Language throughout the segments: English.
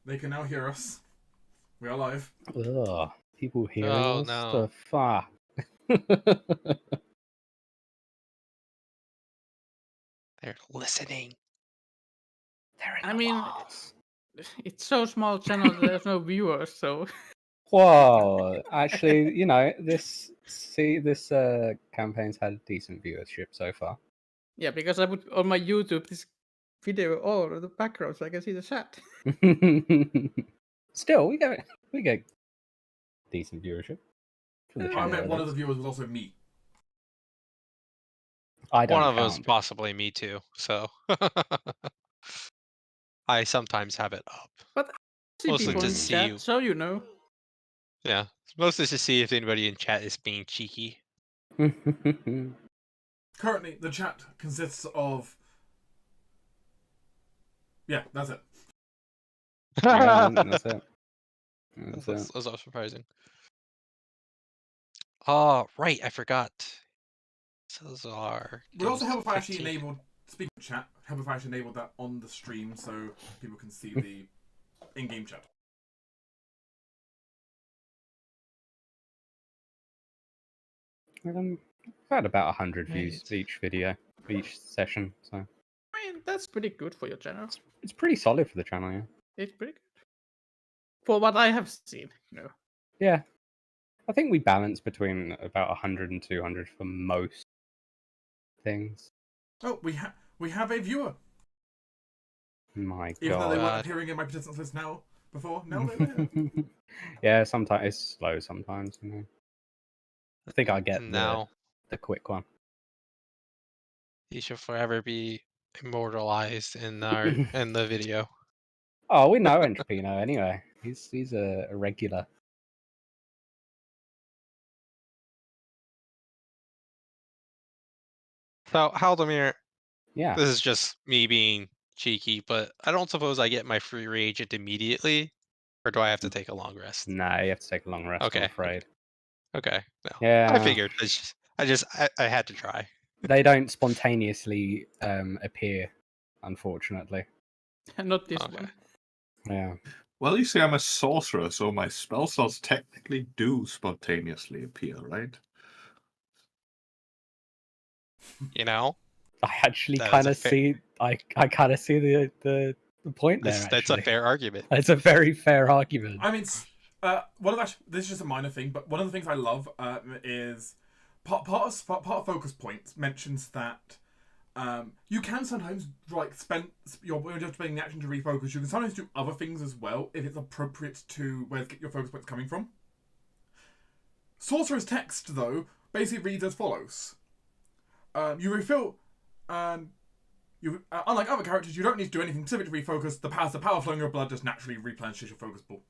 They can now hear us. We are live. Ugh, people hearing Oh, us? no. The fuck? They're listening. They're in I the mean, walls. it's so small channel. There's no viewers, so Whoa! Actually, you know, this campaign's had decent viewership so far. yeah. Because I put on my YouTube this video all of the background, so I can see the chat. Still, we get decent viewership for the I I channel. meant at one of least. the viewers was also me. I don't One of us count. possibly me too, so I sometimes have it up. But I see Mostly people to in see chat, you. so you know. Yeah, mostly to see if anybody in chat is being cheeky. Currently, the chat consists of... Yeah, that's it. Yeah, that's it. That's it. That's not surprising. Oh, right, I forgot. Cesar. We also have goes if I actually 15. enabled... Speaking of chat, have if I actually enabled that on the stream so people can see the in-game chat. I've had about 100 views Right. each video, each session, so I mean, that's pretty good for your channel. it's pretty solid for the channel, yeah. It's pretty good for what I have seen. You know. Yeah. I think we balance between about 100 and 200 for most things. Oh, we have a viewer. My Even though they god. weren't appearing in my participants list now before. Now they're there. Yeah, sometimes it's slow sometimes, you know. I think I get Now the quick one. he should forever be immortalized in our in the video. Oh, we know Entrepino anyway. He's a regular. So Halldamir, Yeah. this is just me being cheeky, but I don't suppose I get my free reagent immediately, or do I have to take a long rest? Nah, you have to take a long rest, I'm Okay. afraid. Okay. No. Yeah. I figured. I had to try. They don't spontaneously appear, unfortunately. Not this Okay. one. Yeah. Well, you see, I'm a sorcerer, so my spell slots technically do spontaneously appear, right? You know, I actually That is kind a of fair- see. I kind of see the point there. that's a Actually, fair argument. It's a very fair argument. I mean, this is just a minor thing, but one of the things I love is part of focus points mentions that you can sometimes spend when you're just spending the action to refocus. You can sometimes do other things as well if it's appropriate to where your focus point's coming from. Sorcerer's text though basically reads as follows: you refill. Unlike other characters, you don't need to do anything specific to refocus. The power flowing in your blood just naturally replenishes your focus pool.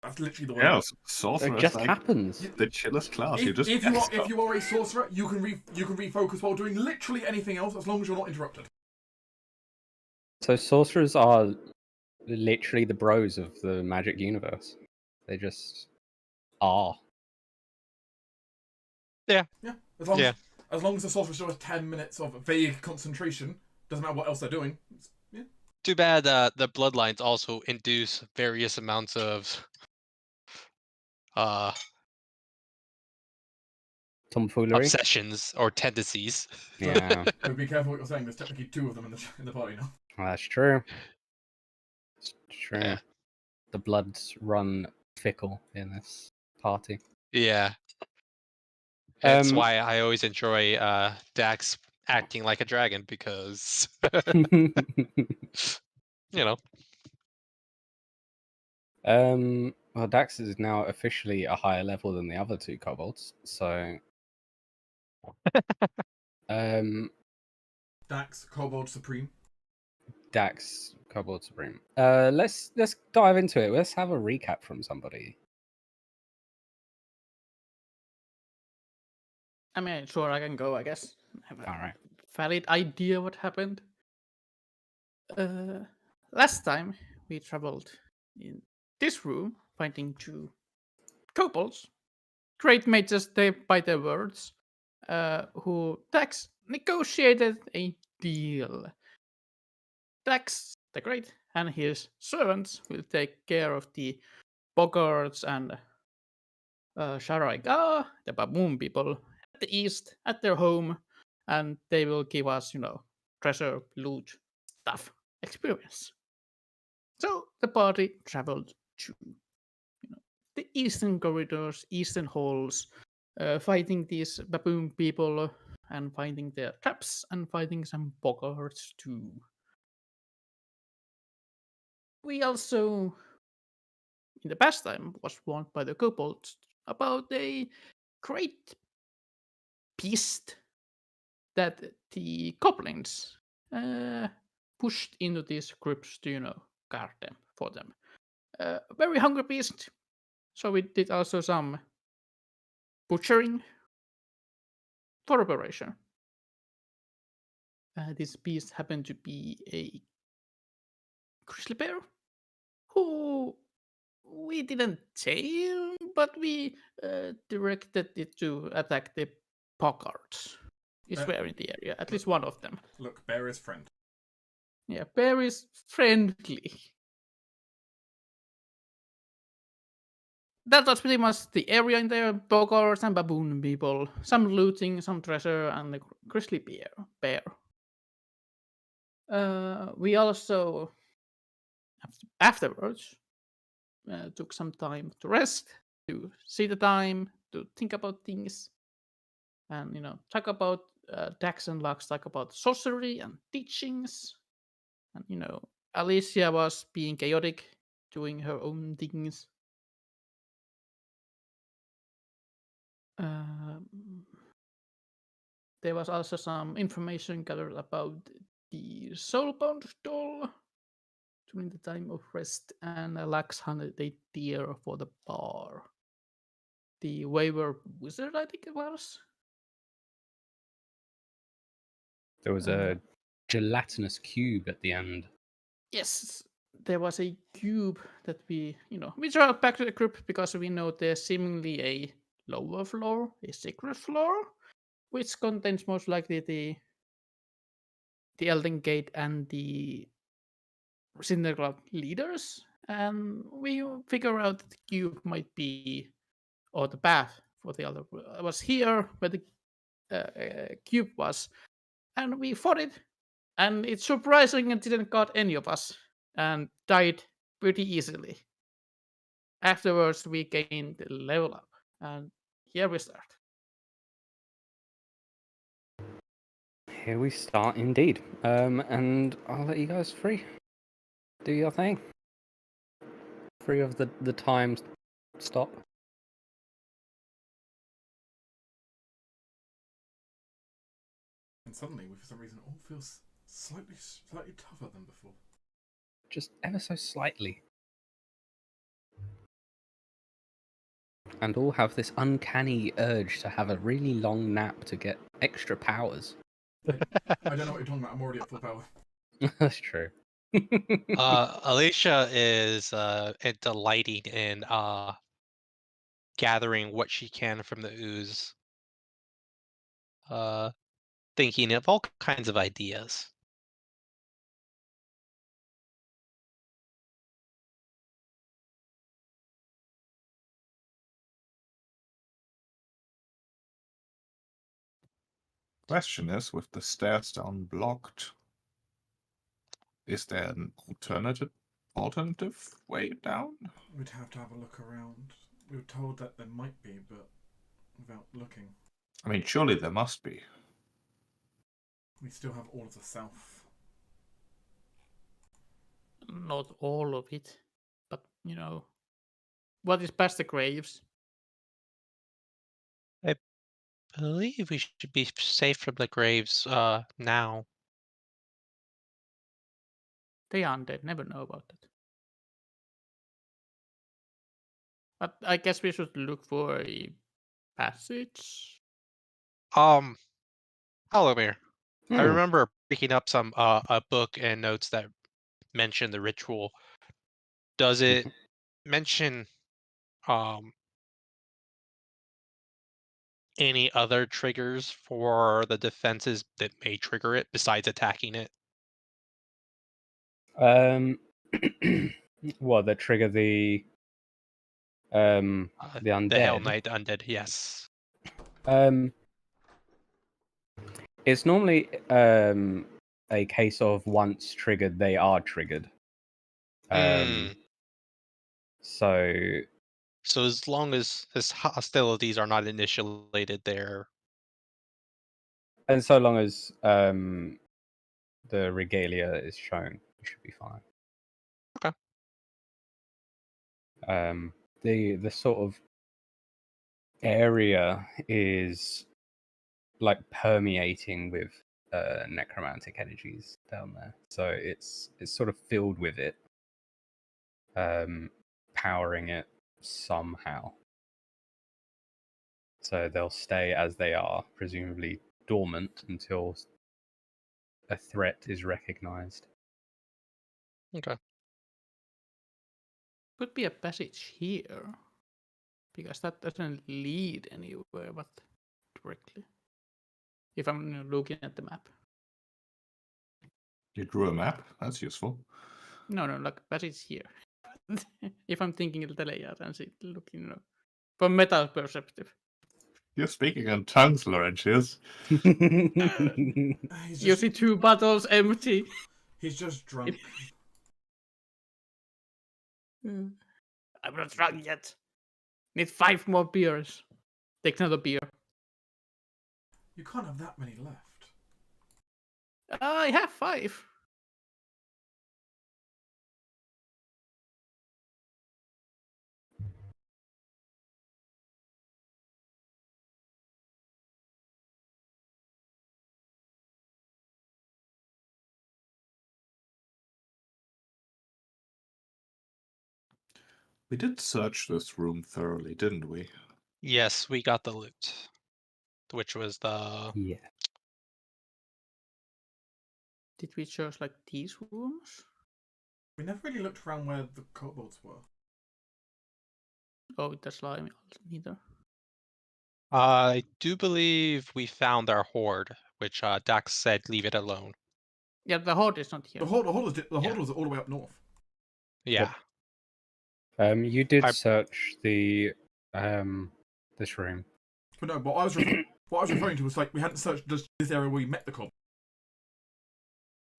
That's literally the way. Yeah, It sorcerer just is like happens. the chillest class. If you are a sorcerer, you can refocus while doing literally anything else as long as you're not interrupted. So sorcerers are literally the bros of the magic universe. They just are. Yeah. As long Yeah. as long as the sorcerer still has 10 minutes of vague concentration, doesn't matter what else they're doing. Yeah. Too bad the bloodlines also induce various amounts of Tomfoolery. obsessions or tendencies. Yeah, So be careful what you're saying. There's technically 2 of them in the party now. that's true. It's true. Yeah. The bloods run fickle in this party. Yeah. That's Um, why I always enjoy Dax acting like a dragon, because you know. Well, Dax is now officially a higher level than the other 2 kobolds, so Dax, Kobold Supreme. Dax, Kobold Supreme. Let's dive into it. Let's have a recap from somebody. I mean, sure, I can go. I guess. Have a All right. valid idea what happened. Last time we traveled in this room, finding 2 kobolds, great mages by their words, who Dax negotiated a deal. Dax the Great and his servants will take care of the boggarts and Sharaiga, the baboon people at the east, at their home, and they will give us, treasure, loot, stuff, experience. So the party traveled to the eastern corridors, eastern halls, fighting these baboon people and finding their traps and finding some boggarts too. We also, in the past time, was warned by the kobolds about a great beast that the goblins pushed into these crypts to, guard them for them. Very hungry beast. So we did also some butchering for operation. This beast happened to be a grizzly bear who we didn't tail, but we directed it to attack the boggarts. It's where in the area, at least one of them. Look, bear is friend. Yeah, bear is friendly. That was pretty much the area in there. Boggarts and baboon people. Some looting, some treasure, and the grizzly bear. We also, afterwards, took some time to rest, to see the time, to think about things, and talk about Dax and Lux, talk about sorcery and teachings, and Alicia was being chaotic, doing her own things. There was also some information gathered about the Soulbound doll during the time of rest, and Lux hunted a deer for the bar. The Waver Wizard, I think it was. There was a gelatinous cube at the end. Yes, there was a cube that we brought back to the group because we know there's seemingly a lower floor, a secret floor, which contains most likely the Elden Gate and the Cindercloud leaders. And we figure out that the cube might be, or the path for the other was here where the cube was, and we fought it. And it's surprising it didn't got any of us and died pretty easily. Afterwards, we gained the level up, and here we start. Here we start indeed. And I'll let you guys free. Do your thing. Free of the time stop. And suddenly, for some reason, it all feels slightly tougher than before. Just ever so slightly. And all have this uncanny urge to have a really long nap to get extra powers. I don't know what you're talking about. I'm already at full power. That's true. Alicia is delighting in gathering what she can from the ooze. Thinking of all kinds of ideas. Question is, with the stairs down blocked, is there an alternative way down? We'd have to have a look around. We were told that there might be, but without looking. I mean, surely there must be. We still have all of the south. Not all of it, but what is past the graves? I believe we should be safe from the graves now. The undead never know about that. But I guess we should look for a passage. Halldamir, I Hmm. remember picking up some a book and notes that mention the ritual. Does it mention any other triggers for the defenses that may trigger it besides attacking it? What, that trigger the undead? The Hell Knight undead, yes. It's normally a case of once triggered, they are triggered. So So as long as his hostilities are not initiated there. and so long as the regalia is shown, you should be fine. Okay. The sort of area is like permeating with necromantic energies down there, so it's sort of filled with it, powering it somehow. So they'll stay as they are, presumably dormant, until a threat is recognized. Okay. Could be a passage here, because that doesn't lead anywhere but directly. If I'm looking at the map. You drew a map. That's useful. No, like passage here. If I'm thinking of the layout and looking from meta perspective. You're speaking in tongues, Laurentius. He's You just, see 2 bottles empty. he's just drunk. I'm not drunk yet. Need 5 more beers. Take another beer. You can't have that many left. I have 5. We did search this room thoroughly, didn't we? Yes, we got the loot, which was the Yeah. Did we search like these rooms? We never really looked around where the kobolds were. Oh, the slime neither. I do believe we found our horde, which Dax said leave it alone. Yeah, the horde is not here. The horde was all the way up north. Yeah. You did I- search the this room. But no, what I was referring to was like we hadn't searched just this area where we met the kobold.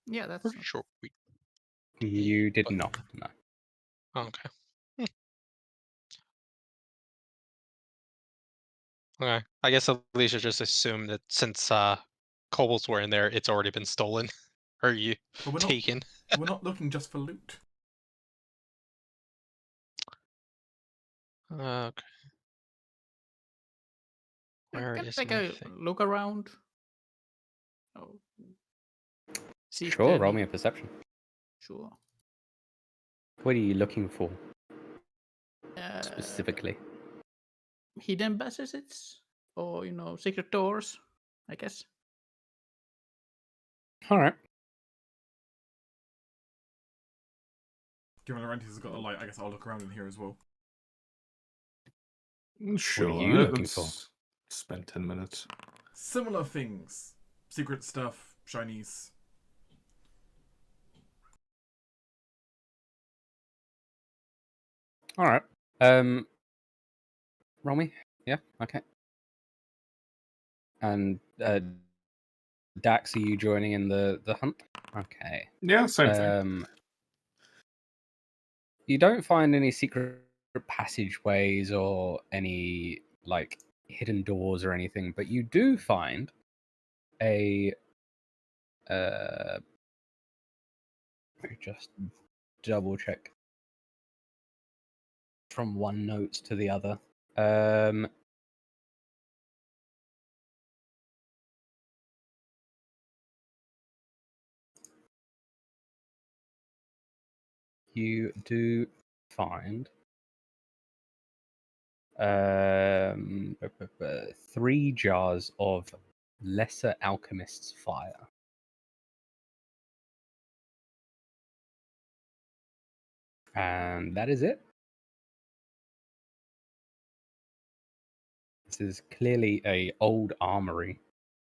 Yeah, that's Pretty sure we. You did but- not. No. Okay. Okay. I guess Alicia just assumed that since kobolds were in there, it's already been stolen or you But taken. we're not looking just for loot. Okay. Where Can is take my a thing? look around. Oh. See if Sure, there roll any- me a perception. Sure. What are you looking for Uh, specifically? Hidden passages? Or, secret doors, I guess. All right. Given Laurentius has got the light, I guess I'll look around in here as well. Sure. What are you looking for? let's Spend 10 minutes. Similar things. Secret stuff, shinies. All right. Roll me. Yeah. Okay. And Dax, are you joining in the hunt? Okay. Yeah, same thing. You don't find any secret passageways or any like hidden doors or anything, but you do find a let me just double check from one note to the other. You do find 3 jars of lesser alchemist's fire. And that is it. This is clearly a old armory,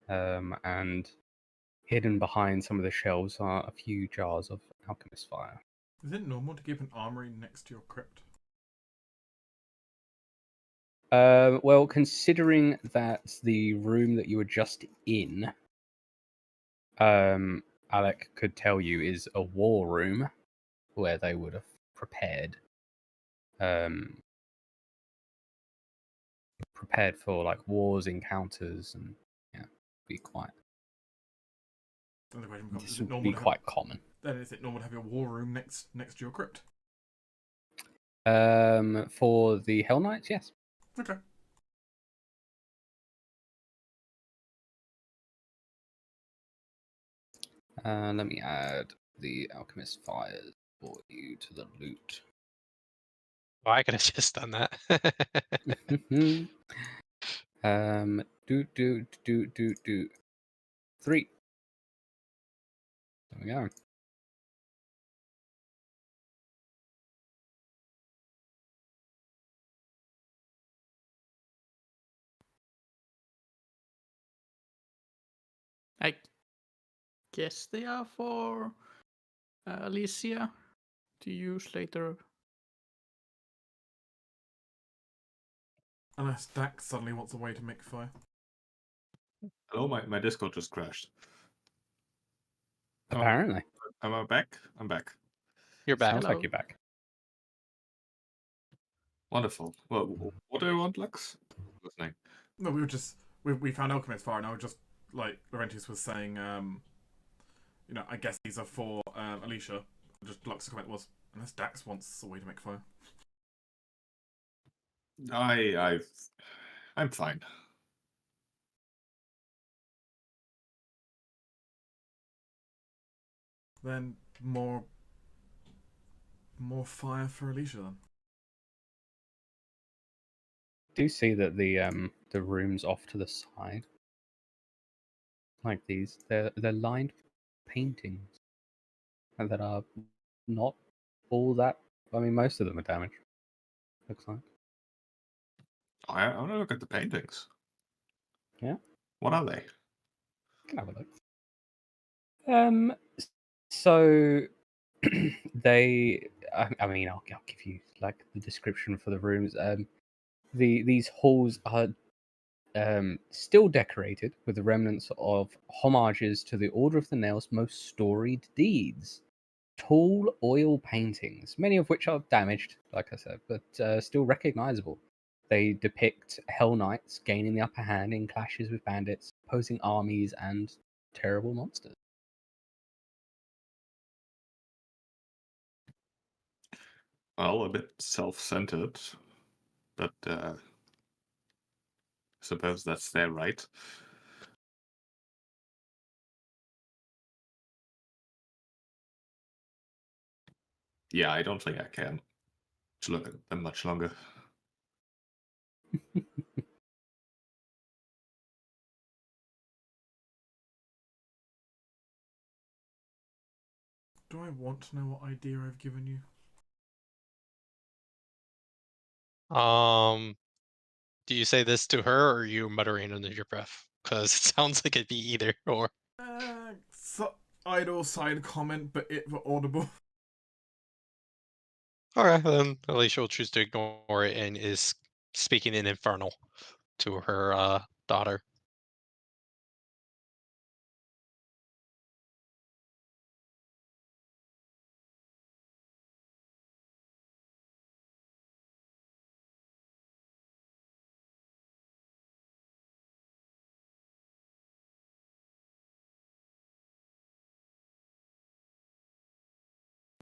and hidden behind some of the shelves are a few jars of alchemist fire. Is it normal to keep an armory next to your crypt? Well, considering that's the room that you were just in, Alec could tell you is a war room where they would have prepared, prepared for like wars, encounters, and be quite. Then the question becomes: This Is it would normal be to have? quite common. Then is it normal to have your war room next to your crypt? For the Hell Knights, yes. Okay. Let me add the Alchemist fires for you to the loot. Oh, I could have just done that. Do 3. There we go. I guess they are for Alicia to use later. Unless Dax suddenly wants a way to make fire. Hello, my Discord just crashed. Apparently, Am I back? I'm back. You're back. sounds Hello. like you're back. Wonderful. Well, what do you want, Lux? Listening. No, we found Alchemist fire, and I was just like Laurentius was saying. I guess these are for Alicia. Just Lux's comment was, unless Dax wants a way to make fire. I'm fine. Then more fire for Alicia then. Do see that the rooms off to the side, like these, they're lined with paintings that are not all that. I mean, most of them are damaged. Looks like. I want to look at the paintings. Yeah. What are they? Can have a look. So they. I mean, I'll give you like the description for the rooms. These halls are still decorated with the remnants of homages to the Order of the Nail's most storied deeds. Tall oil paintings, many of which are damaged, like I said, but still recognizable. They depict Hell Knights gaining the upper hand in clashes with bandits, opposing armies, and terrible monsters. Well, a bit self-centered, but I suppose that's their right. Yeah, I don't think I can to look at them much longer. Do I want to know what idea I've given you? Do you say this to her, or are you muttering under your breath? Because it sounds like it'd be either or. Idle side comment, but it were audible. Alright, then Alicia will choose to ignore it and is speaking in Infernal to her daughter.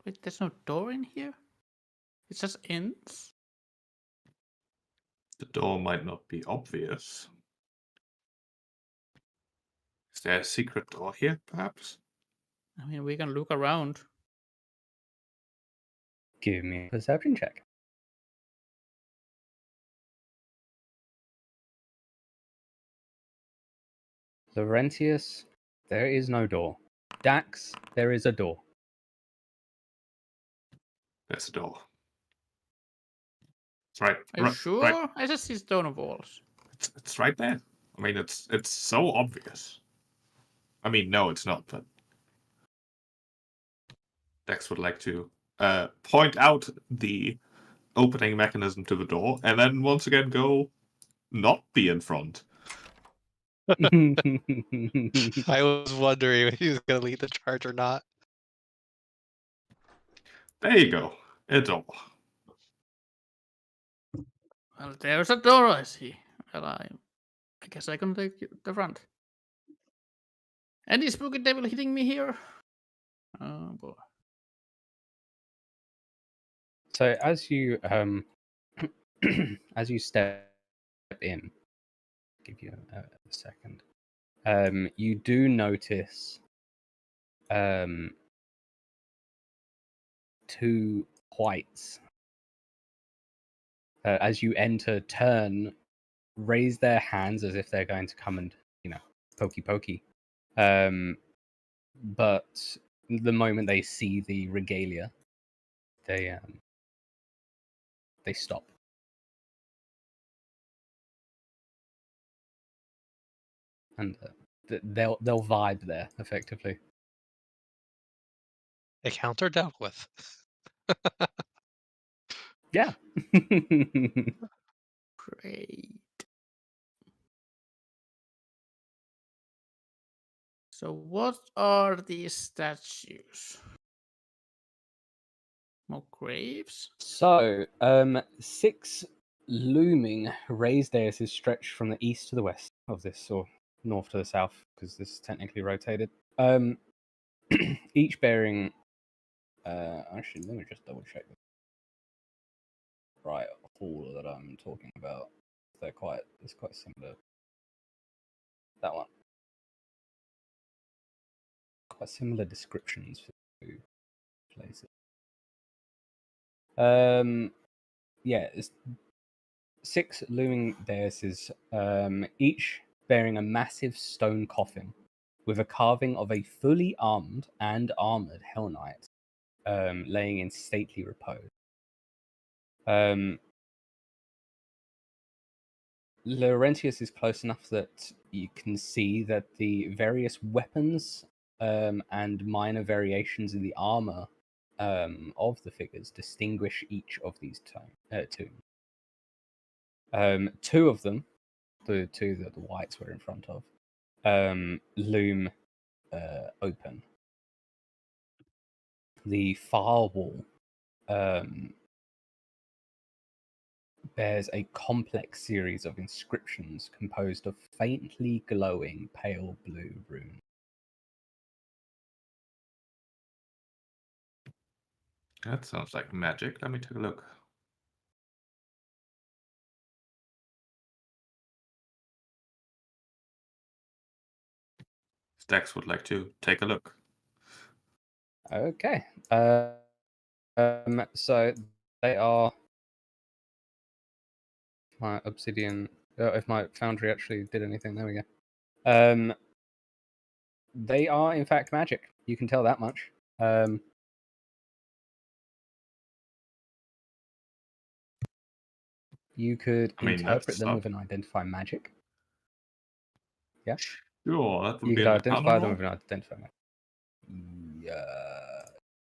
Wait, there's no door in here? It just ends? The door might not be obvious. Is there a secret door here, perhaps? I mean, we can look around. Give me a perception check. Laurentius, there is no door. Dax, there is a door. There's a door. It's right. Are you right, sure? Right. I just see stone walls. It's right there. I mean, it's so obvious. I mean, no, it's not. But Dex would like to point out the opening mechanism to the door, and then once again go not be in front. I was wondering if he was going to lead the charge or not. There you go. A door. Well, there's a door, I see. Well, I guess I can take the front. Any spooky devil hitting me here? Oh boy. So as you as you step in, give you a second. You do notice two whites as you enter, turn, raise their hands as if they're going to come and, pokey. But the moment they see the regalia, they stop. And they'll vibe there effectively. Encounter dealt with. Yeah. Great. So what are these statues? More graves? So, 6 looming raised daises stretch from the east to the west of this, or north to the south, because this is technically rotated. Each bearing. Actually, let me just double check. Right, hall that I'm talking about. It's quite similar. That one. Quite similar descriptions for the two places. Yeah, it's 6 looming daises, each bearing a massive stone coffin with a carving of a fully armed and armored Hell Knight, laying in stately repose. Laurentius is close enough that you can see that the various weapons and minor variations in the armor of the figures distinguish each of these tombs. 2 of them, the 2 that the whites were in front of, loom open. The far wall bears a complex series of inscriptions composed of faintly glowing pale blue runes. That sounds like magic. Let me take a look. Stax would like to take a look. Okay. So they are my obsidian. If my foundry actually did anything, there we go. They are in fact magic. You can tell that much. You could interpret them with an identify magic. Yeah. Sure, that would You be could an identify them arcana with an identify magic.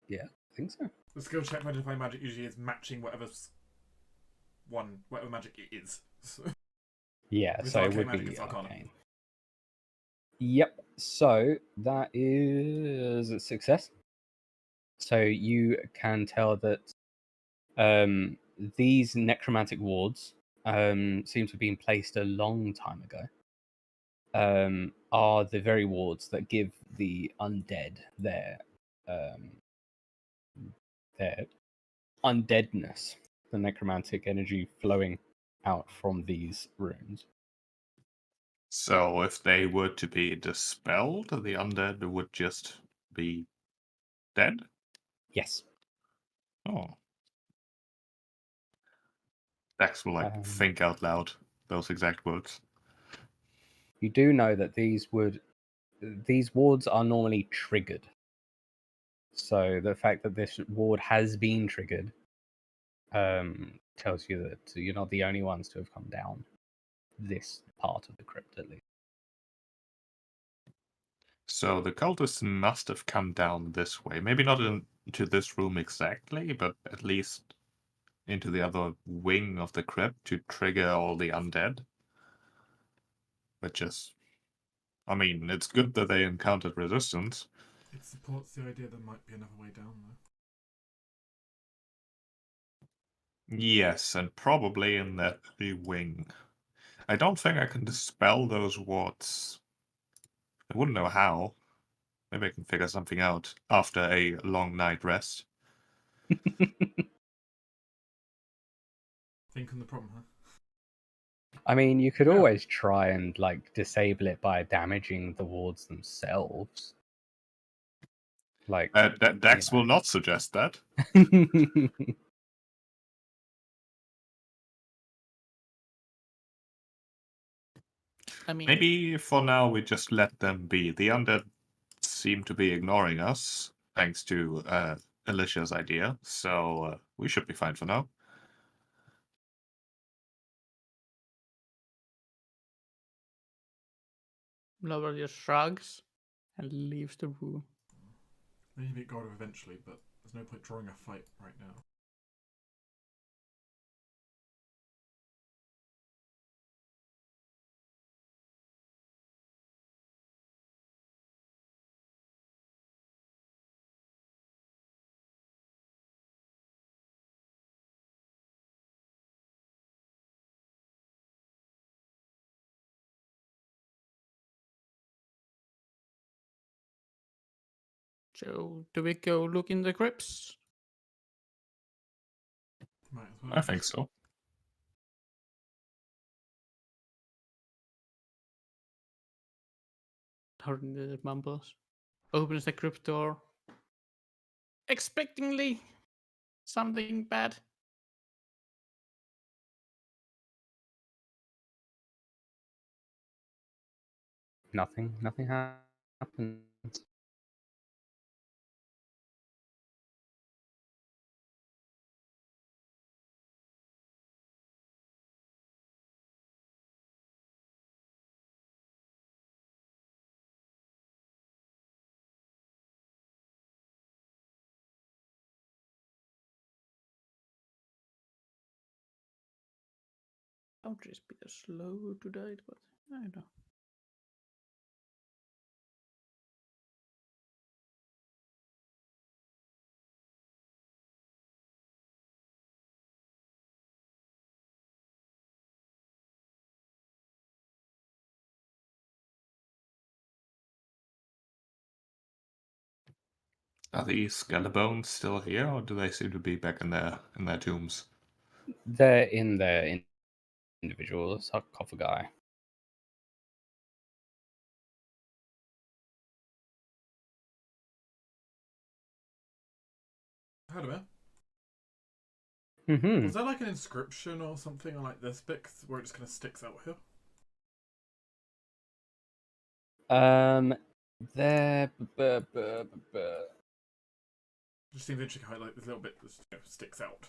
Yeah, I think so. The skill check for identifying magic usually is matching whatever magic it is. Yeah, so it would magic, be it's arcana. arcane. Yep. So that is a success. So you can tell that these necromantic wards seem to have been placed a long time ago. Are the very wards that give the undead their undeadness, the necromantic energy flowing out from these runes. So if they were to be dispelled, the undead would just be dead? Yes. Oh. Dax will think out loud those exact words. You do know that these wards are normally triggered. So the fact that this ward has been triggered tells you that you're not the only ones to have come down this part of the crypt, at least. So the cultists must have come down this way. Maybe not in to this room exactly, but at least into the other wing of the crypt to trigger all the undead. Which is, I mean, it's good that they encountered resistance. It supports the idea there might be another way down, though. Yes, and probably in that wing. I don't think I can dispel those wards. I wouldn't know how. Maybe I can figure something out after a long night rest. Think on the problem, huh? I mean, you could Yeah. always try and like disable it by damaging the wards themselves. Like, Dax you will not suggest that. know. I mean, Maybe for now we just let them be. The undead seem to be ignoring us, thanks to Alicia's idea, so we should be fine for now. Lover just shrugs and leaves the room. Maybe it got her eventually, but there's no point drawing a fight right now. So, do we go look in the crypts? Might as well. I think so. Lauren mumbles. Opens the crypt door. Expectingly, something bad. Nothing happened. I'll just be slow to die, but I don't know. Are these Skeleton still here, or do they seem to be back in their tombs? They're in their individual sarcophagi. Halldamir, Mm-hmm. was there like an inscription or something on like this bit where it just kind of sticks out here? There. Just seems interesting how like this little bit just sticks out.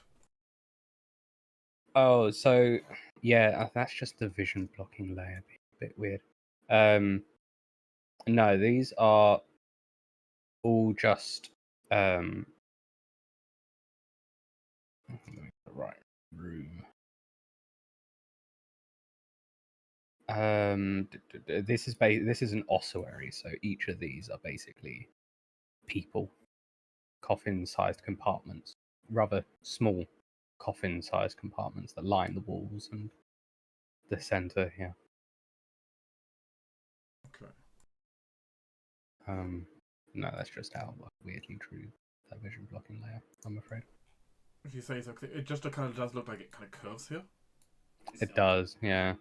Oh, so yeah, that's just the vision blocking layer. Bit weird. No, these are all just the right room. This is an ossuary, so each of these are basically people, coffin-sized compartments, rather small coffin-sized compartments that line the walls and the center here. Okay. No, that's just how weirdly true that vision blocking layer, I'm afraid. If you say so, 'cause it just kind of does look like it kind of curves here. It does, yeah.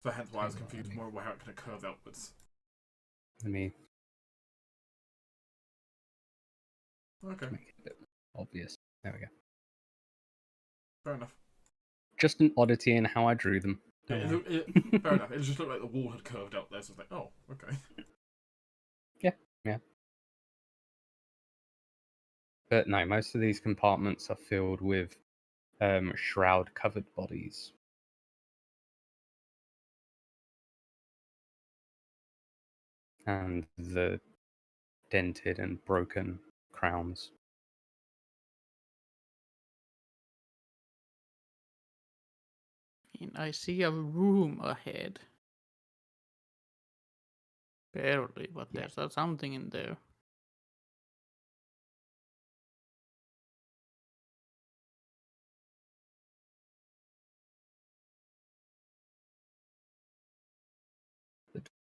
So hence why I was confused more about how it kind of curves outwards. Let me Okay, make it a bit obvious. There we go. fair enough. Just an oddity in how I drew them. Yeah, Don't worry. fair enough. It just looked like the wall had curved out there, so it's like, oh, okay. Yeah. But no, most of these compartments are filled with shroud-covered bodies. And the dented and broken crowns mean, I see a room ahead. Barely, but Yeah. there's something in there.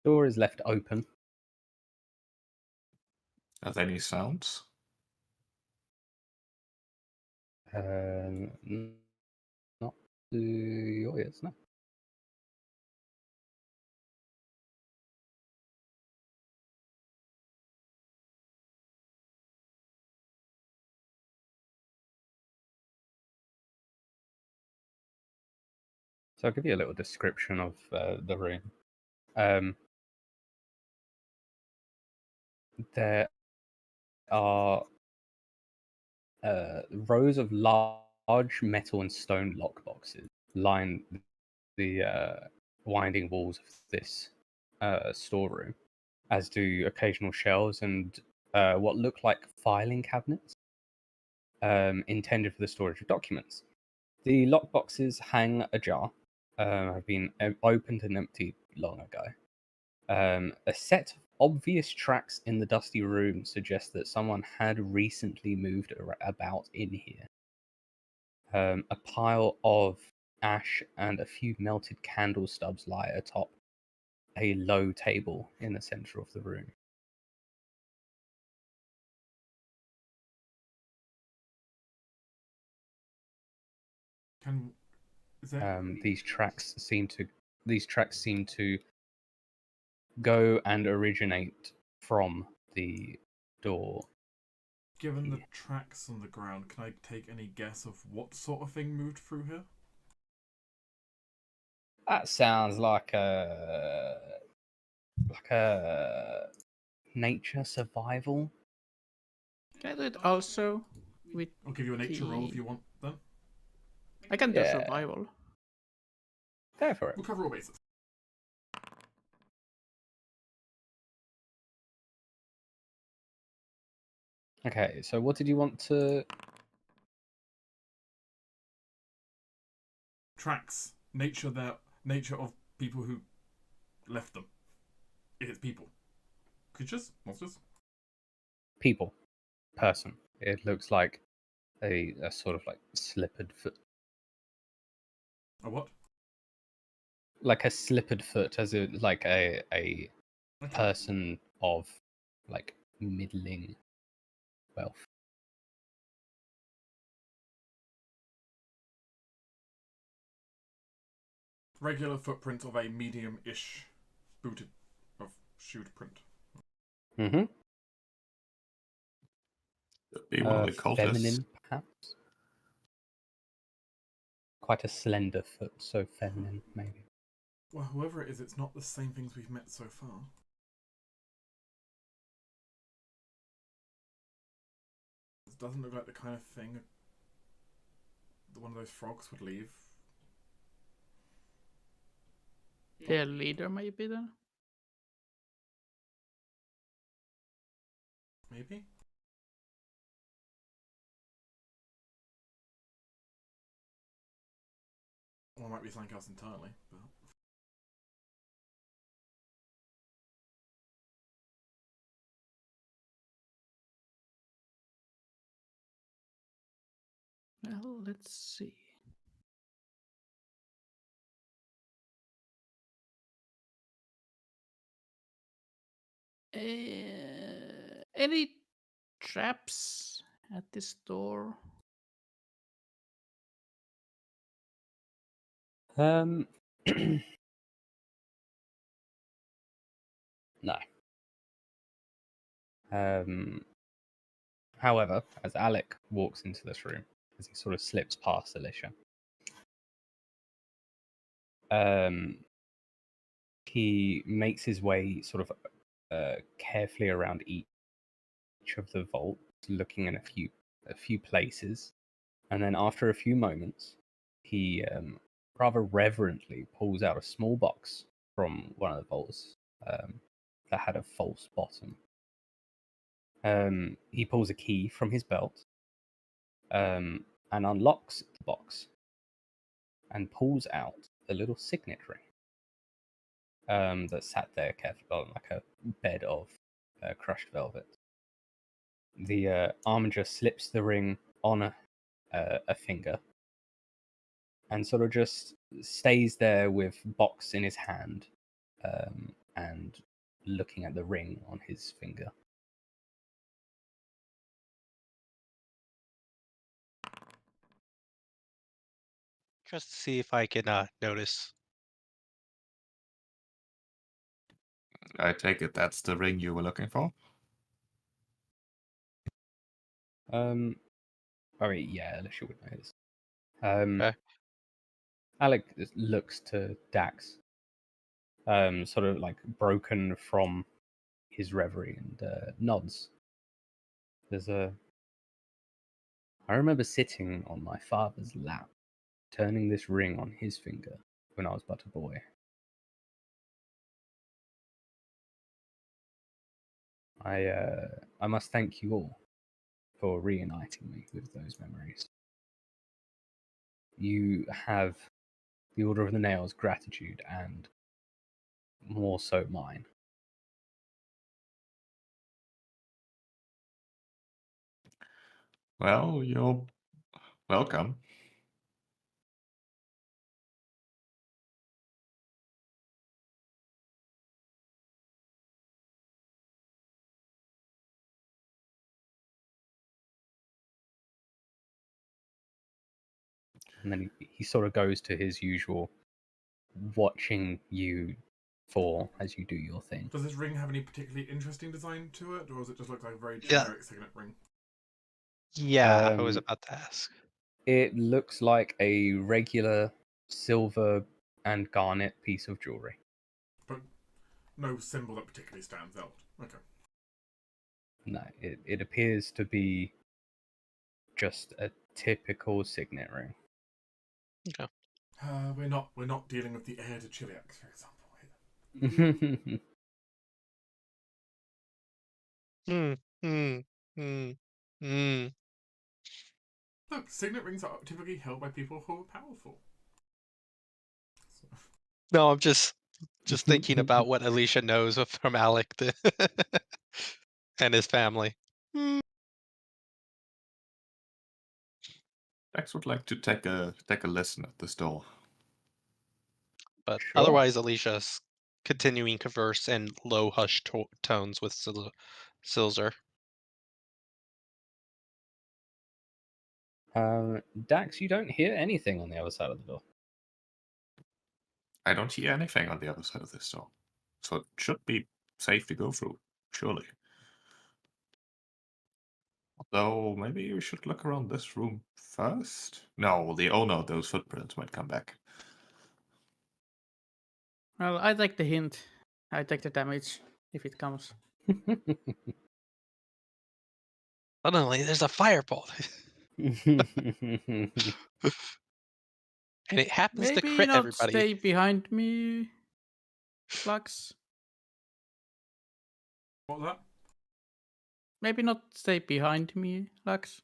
Door is left open. Are there any sounds? Not to your ears, no. So I'll give you a little description of the room. There are rows of large metal and stone lockboxes line the winding walls of this storeroom, as do occasional shelves and what look like filing cabinets intended for the storage of documents. The lockboxes hang ajar, have been opened and emptied long ago. A set of obvious tracks in the dusty room suggest that someone had recently moved about in here. A pile of ash and a few melted candle stubs lie atop a low table in the center of the room. Is there... These tracks seem to go and originate from the door. Given the here. tracks on the ground, can I take any guess of what sort of thing moved through here? That sounds like a nature survival. Can I do it also with I'll give you a nature roll if the- you want, then. I can do Yeah. survival. Go for it. We'll cover all bases. Okay, so what did you want to... Tracks. Nature of people who left them. If it's people. Creatures? Monsters? People. Person. It looks like a sort of like slippered foot. A what? Like a slippered foot, as a like a Okay. person of like middling wealth. Regular footprint of a medium-ish booted of shoed print. Mm-hmm. Could be one of the cultists. Feminine, perhaps. Quite a slender foot, so feminine, maybe. Well, whoever it is, it's not the same things we've met so far. It doesn't look like the kind of thing that one of those frogs would leave. Their leader, maybe then. Maybe? Or it might be something else entirely, but... Well, let's see. Any traps at this door? No. However, as Alec walks into this room, as he sort of slips past Alicia, he makes his way sort of carefully around each of the vaults, looking in a few places, and then after a few moments, he rather reverently pulls out a small box from one of the vaults that had a false bottom. He pulls a key from his belt and unlocks the box and pulls out a little signet ring that sat there carefully on like a bed of crushed velvet. The armiger slips the ring on a finger and sort of just stays there with box in his hand and looking at the ring on his finger. Just to see if I can notice. I take it that's the ring you were looking for? I mean, yeah, Alicia would know this. Okay. Alec looks to Dax, sort of like broken from his reverie, and nods. I remember sitting on my father's lap, turning this ring on his finger when I was but a boy. I must thank you all for reuniting me with those memories. You have the Order of the Nail's gratitude, and more so mine. Well, you're welcome. And then he sort of goes to his usual watching you for as you do your thing. Does this ring have any particularly interesting design to it, or does it just look like a very Yeah. generic signet ring? Yeah, I was about to ask. It looks like a regular silver and garnet piece of jewelry. But no symbol that particularly stands out. Okay. No, it appears to be just a typical signet ring. Okay. We're not dealing with the heir to Chiliax, for example. Here. Look, signet rings are typically held by people who are powerful. So. No, I'm just thinking about what Alicia knows from Alec and his family. Dex would like to take a listen at this door. But Sure. otherwise, Alicia's continuing converse in low hushed tones with Silzer. Dax, you don't hear anything on the other side of the door. I don't hear anything on the other side of this door, so it should be safe to go through, surely. Though maybe we should look around this room first? No, the owner of those footprints might come back. Well, I take the hint. I take the damage if it comes. Suddenly, there's a firebolt. And it happens to Maybe crit not everybody. stay behind me, Lux. What was that? Maybe not stay behind me, Lux.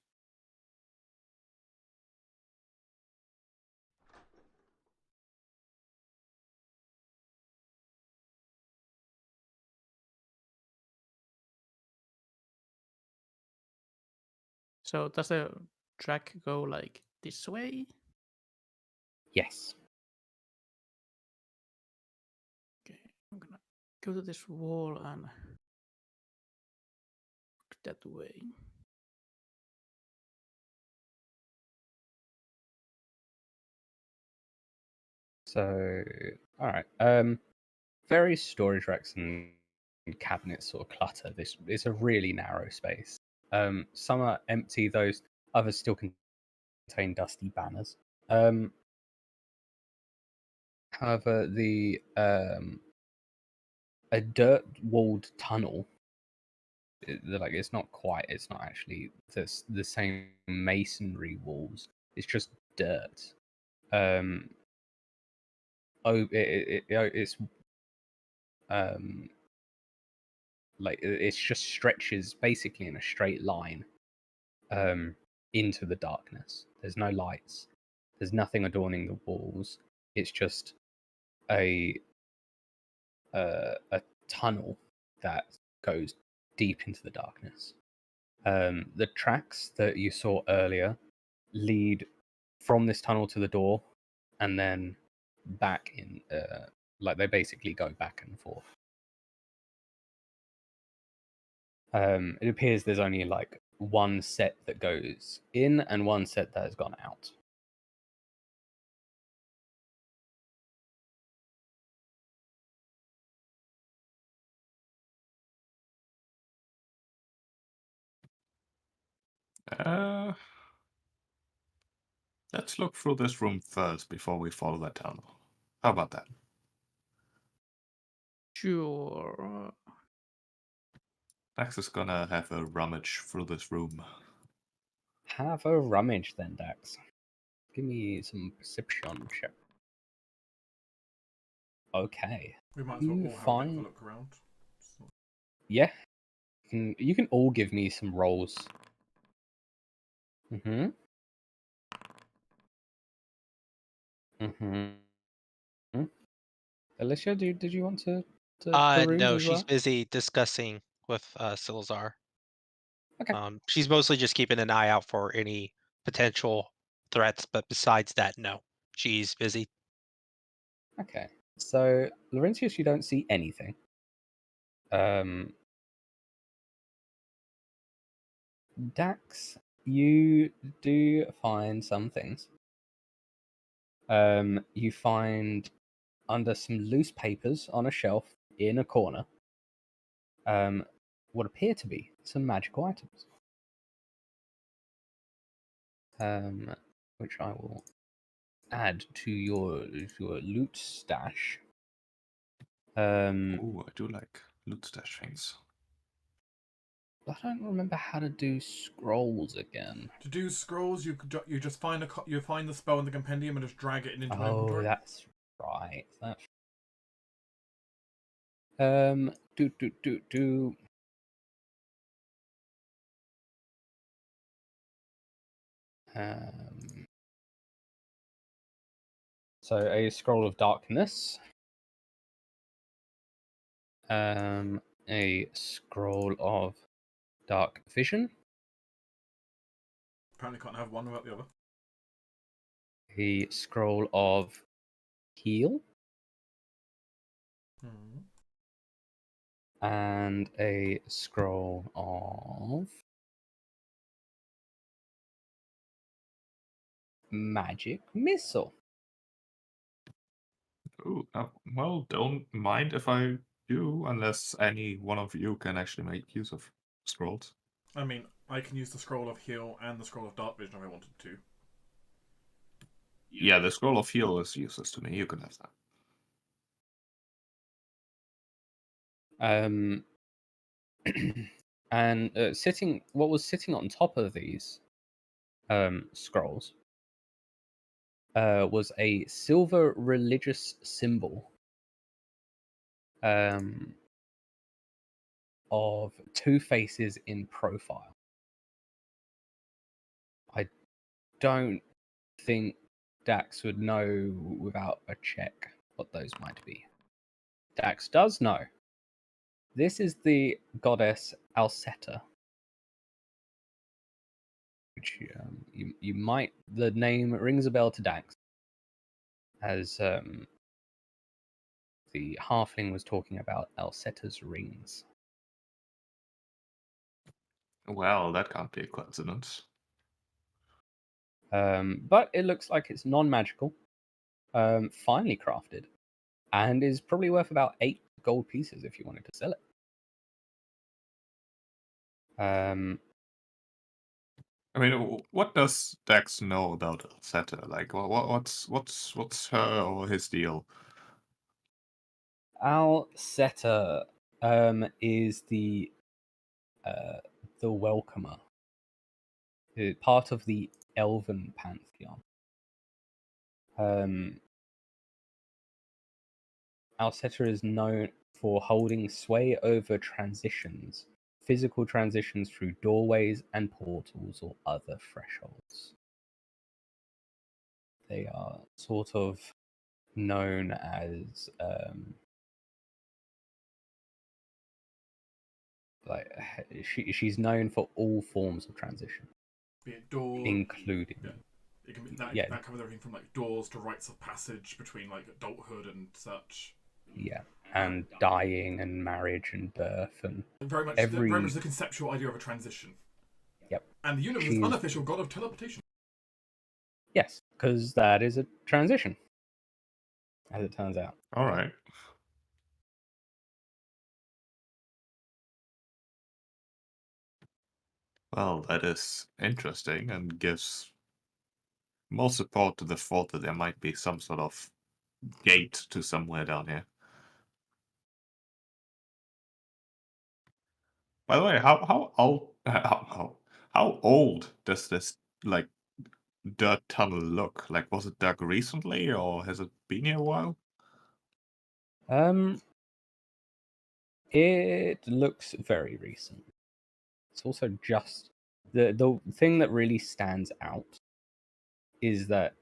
So does the track go like this way? Yes. Okay, I'm gonna go to this wall and look that way. So, all right. Various storage racks and cabinets sort of clutter. This is a really narrow space. Some are empty; those others still contain dusty banners. However, a dirt-walled tunnel. It's not actually the same masonry walls. It's just dirt. It's like it just stretches basically in a straight line into the darkness. There's no lights. There's nothing adorning the walls. It's just a tunnel that goes deep into the darkness. The tracks that you saw earlier lead from this tunnel to the door, and then back in. Like they basically go back and forth. It appears there's only like one set that goes in and one set that has gone out. Let's look through this room first before we follow that tunnel. How about that? Sure. Dax is gonna have a rummage through this room. Have a rummage then, Dax. Give me some perception check. Okay. We might as well You all have a bit of a find- look around. So- Yeah. You can all give me some rolls. Mm-hmm. Mm-hmm. Alicia, did you want to peruse No, as she's well? busy discussing with Silzar. Okay. She's mostly just keeping an eye out for any potential threats, but besides that, no, she's busy. Okay. So, Laurentius, you don't see anything. Dax, you do find some things. You find under some loose papers on a shelf in a corner, what appear to be some magical items. Which I will add to your loot stash. Ooh, I do like loot stash things. I don't remember how to do scrolls again. To do scrolls, you just find you find the spell in the compendium and just drag it into an Oh, inventory. that's right. Do. So a scroll of darkness. A scroll of dark vision. Apparently, can't have one without the other. A scroll of heal. Hmm. And a scroll of magic missile. Ooh, well, don't mind if I do, unless any one of you can actually make use of scrolls. I mean, I can use the scroll of heal and the scroll of dark vision if I wanted to. Yeah, the scroll of heal is useless to me. You can have that. And what was sitting on top of these scrolls was a silver religious symbol of two faces in profile. I don't think Dax would know without a check what those might be. Dax does know. This is the goddess Alceta, which you might, the name rings a bell to Dax, as the halfling was talking about Alceta's rings. Well, that can't be a coincidence. But it looks like it's non-magical, finely crafted, and is probably worth about 8 gold pieces if you wanted to sell it. I mean, what does Dax know about Alceta? Like, what's her or his deal? Alceta is the welcomer, part of the elven pantheon. Alceta is known for holding sway over transitions, physical transitions through doorways and portals or other thresholds. They are sort of known as like she's known for all forms of transition, Be it door, including yeah. It can be that, Yeah. that covers everything from like doors to rites of passage between like adulthood and such. yeah, and dying and marriage and birth and Very much, every very much the conceptual idea of a transition. Yep. And the universe's She's- unofficial god of teleportation. yes, because that is a transition, as it turns out. All right. Well, that is interesting and gives more support to the thought that there might be some sort of gate to somewhere down here. By the way, how old how old does this like dirt tunnel look? Like, was it dug recently or has it been here a while? It looks very recent. It's also just the thing that really stands out is that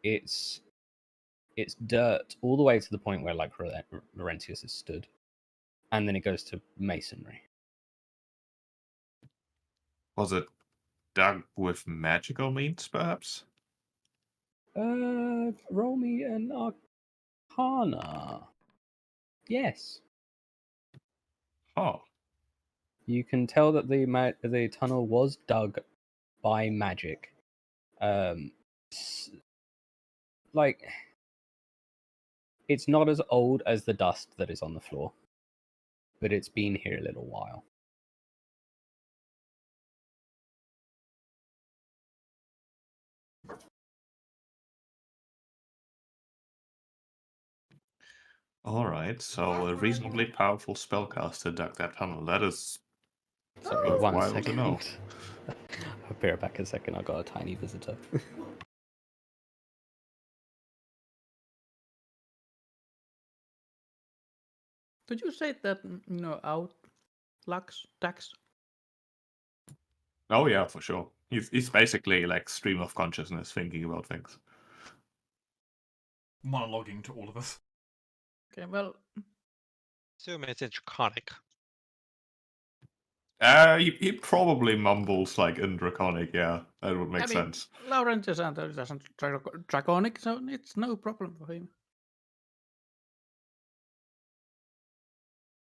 it's dirt all the way to the point where like Laurentius has stood, and then it goes to masonry. Was it dug with magical means, perhaps? Roll me an Arcana. Yes. Oh, You can tell that the tunnel was dug by magic. Like it's not as old as the dust that is on the floor, but it's been here a little while. all right. So a reasonably powerful spellcaster dug that tunnel. That is Sorry, worthwhile one to second. know. I'll be right back a second. I got a tiny visitor. Did you say that out Lux tax? Oh yeah, for sure. He's basically like stream of consciousness, thinking about things. Monologuing to all of us. Okay, well, Assume it's in Draconic. He probably mumbles like in Draconic. Yeah, that would make I mean, sense. Laurentius doesn't draconic, so it's no problem for him.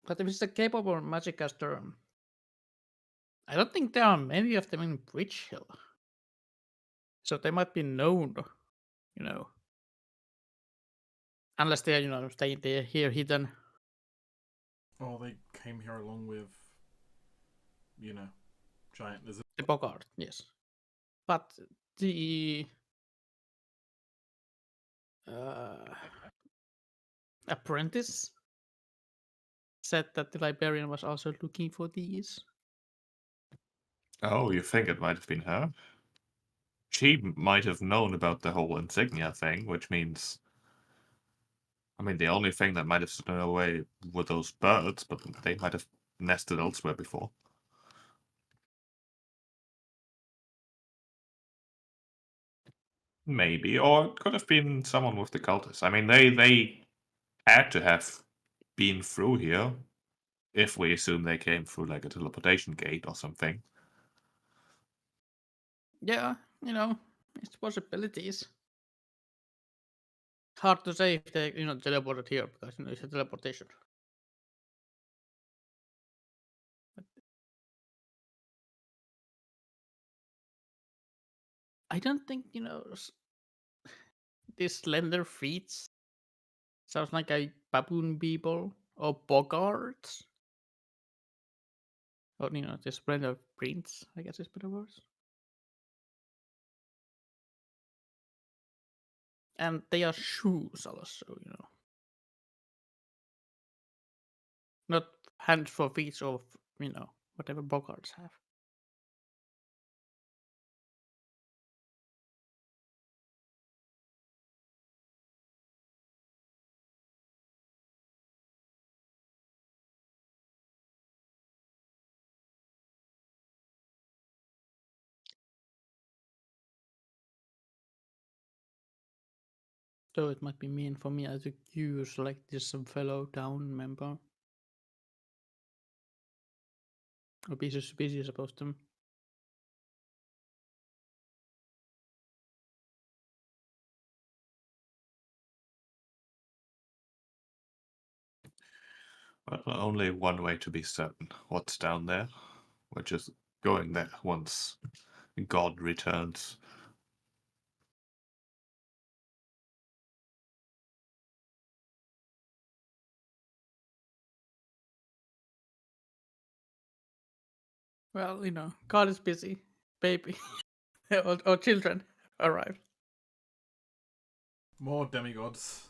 But if it's a capable magic caster, I don't think there are many of them in Bridge Hill. So they might be known, unless they're, staying there here hidden. Oh, they came here along with, giant lizard. The Bogart, yes. But the apprentice said that the librarian was also looking for these. Oh, you think it might have been her? She might have known about the whole insignia thing, which means, I mean, the only thing that might have stood away were those birds, but they might have nested elsewhere before. Maybe, or it could have been someone with the cultists. I mean, they had to have been through here, if we assume they came through like a teleportation gate or something. Yeah, it's possibilities. Hard to say if they, teleported here because it's a teleportation. I don't think these slender feet sounds like a baboon people or bogarts. Or the slender prints, I guess is better words. And they are shoes also, not hands for feet of whatever bogarts have. So it might be mean for me to use like this fellow down member. Or be suspicious about them. Well, only one way to be certain what's down there. We're just going there once God returns. Well, God is busy. Baby. or children arrive. More demigods.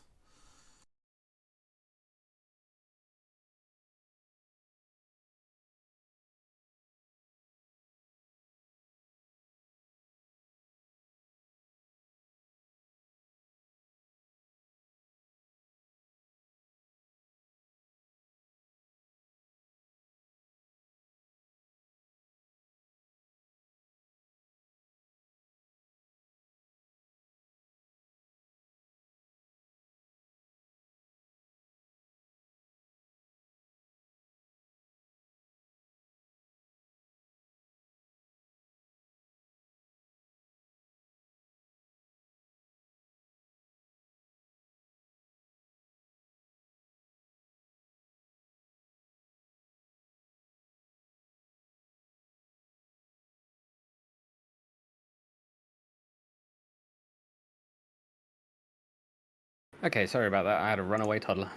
Okay, sorry about that. I had a runaway toddler.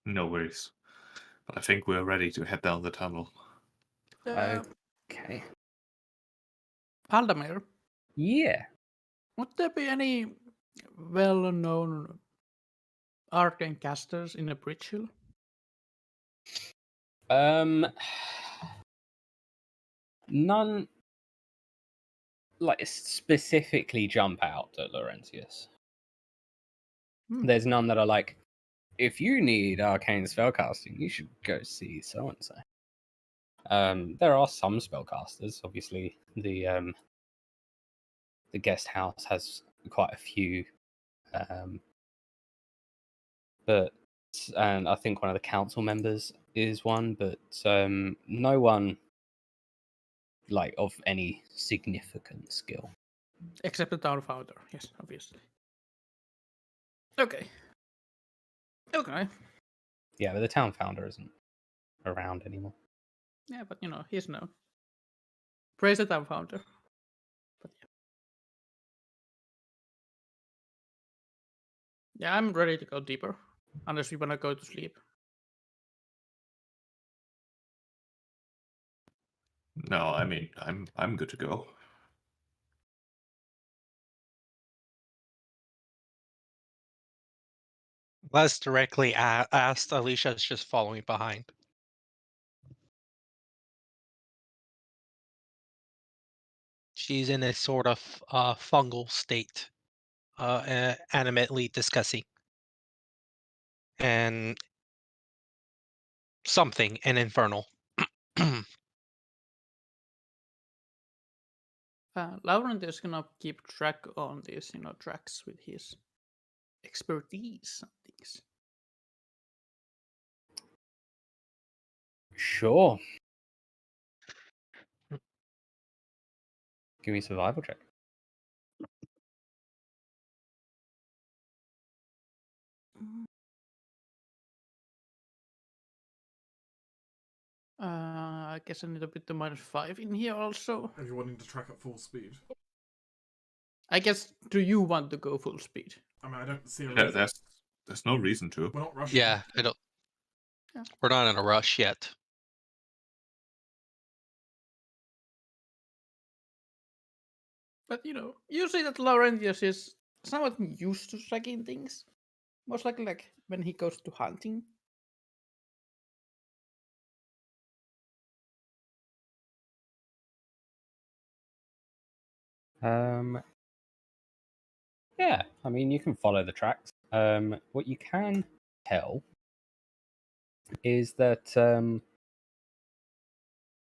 No worries. But I think we're ready to head down the tunnel. Okay. Halldamir, Yeah. would there be any well-known arcane casters in a bridge hill? None like specifically jump out at Laurentius. There's none that are like, if you need arcane spellcasting, you should go see so and so. There are some spellcasters. Obviously, the guest house has quite a few, but and I think one of the council members is one, but no one like of any significant skill. Except the town founder, yes, obviously. Okay. Okay. Yeah, but the town founder isn't around anymore. Yeah, but he's known. Praise the town founder. But yeah, I'm ready to go deeper. Unless we wanna go to sleep. No, I mean I'm good to go. Less directly asked, Alicia's just following behind. She's in a sort of fungal state, animately discussing. And something, an infernal. Laurentius is gonna keep track on these, tracks with his expertise on things. Sure. Give me a survival check. I guess I need a bit of -5 in here also. If you're wanting to track at full speed. I guess, do you want to go full speed? I mean, I don't see a reason. There's no reason to. We're not rushing. Yeah, I don't. Yeah. We're not in a rush yet. But you see that Laurentius is somewhat used to tracking things. Most likely like when he goes to hunting. Yeah, I mean you can follow the tracks. What you can tell is that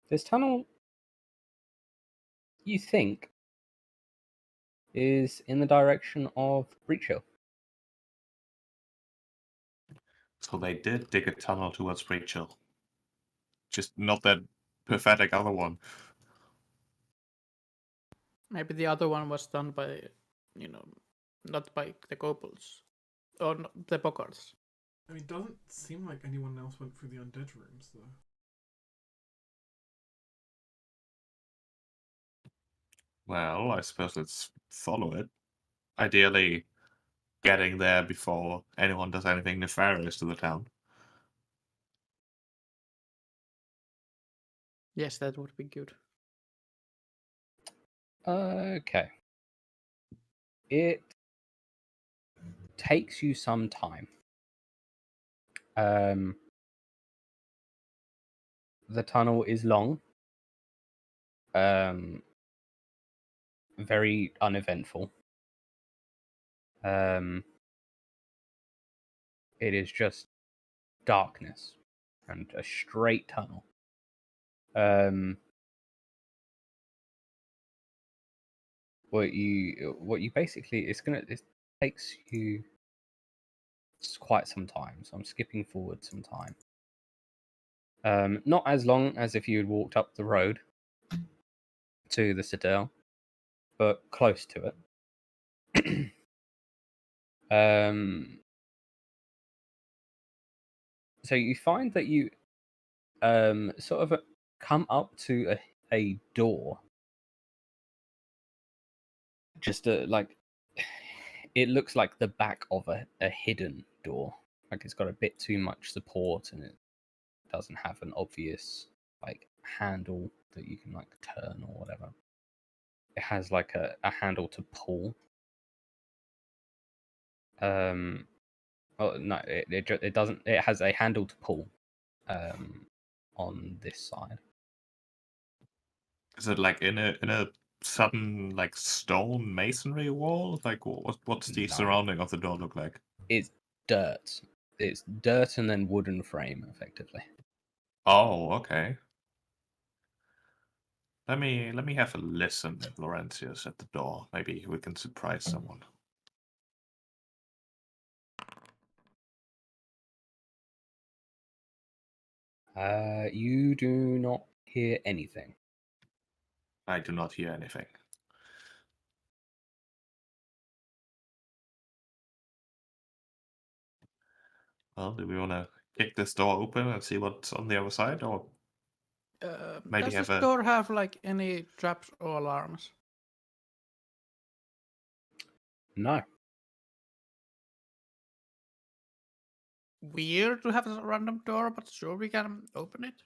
this tunnel, you think, is in the direction of Breach Hill. So they did dig a tunnel towards Breach Hill. Just not that pathetic other one. Maybe the other one was done by, not by the kobolds or the boggarts. I mean, it doesn't seem like anyone else went through the undead rooms, though. Well, I suppose let's follow it. Ideally, getting there before anyone does anything nefarious to the town. Yes, that would be good. Okay. It takes you some time. The tunnel is long. Very uneventful. It is just darkness and a straight tunnel. What you basically it takes you quite some time, so I'm skipping forward some time. Not as long as if you had walked up the road to the citadel, but close to it. So you find that you sort of come up to a door. Just like it looks like the back of a hidden door. Like it's got a bit too much support and it doesn't have an obvious like handle that you can like turn or whatever. It has like a handle to pull. Oh no, it doesn't. It has a handle to pull. On this side. Is it like in a sudden like stone masonry wall? Like what's the No. surrounding of the door look like? It's dirt. It's dirt and then wooden frame, effectively. Oh, okay. Let me have a listen at Laurentius at the door. Maybe we can surprise someone. You do not hear anything. I do not hear anything. Well, do we want to kick this door open and see what's on the other side, or maybe Does have this a... door have like any traps or alarms? No. Weird to have a random door, but sure we can open it.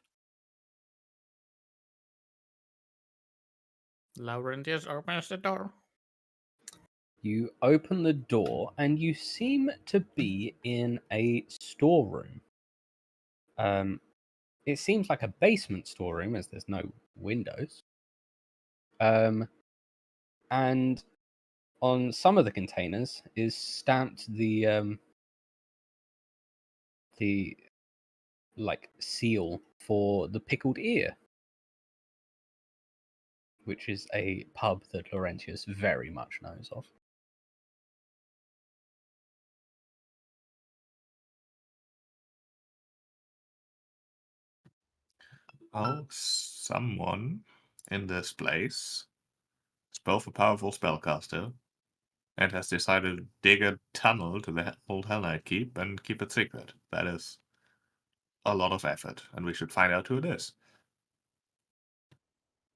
Laurentius opens the door. You open the door and you seem to be in a storeroom. It seems like a basement storeroom as there's no windows. And on some of the containers is stamped the like seal for the Pickled Ear, which is a pub that Laurentius very much knows of. Oh, someone in this place is both a powerful spellcaster and has decided to dig a tunnel to the old Hell Knight Keep and keep it secret. That is a lot of effort, and we should find out who it is.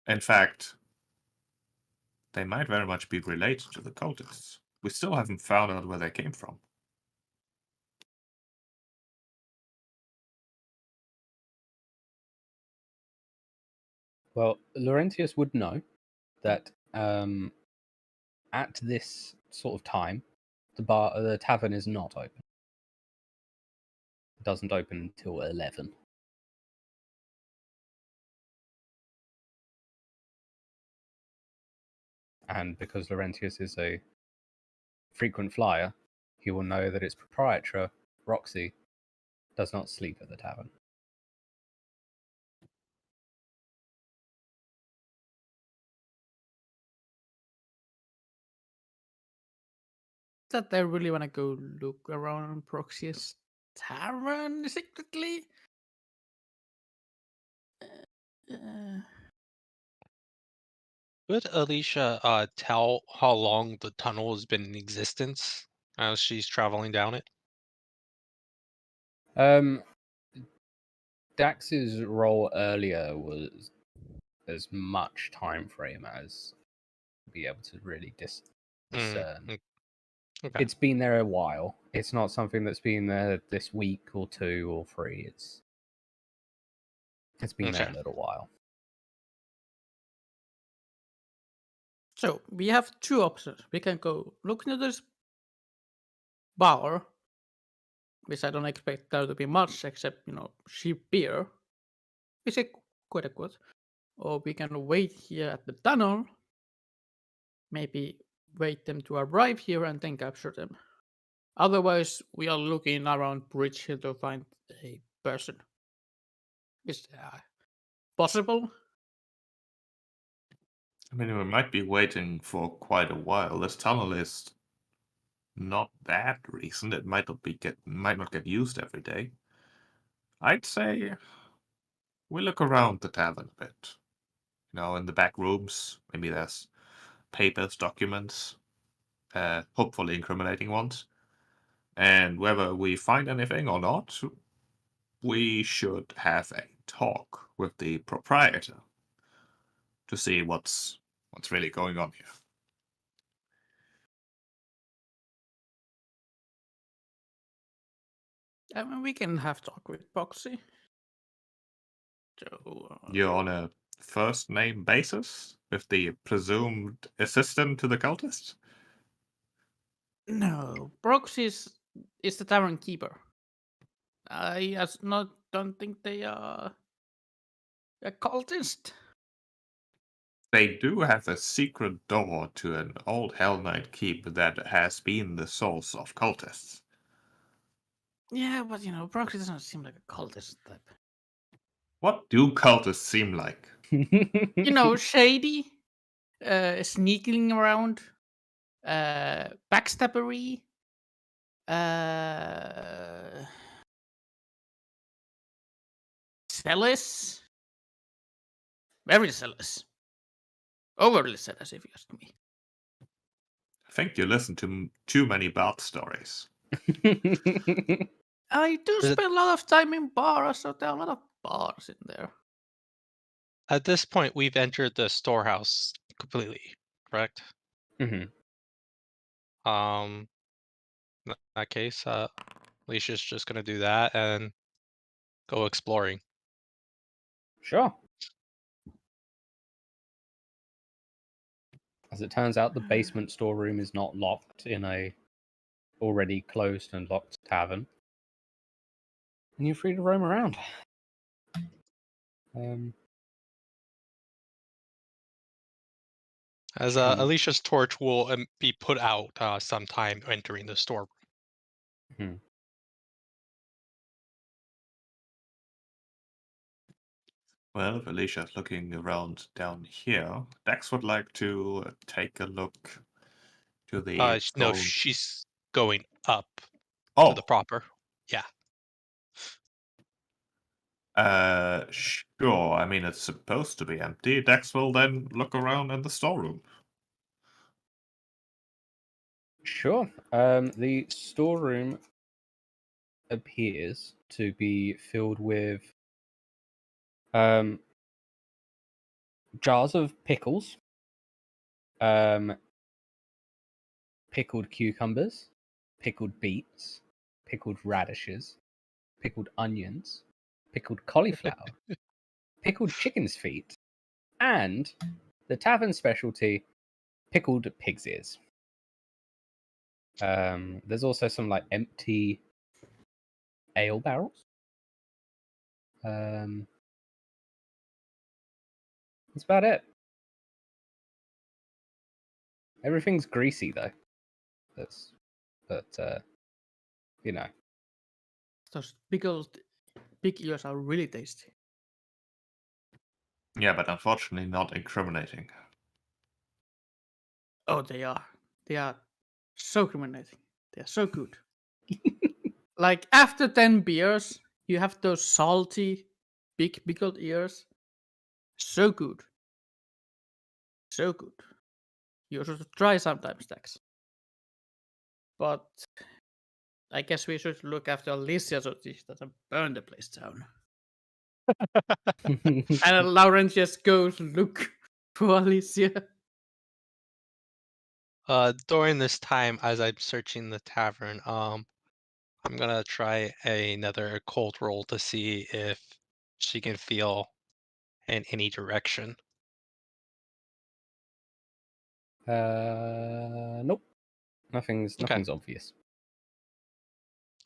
In fact, they might very much be related to the cultists. We still haven't found out where they came from. Well, Laurentius would know that at this sort of time, the tavern is not open. It doesn't open until 11. And because Laurentius is a frequent flyer, he will know that its proprietor, Roxy, does not sleep at the tavern. that I really want to go look around Proxy's tavern secretly. Uh, Would Alicia tell how long the tunnel has been in existence as she's traveling down it? Dax's role earlier was as much time frame as be able to really discern. Okay. It's been there a while. It's not something that's been there this week or 2 or 3. It's been there Okay. a little while. so we have two options. We can go look into this bar, which I don't expect there to be much except cheap beer, which is quite a good. Or we can wait here at the tunnel. Maybe wait them to arrive here and then capture them. Otherwise, we are looking around bridge here to find a person. Is that possible? I mean, we might be waiting for quite a while. This tunnel is not that recent. It might not get used every day. I'd say we look around the tavern a bit. In the back rooms, maybe there's papers, documents, hopefully incriminating ones. And whether we find anything or not, we should have a talk with the proprietor to see what's really going on here. I mean, we can have talk with Boxy. So, You're on a first name basis with the presumed assistant to the cultist? no, Proxy is the tavern keeper. Don't think they are a cultist. They do have a secret door to an old Hell Knight keep that has been the source of cultists. Yeah, but Proxy doesn't seem like a cultist type. What do cultists seem like? Shady, sneaking around, backstabbery, zealous, very zealous, overly zealous, if you ask me. I think you listen to too many bad stories. I do Is it- spend a lot of time in bars, so there are a lot of bars in there. At this point, we've entered the storehouse completely, correct? hmm In that case, Alicia's just gonna do that and go exploring. Sure. As it turns out, the basement storeroom is not locked in a already closed and locked tavern. And you're free to roam around. As Hmm. Alicia's torch will be put out sometime entering the store. Well, if Alicia's looking around down here, Dax would like to take a look to the No, storeroom. she's going up to Oh, the proper. Yeah. sure. I mean, it's supposed to be empty. Dax will then look around in the storeroom. Sure. The storeroom appears to be filled with jars of pickles, pickled cucumbers, pickled beets, pickled radishes, pickled onions, pickled cauliflower, pickled chicken's feet, and the tavern specialty, pickled pig's ears. There's also some empty ale barrels. That's about it. Everything's greasy though. But Those pickled pig ears are really tasty. Yeah, but unfortunately not incriminating. Oh, they are. They are so criminating. They're so good. Like after 10 beers, you have those salty, big pickled ears. So good. So good. You should try sometimes, Dax. But I guess we should look after Alicia so she doesn't burn the place down. And Laurentius goes look for Alicia. During this time, as I'm searching the tavern, I'm gonna try another cold roll to see if she can feel in any direction. Nope. Nothing's Okay. obvious.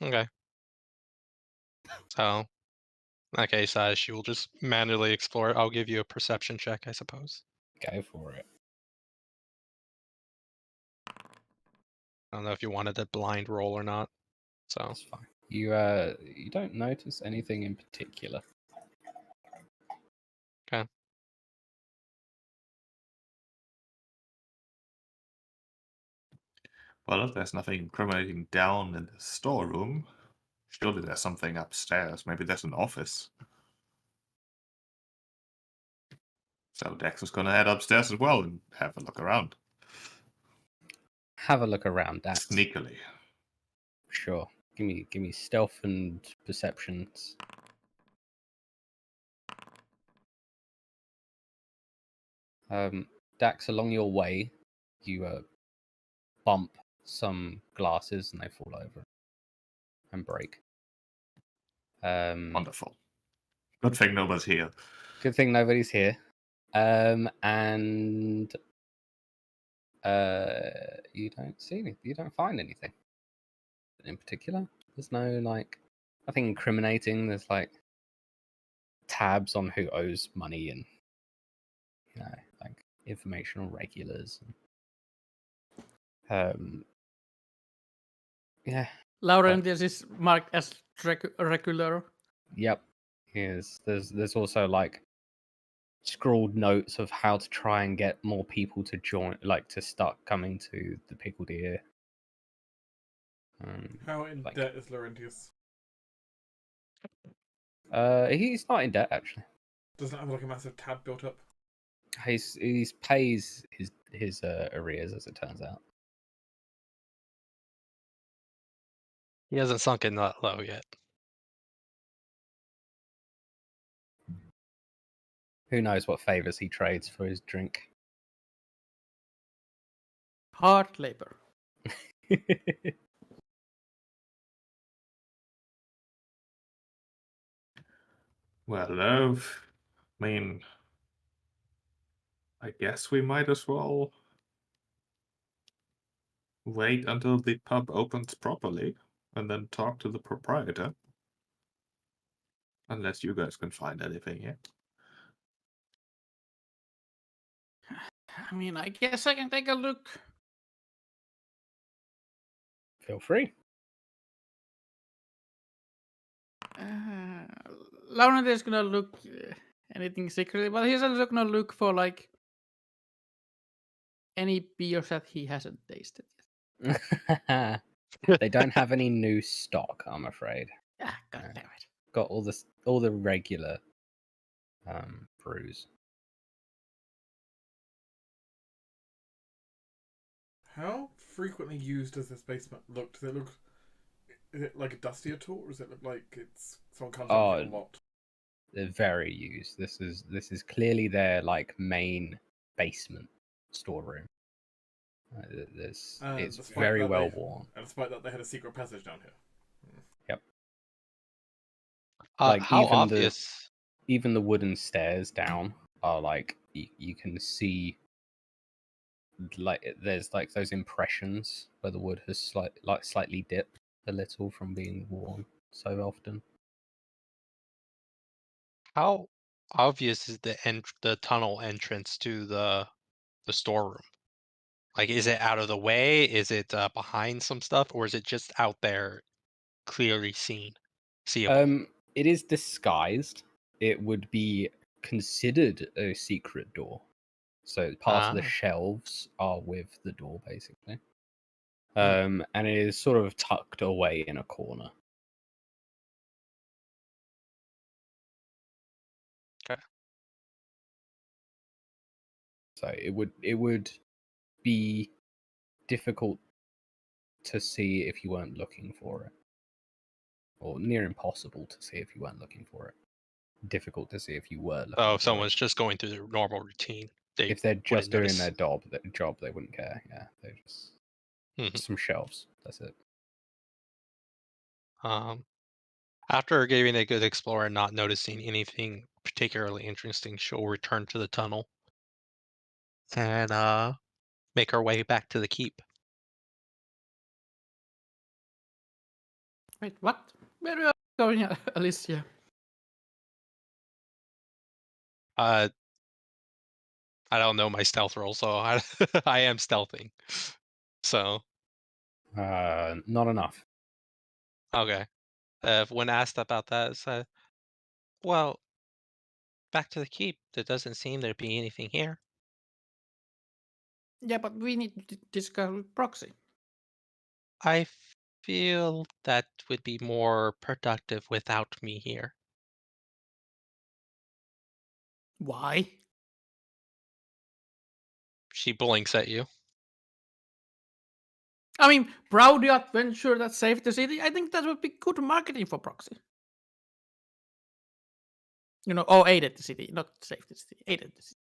Okay. So, in that case, she will just manually explore it. I'll give you a perception check, I suppose. Go for it. I don't know if you wanted a blind roll or not. So, That's fine. You don't notice anything in particular. okay. Well, if there's nothing incriminating down in the storeroom, surely there's something upstairs. Maybe there's an office. So Dex is going to head upstairs as well and have a look around. Have a look around, Dax. Sneakily. Sure. Give me stealth and perceptions. Dax, along your way, you bump some glasses and they fall over and break. Wonderful. Good thing nobody's here. Good thing nobody's here. And you don't see anything. You don't find anything in particular. There's no nothing incriminating. There's tabs on who owes money and information on regulars. Yeah. Laurentius is marked as regular. Yep. Yes. There's also scrawled notes of how to try and get more people to join, to start coming to the Pickled Ear. How in debt is Laurentius? He's not in debt actually. Doesn't have a massive tab built up. He pays his arrears, as it turns out. He hasn't sunk in that low yet. Who knows what favors he trades for his drink? Hard labor. Well, I guess we might as well wait until the pub opens properly and then talk to the proprietor. Unless you guys can find anything yet. I mean, I guess I can take a look. Feel free. Laurentius is gonna look anything secretly, but he's also gonna look for any beers that he hasn't tasted yet. They don't have any new stock, I'm afraid. Ah, god damn it. Got all the regular brews. How frequently used does this basement look? Does it look? Is it like a dusty at all, or does it look like it's someone comes up with a lot? They're very used. This is clearly their main basement storeroom. It's very well worn. And despite that, they had a secret passage down here. Yep. How obvious? Even the wooden stairs down are you can see there's those impressions where the wood has slightly dipped a little from being worn so often. How obvious is the tunnel entrance to the storeroom? Is it out of the way? Is it behind some stuff, or is it just out there, clearly seeable? It is disguised. It would be considered a secret door. So part of the shelves are with the door, basically. and it is sort of tucked away in a corner. Okay. So it would be difficult to see if you weren't looking for it, or near impossible to see if you weren't looking for it. Difficult to see if you were looking. So if for someone's it. just going through their normal routine, If they're just doing notice. their job, they wouldn't care. Yeah, they're just some shelves. That's it. After giving a good explore and not noticing anything particularly interesting, she'll return to the tunnel and make her way back to the keep. Wait, what? Where are you going, Alicia? I don't know my stealth roll, so I I am stealthing. So Not enough. okay. When asked about that, it said, "Well, back to the keep. There doesn't seem there to be anything here." Yeah, but we need to discuss with Proxy. I feel that would be more productive without me here. Why? She blinks at you. I mean, proudly adventure that saved the city. I think that would be good marketing for Proxy. Aided the city, not saved the city. Aided the city.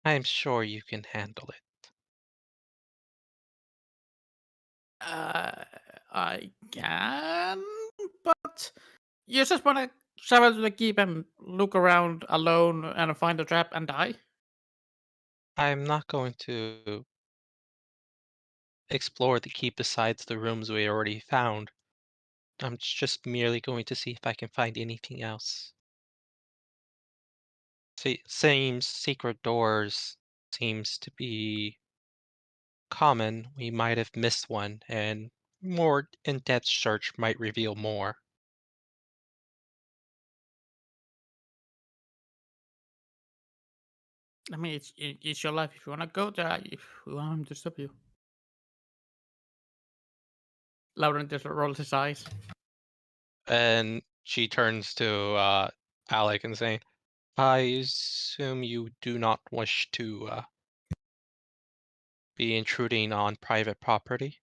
I'm sure you can handle it. I can, but you just want to travel to the keep and look around alone and find a trap and die? I'm not going to explore the keep besides the rooms we already found. I'm just merely going to see if I can find anything else. See, seems secret doors seems to be common. We might have missed one, and more in-depth search might reveal more. I mean, it's your life. If you want to go there, we want him to stop you. Laurentius rolls his eyes. And she turns to Alec and saying, "I assume you do not wish to be intruding on private property?"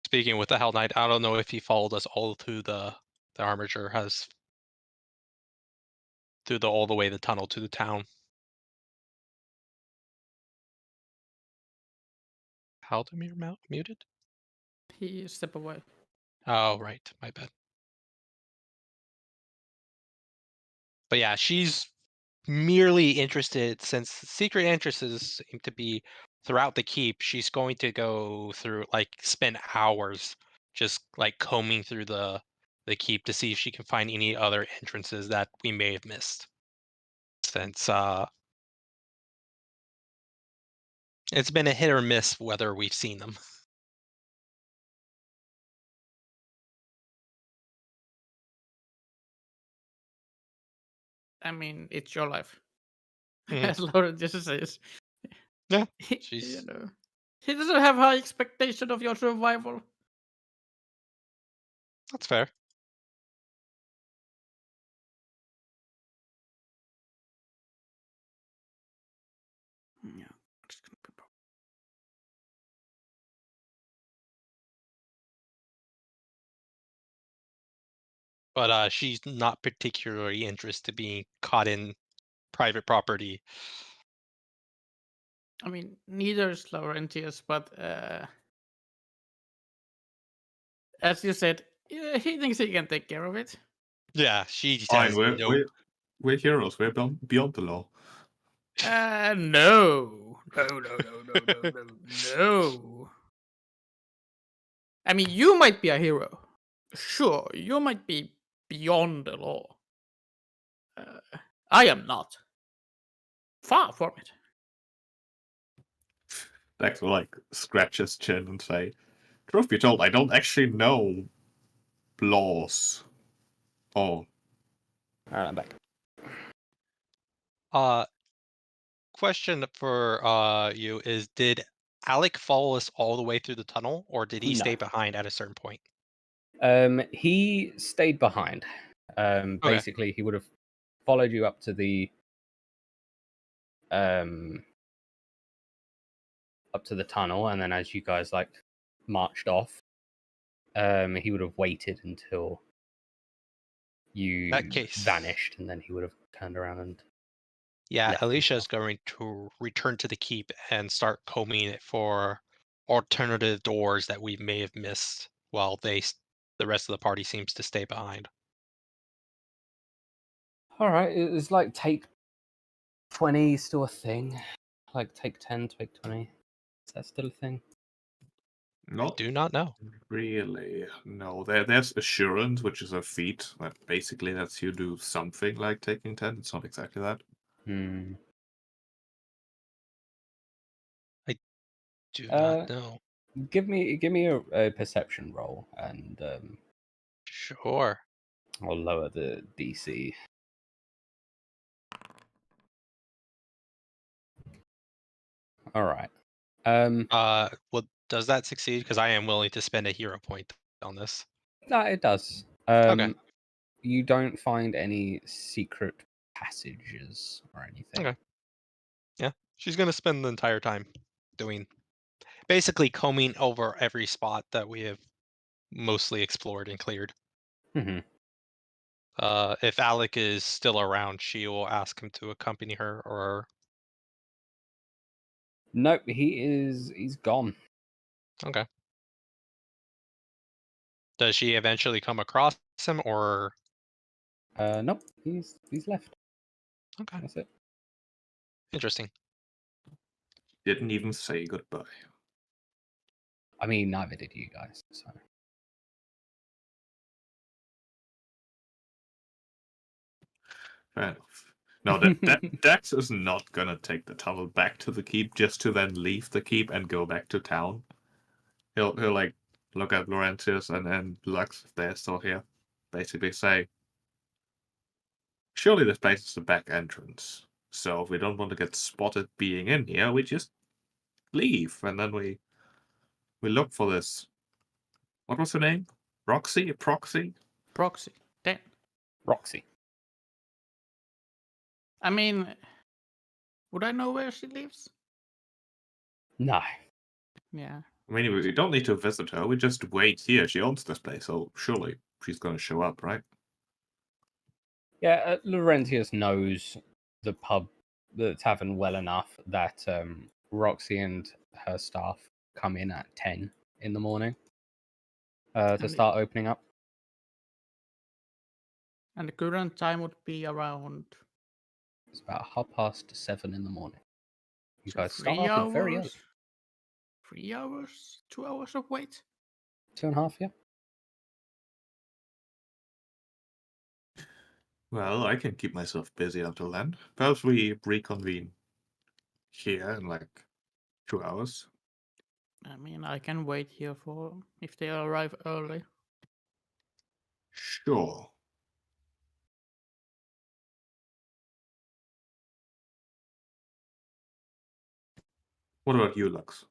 Speaking with the Hell Knight, I don't know if he followed us all through the armature, has through all the way the tunnel to the town. Halldamir muted? He step away. Oh, right, my bad. But yeah, she's merely interested, since secret entrances seem to be throughout the keep. She's going to go through, like, spend hours just like combing through the keep to see if she can find any other entrances that we may have missed, since it's been a hit or miss whether we've seen them. I mean, it's your life. Mhm. As Laurentius says. Yeah, He she's doesn't have high expectation of your survival. that's fair. Yeah. But she's not particularly interested being caught in private property. I mean, neither is Laurentius, but as you said, he thinks he can take care of it. Yeah, she Fine, has no. we're heroes. We're beyond the law. No. I mean, you might be a hero. Sure, you might be beyond the law. I am not. Far from it. Dex will like scratch his chin and say, Truth be told, I don't actually know laws. Oh, Alright, I'm back. Question for you is: did Alec follow us all the way through the tunnel, or did he No. stay behind at a certain point? He stayed behind. Basically, he would have followed you up to the tunnel, and then as you guys like marched off, he would have waited until you That case. vanished, and then he would have turned around and Yeah, left Alicia is himself. going to return to the keep and start combing it for alternative doors that we may have missed, while the rest of the party seems to stay behind. All right, it's like take 20 still a thing? Like take 10, take 20. Is that still a thing? not Do not know. really. No, there's assurance, which is a feat that basically lets you do something like taking 10. It's not exactly that. Hmm. Do not know. Give me a perception roll, and Sure. I'll lower the DC. All right. Well, does that succeed? Because I am willing to spend a hero point on this. No, it does. Okay. You don't find any secret passages or anything. Okay. Yeah, she's gonna spend the entire time basically combing over every spot that we have mostly explored and cleared. Mm-hmm. If Alec is still around, she will ask him to accompany her, or Nope, he's gone. okay. Does she eventually come across him, or Nope, he's left. okay, That's it. interesting. Didn't even say goodbye. I mean, neither did you guys. So Fair enough. No, that Dax is not gonna take the tunnel back to the keep just to then leave the keep and go back to town. He'll like look at Laurentius and Lux if they're still here. Basically say, surely this place is the back entrance. So if we don't want to get spotted being in here, we just leave and then we look for this. What was her name? Roxy? Proxy? Proxy. Damn. Roxy. I mean, would I know where she lives? No. Yeah. I mean, we don't need to visit her. We just wait here. She owns this place, so surely she's going to show up, right? Yeah, Laurentius knows the tavern well enough that Roxy and her staff come in at 10 in the morning to And start opening up. And the current time would be around It's about 7:30 in the morning. You so guys start 3 off very early. hours. 3 hours? 2 hours of wait? 2.5, yeah. Well, I can keep myself busy until then. Perhaps we reconvene here in like 2 hours. I mean, I can wait here for if they arrive early. Sure. What about you, Lux?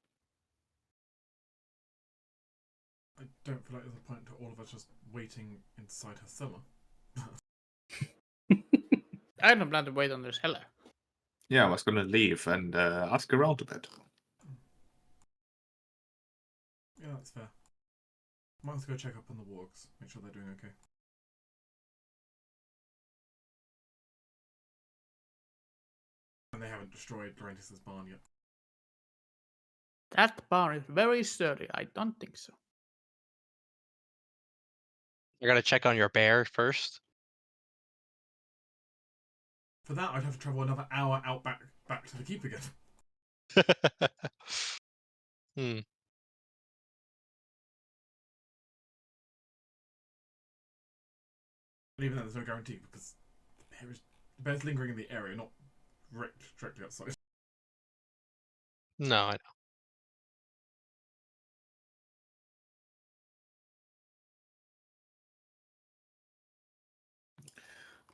I don't feel like there's a point to all of us just waiting inside her cellar. I don't plan to wait on the cellar. Yeah, I was going to leave and ask around a bit. Yeah, that's fair. Might as well go check up on the wargs, make sure they're doing okay. And they haven't destroyed Laurentius' barn yet. That barn is very sturdy. I don't think so. I gotta check on your bear first. For that, I'd have to travel another hour out back to the keep again. Hmm. And even then, there's no guarantee because the bear's lingering in the area, not directly outside. No, I know.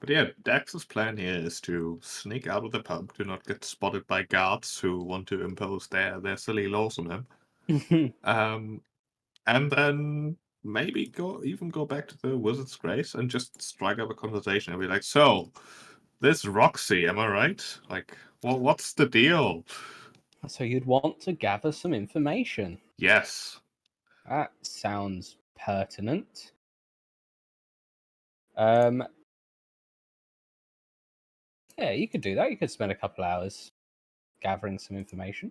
But yeah, Dax's plan here is to sneak out of the pub to not get spotted by guards who want to impose their silly laws on him. And then maybe go back to the Wizard's Grace and just strike up a conversation and be like, "So, this Roxy, am I right? Like, what's the deal?" So you'd want to gather some information. Yes. That sounds pertinent. Yeah, you could do that. You could spend a couple hours gathering some information.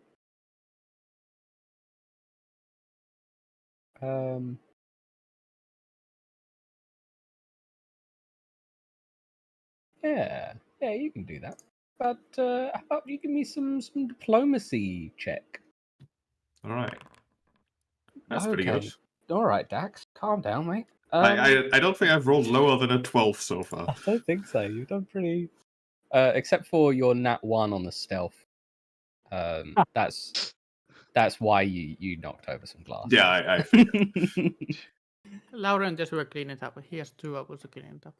Yeah, you can do that. But how about you give me some diplomacy check? All right. That's pretty good. All right, Dax, calm down, mate. I don't think I've rolled lower than a 12 so far. I don't think so. You've done pretty, except for your nat 1 on the stealth. That's why you knocked over some glass. Yeah, I figured. Laurentius will clean it up. He has 2 hours to clean it up.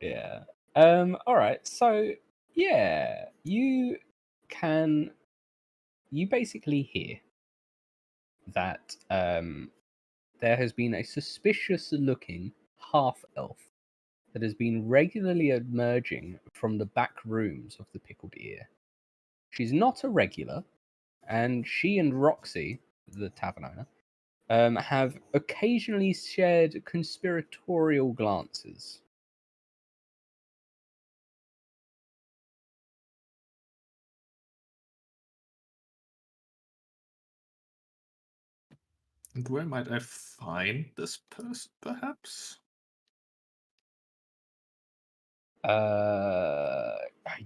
Yeah. All right. So yeah, you basically hear that there has been a suspicious-looking half-elf that has been regularly emerging from the back rooms of the Pickled Ear. She's not a regular, and she and Roxy, the tavern owner, have occasionally shared conspiratorial glances. And where might I find this person, perhaps?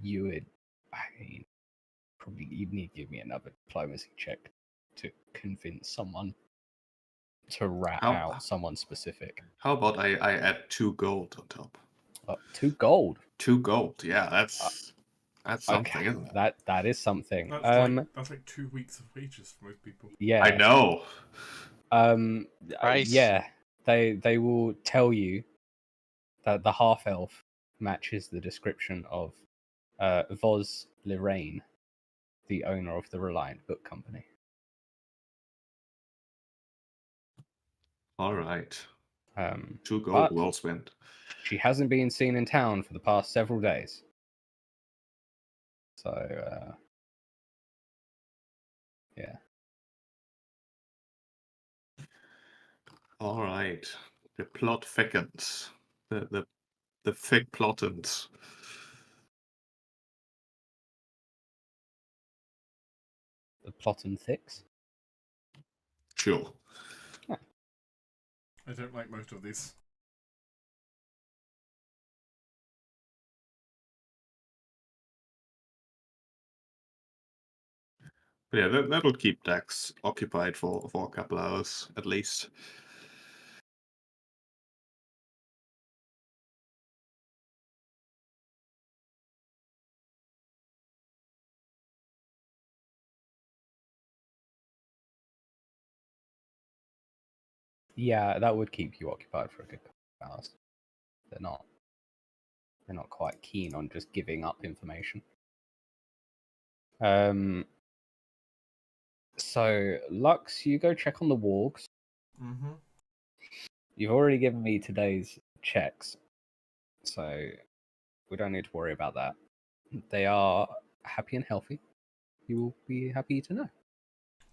You would, I mean, probably you'd need to give me another diplomacy check to convince someone to rat out someone specific. How about I add 2 gold on top? 2 gold. 2 gold, yeah, that's something, Okay, isn't it? that is something. That's like 2 weeks of wages for most people. Yeah, I know. Price. Yeah, they will tell you that the half elf matches the description of Voz Lorraine, the owner of the Reliant Book Company. All right. 2 gold, but well spent. She hasn't been seen in town for the past several days. So, yeah. All right. The plot thickens. The thick plottens. The plot and thicks. Sure. I don't like most of these. But yeah, that'll keep Dax occupied for a couple hours at least. Yeah, that would keep you occupied for a good couple of hours. They're not quite keen on just giving up information. So Lux, you go check on the wargs. Mm-hmm. You've already given me today's checks, so we don't need to worry about that. They are happy and healthy. You will be happy to know.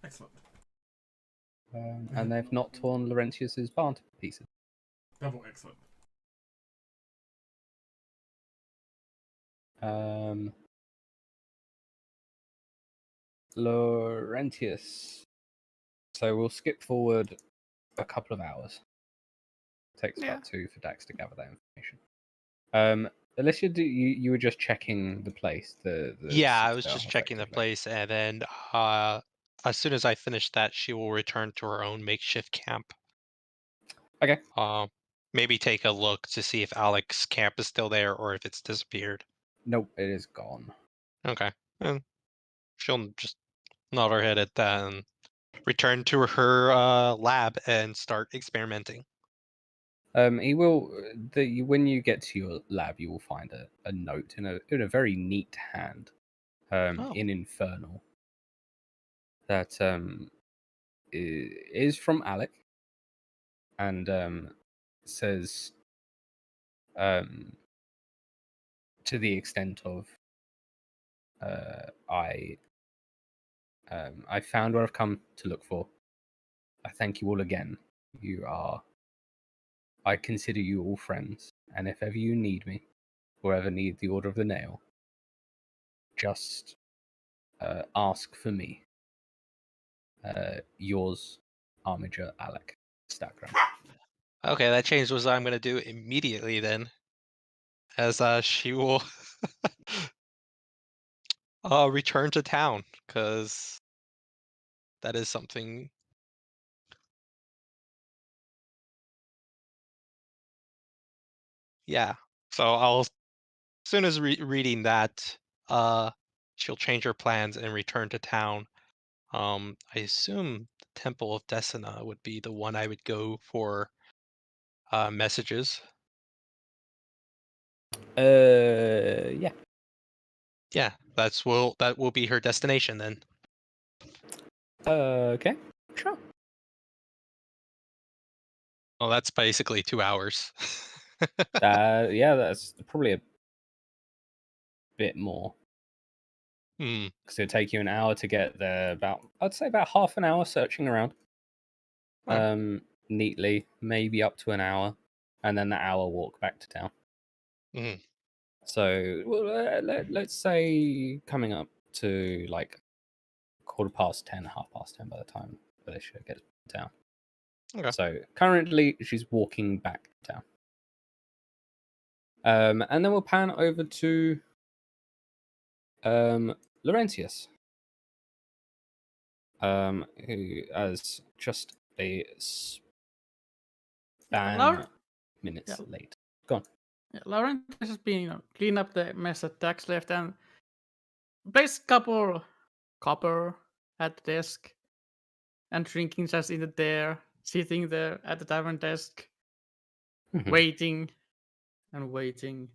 Excellent. And they've not torn Laurentius's barn to pieces. Double excellent. Laurentius. So we'll skip forward a couple of hours. Takes about 2 for Dax to gather that information. Alicia, you were just checking the place. Yeah, I was just checking the place, and then as soon as I finish that, she will return to her own makeshift camp. Okay. Maybe take a look to see if Alex's camp is still there or if it's disappeared. Nope, it is gone. Okay. And she'll just nod her head at that and return to her lab and start experimenting. He will. When you get to your lab, you will find a note in a very neat hand, Oh. in Infernal. That is from Alec, and says, to the extent of, I found what I've come to look for. I thank you all again. I consider you all friends, and if ever you need me, or ever need the Order of the Nail, just ask for me. Yours, Armiger Alec Stagram. Okay, that changes what I'm gonna do immediately then. As she will return to town, because that is something. Yeah. So I'll, as soon as reading that, she'll change her plans and return to town. I assume the Temple of Desina would be the one I would go for messages. Yeah. Yeah, that will be her destination then. Okay. Sure. Well, that's basically 2 hours. Yeah, that's probably a bit more. Because it'll take you an hour to get there. I'd say about half an hour searching around. Neatly, maybe up to an hour, and then the hour walk back to town. Mhm. So let's say coming up to like 10:15, 10:30 by the time Alicia gets to town. Okay. So currently she's walking back to town. And then we'll pan over to Laurentius, who has just a span minutes late. Go on. Yeah, Laurentius has been, clean up the mess that Dax left and placed couple copper at the desk and drinking just in there, sitting there at the tavern desk, waiting and waiting,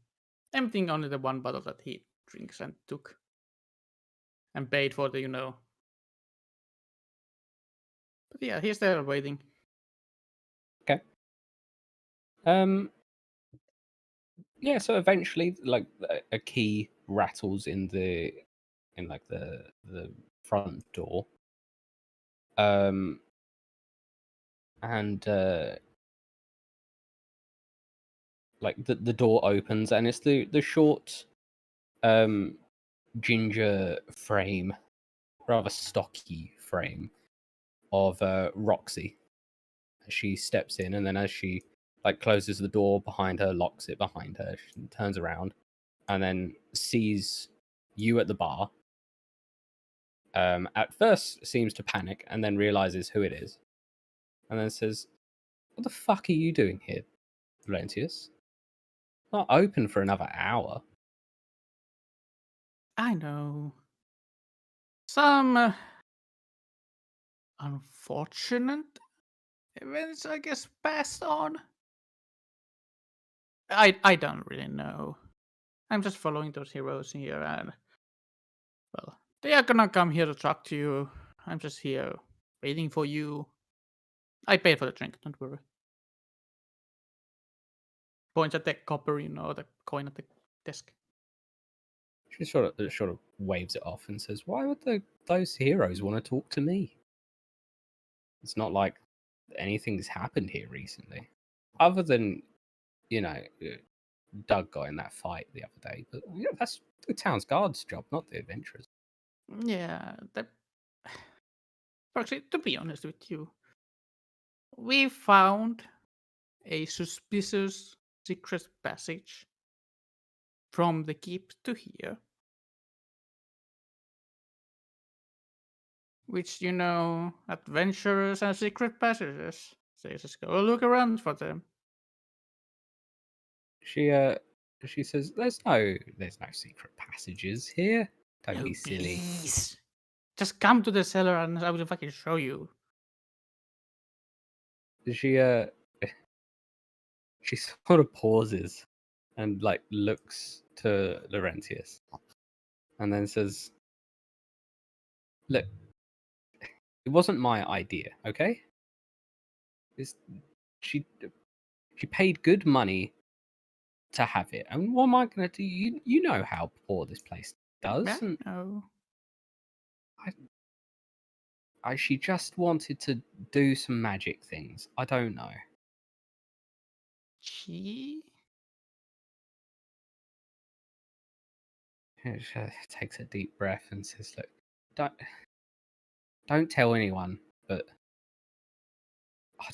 emptying only the one bottle that he drinks and took and paid for the, But yeah, he's there waiting. Okay. Yeah, so eventually like a key rattles in the front door. And like the door opens and it's the short ginger frame, rather stocky frame of Roxy. She steps in, and then as she like closes the door behind her, locks it behind her, she turns around and then sees you at the bar. At first seems to panic and then realizes who it is, and then says, "What the fuck are you doing here, Laurentius? Not open for another hour." I know. Some unfortunate events, I guess, passed on. I don't really know. I'm just following those heroes here, and well, they are gonna come here to talk to you. I'm just here waiting for you. I paid for the drink, don't worry. Points at the copper, the coin at the desk. She sort of waves it off and says, "Why would those heroes want to talk to me? It's not like anything's happened here recently, other than Doug got in that fight the other day. But that's the town's guard's job, not the adventurers." Yeah, actually, to be honest with you, we found a suspicious secret passage from the keep to here. Which, adventurers and secret passages. So you just go look around for them. She says, "There's no secret passages here. Don't be silly." Please. Just come to the cellar and I will fucking show you. She She sort of pauses and like looks to Laurentius and then says, "Look, it wasn't my idea, okay? It's, she paid good money to have it, and what am I going to do? You know how poor this place does, and No. she just wanted to do some magic things. I don't know." She? She takes a deep breath and says, "Look, don't tell anyone, but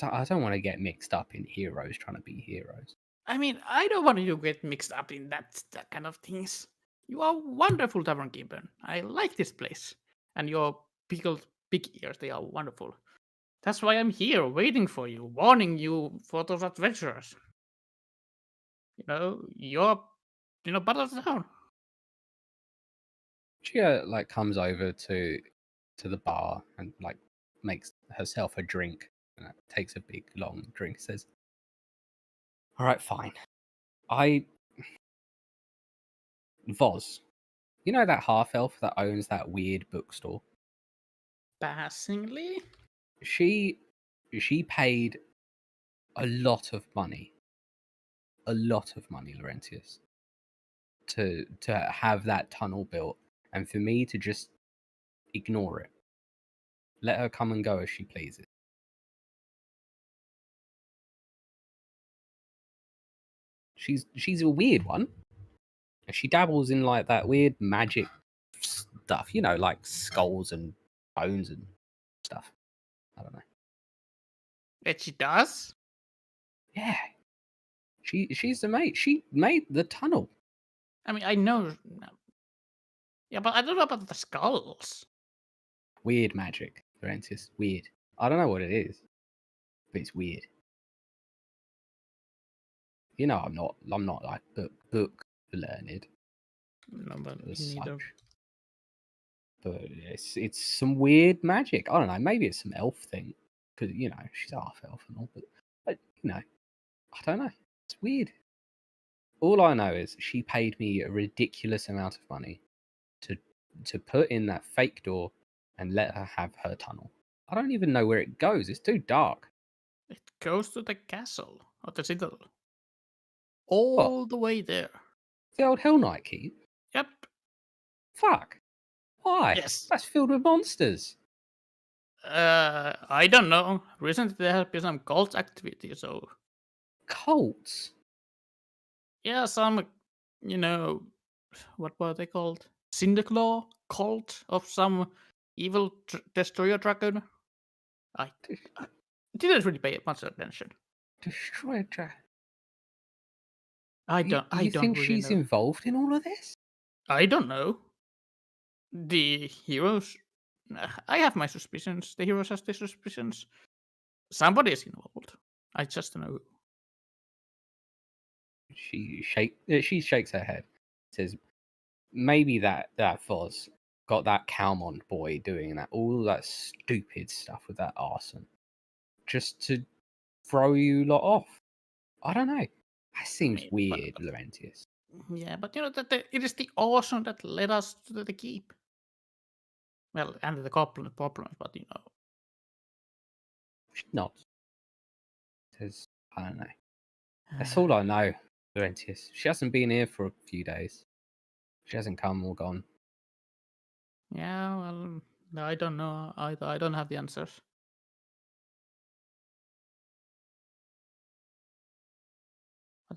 I don't want to get mixed up in heroes trying to be heroes." I mean, I don't want you to get mixed up in that kind of things. You are wonderful, Tavern Keeper. I like this place. And your pickled big ears, they are wonderful. That's why I'm here, waiting for you, warning you for those adventurers. You're, part of the town. She like comes over to the bar and like makes herself a drink and takes a big long drink. Says, "All right, fine. Voz, you know that half elf that owns that weird bookstore? Passingly? She paid a lot of money, Laurentius, to have that tunnel built, and for me to just ignore it. Let her come and go as she pleases." She's a weird one. She dabbles in like that weird magic stuff, like skulls and bones and stuff. I don't know. That she does? Yeah. She's the mate. She made the tunnel. I mean, I know. Yeah, but I don't know about the skulls. Weird magic, Laurentius. Weird. I don't know what it is, but it's weird. I'm not like book learned No, but as neither. such. But it's some weird magic. I don't know. Maybe it's some elf thing because she's half elf and all. But I don't know. It's weird. All I know is she paid me a ridiculous amount of money to put in that fake door and let her have her tunnel. I don't even know where it goes. It's too dark. It goes to the castle or the citadel. What? All the way there. The old Hell Knight keep? Yep. Fuck. Why? Yes. That's filled with monsters. I don't know. Recently there has been some cult activity, so Cults? yeah, some, what were they called? Cinderclaw cult of some evil destroyer dragon. I didn't really pay much attention. Destroyer Dragon. I don't You think really she's know. involved in all of this? I don't know. The heroes. I have my suspicions. The heroes have their suspicions. Somebody is involved. I just don't know who. She shakes her head. Says, maybe that Foz got that Calmont boy doing all that stupid stuff with that arson, just to throw you lot off. I don't know. That seems Maybe, weird, Laurentius. Yeah, but it is the awesome that led us to the keep. Well, and the problem, but She nods. Says, I don't know. That's all I know, Laurentius. She hasn't been here for a few days. She hasn't come or gone. Yeah, well, I don't know either. I don't have the answers.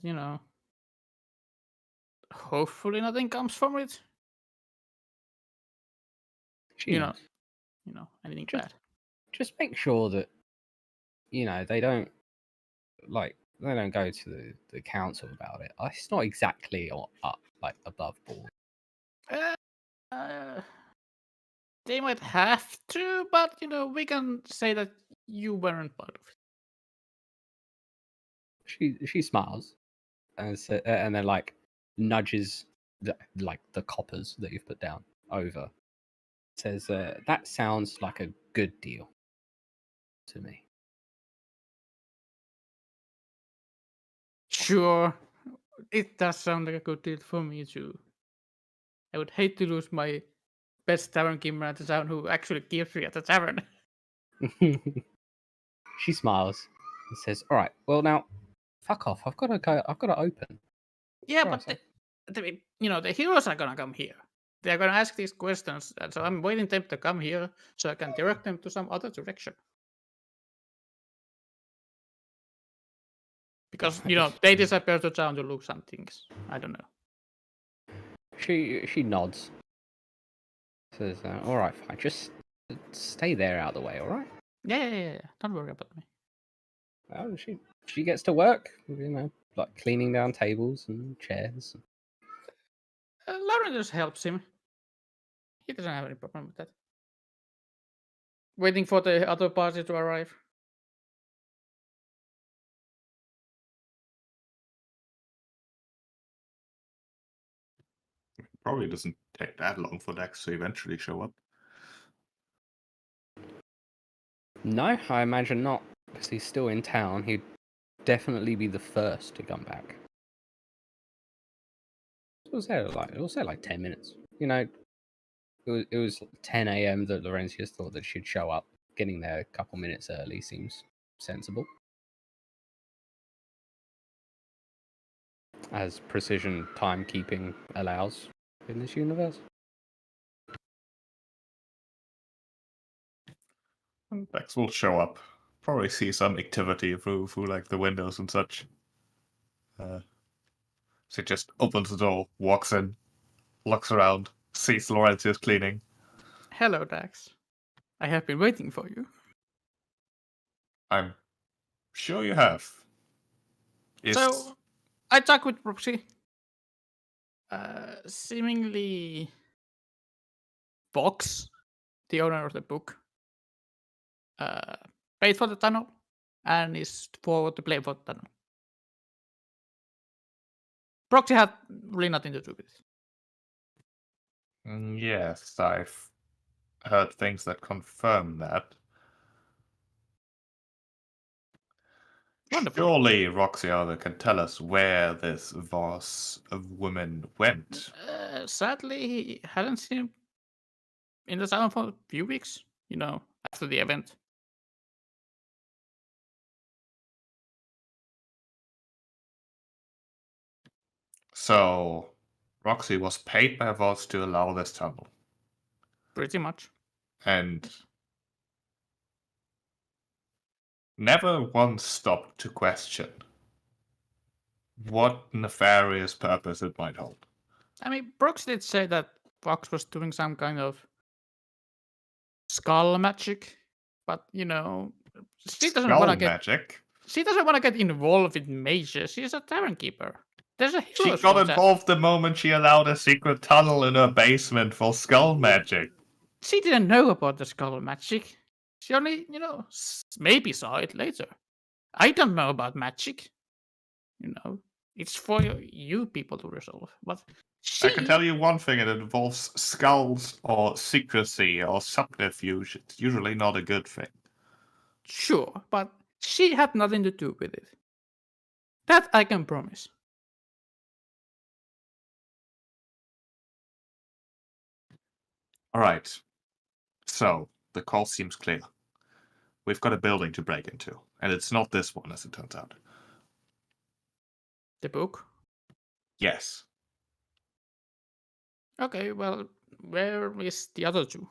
But hopefully nothing comes from it. She nods. Anything Just- bad. Just make sure that they don't go to the council about it. It's not exactly up above board. They might have to, but we can say that you weren't part of it. She smiles and then like nudges the coppers that you've put down over. Says that sounds like a good deal to me. Sure. It does sound like a good deal for me too. I would hate to lose my best tavern keeper at the town who actually keeps me at the tavern. She smiles and says, "All right, well now, fuck off. I've got to go. I've got to open." Yeah, Right, but the heroes are gonna come here. They're gonna ask these questions, and so I'm waiting them to come here so I can direct them to some other direction. Because they disappear to town to look some things. I don't know. She nods. Says, "All right, fine. Just stay there out of the way. All right." Yeah. Don't worry about me. Well, she gets to work. Like cleaning down tables and chairs. Laurentius helps him. He doesn't have any problem with that. Waiting for the other party to arrive. Probably doesn't take that long for Dex to eventually show up. No, I imagine not, because he's still in town. He'd definitely be the first to come back. It was there like 10 minutes. It was 10 a.m. that Laurentius thought that she'd show up. Getting there a couple minutes early seems sensible. As precision timekeeping allows in this universe. Dex will show up. Probably see some activity through like the windows and such. So just opens the door, walks in, looks around, sees Laurentius cleaning. Hello, Dax. I have been waiting for you. I'm sure you have. So, I talked with Proxy. Seemingly, Vox, the owner of the book, paid for the tunnel and is forward to play for the tunnel. Proxy had really nothing to do with it. Yes, I've heard things that confirm that. Wonderful. Surely Roxiana can tell us where this vase of women went. Sadly, he hadn't seen him in the town for a few weeks, after the event. So, Roxy was paid by Voss to allow this tunnel. Pretty much. And never once stopped to question what nefarious purpose it might hold. I mean, Brooks did say that Fox was doing some kind of skull magic, but she doesn't want to get magic? She doesn't want to get involved with mages. She's a tavern keeper. There's a She hero. got involved the moment she allowed a secret tunnel in her basement for skull magic. She didn't know about the skull magic. She only, maybe saw it later. I don't know about magic. It's for you people to resolve. But I can tell you one thing: it involves skulls or secrecy or subterfuge. It's usually not a good thing. Sure, but she had nothing to do with it. That I can promise. All right. So, the call seems clear. We've got a building to break into, and it's not this one, as it turns out. The book? Yes. Okay, well, where is the other two?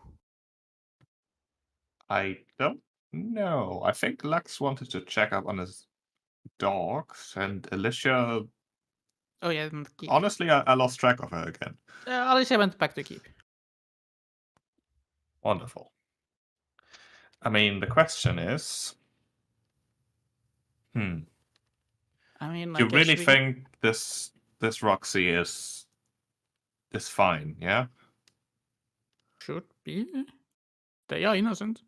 I don't know. I think Lux wanted to check up on his dogs, and Alicia... Oh, yeah. Honestly, I lost track of her again. Alicia went back to keep. Wonderful. I mean, the question is... I mean, you really think this Roxy is fine, yeah? Should be. They are innocent.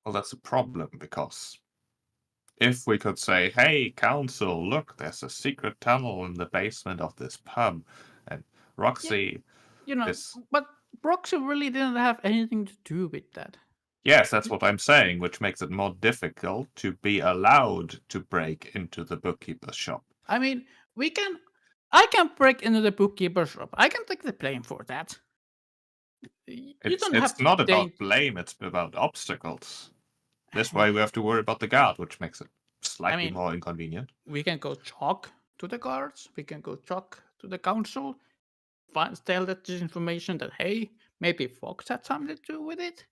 Well, that's a problem, because if we could say, hey, council, look, there's a secret tunnel in the basement of this pub, and Roxy... But Roxy really didn't have anything to do with that. Yes, that's what I'm saying, which makes it more difficult to be allowed to break into the bookkeeper's shop. I mean, I can break into the bookkeeper's shop. I can take the blame for that. You don't have It's to not about change- blame, it's about obstacles. This way we have to worry about the guard, which makes it slightly mean- more inconvenient. We can go talk to the guards. We can go talk to the council. Tell that this information that hey, maybe Fox had something to do with it.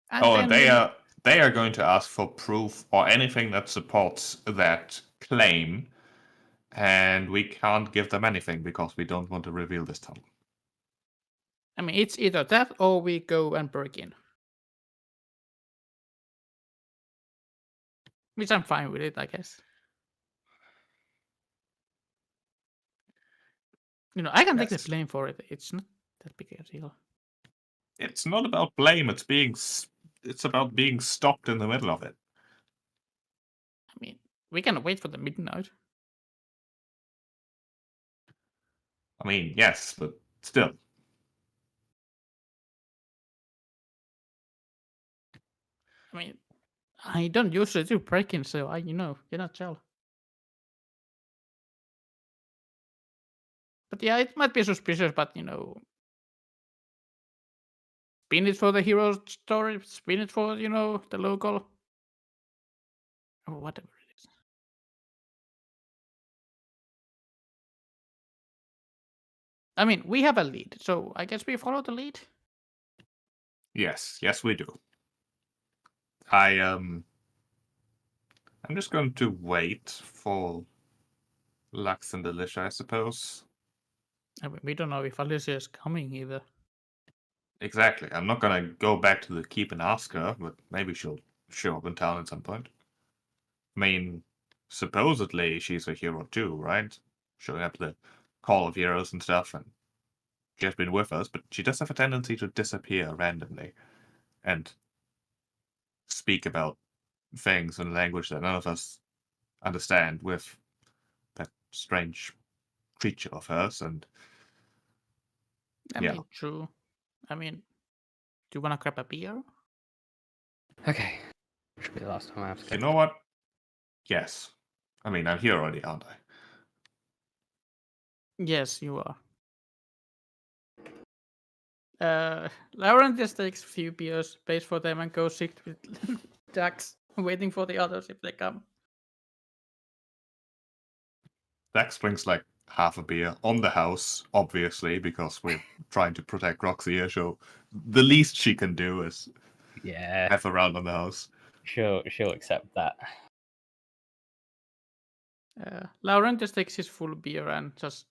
And And then they are going to ask for proof or anything that supports that claim, and we can't give them anything because we don't want to reveal this tunnel. I mean, it's either that or we go and break in. Which I'm fine with it, I guess. I can take the Yes. blame for it. It's not that big a deal. It's not about blame, it's about being stopped in the middle of it. I mean, we can wait for the midnight. I mean, yes, but still. I mean, I don't usually do break-in, so I cannot tell. But yeah, it might be suspicious, but spin it for the hero story, spin it for the local, or whatever it is. I mean, we have a lead, so I guess we follow the lead. Yes, we do. I'm just going to wait for Lux and Alicia, I suppose. I mean, we don't know if Alicia is coming either. Exactly. I'm not gonna go back to the keep and ask her, but maybe she'll show up in town at some point. I mean, supposedly she's a hero too, right? Showing up the Call of Heroes and stuff, and she has been with us, but she does have a tendency to disappear randomly and speak about things in a language that none of us understand with that strange creature of hers, and I Yeah. mean, true. I mean, do you want to grab a beer? Okay. Should be the last time I have to go. you know what? Yes. I mean, I'm here already, aren't I? Yes, you are. Laurentius takes a few beers, pays for them, and goes sit with Dax, waiting for the others if they come. Dax brings like half a beer on the house, obviously, because we're trying to protect Roxy here, so the least she can do is Yeah, have a round on the house. she'll accept that. Laurentius takes his full beer and just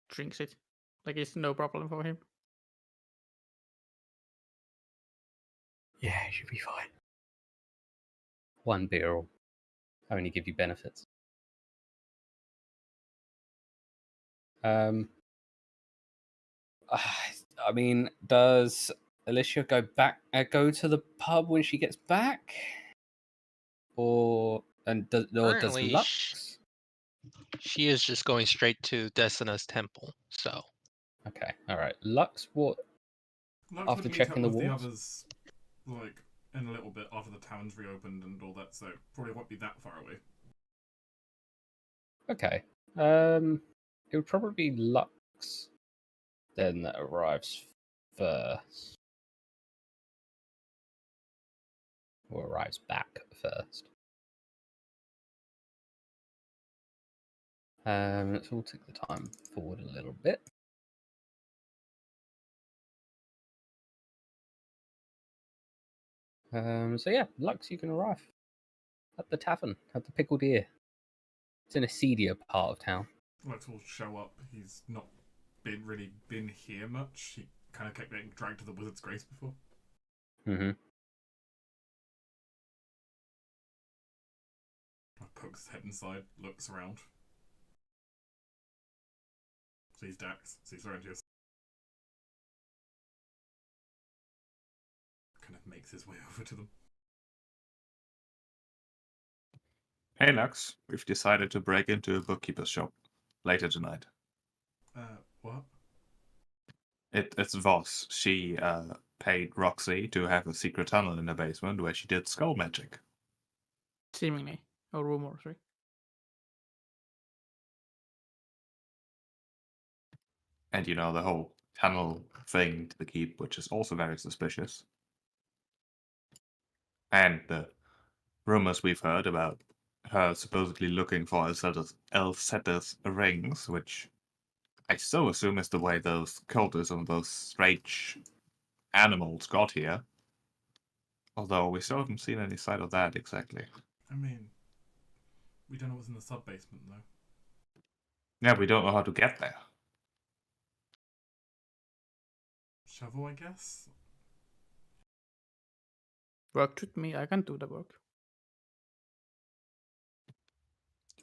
drinks it. Like it's no problem for him. Yeah, it should be fine. One beer will only give you benefits. I mean, does Alicia go to the pub when she gets back, does Currently, Lux? She is just going straight to Desina's temple. So Okay, all right. Lux, what? Lux After would meet checking up the with walls? the others, like in a little bit after the town's reopened and all that, so probably won't be that far away. Okay. It would probably be Lux then that arrives first, or arrives back first. Let's all take the time forward a little bit. So yeah, Lux, you can arrive at the tavern, at the Pickled Ear. It's in a seedier part of town. Lux will show up. He's not really been here much. He kind of kept getting dragged to the Wizard's Grace before. Mm-hmm. Pokes his head inside, looks around. Sees Dax, sees Laurentius. Kind of makes his way over to them. Hey Lux, we've decided to break into a bookkeeper's shop later tonight. What? It's Voss. She paid Roxy to have a secret tunnel in the basement where she did skull magic. Seemingly. Or rumors, right? And you know, the whole tunnel thing to the keep, which is also very suspicious. And the rumors we've heard about her supposedly looking for Elsetta's rings, which I so assume is the way those cultists and those strange animals got here. Although we still haven't seen any sign of that exactly. I mean, we don't know what's in the sub basement though. Yeah, we don't know how to get there. Shovel, I guess. Work with me, I can do the work.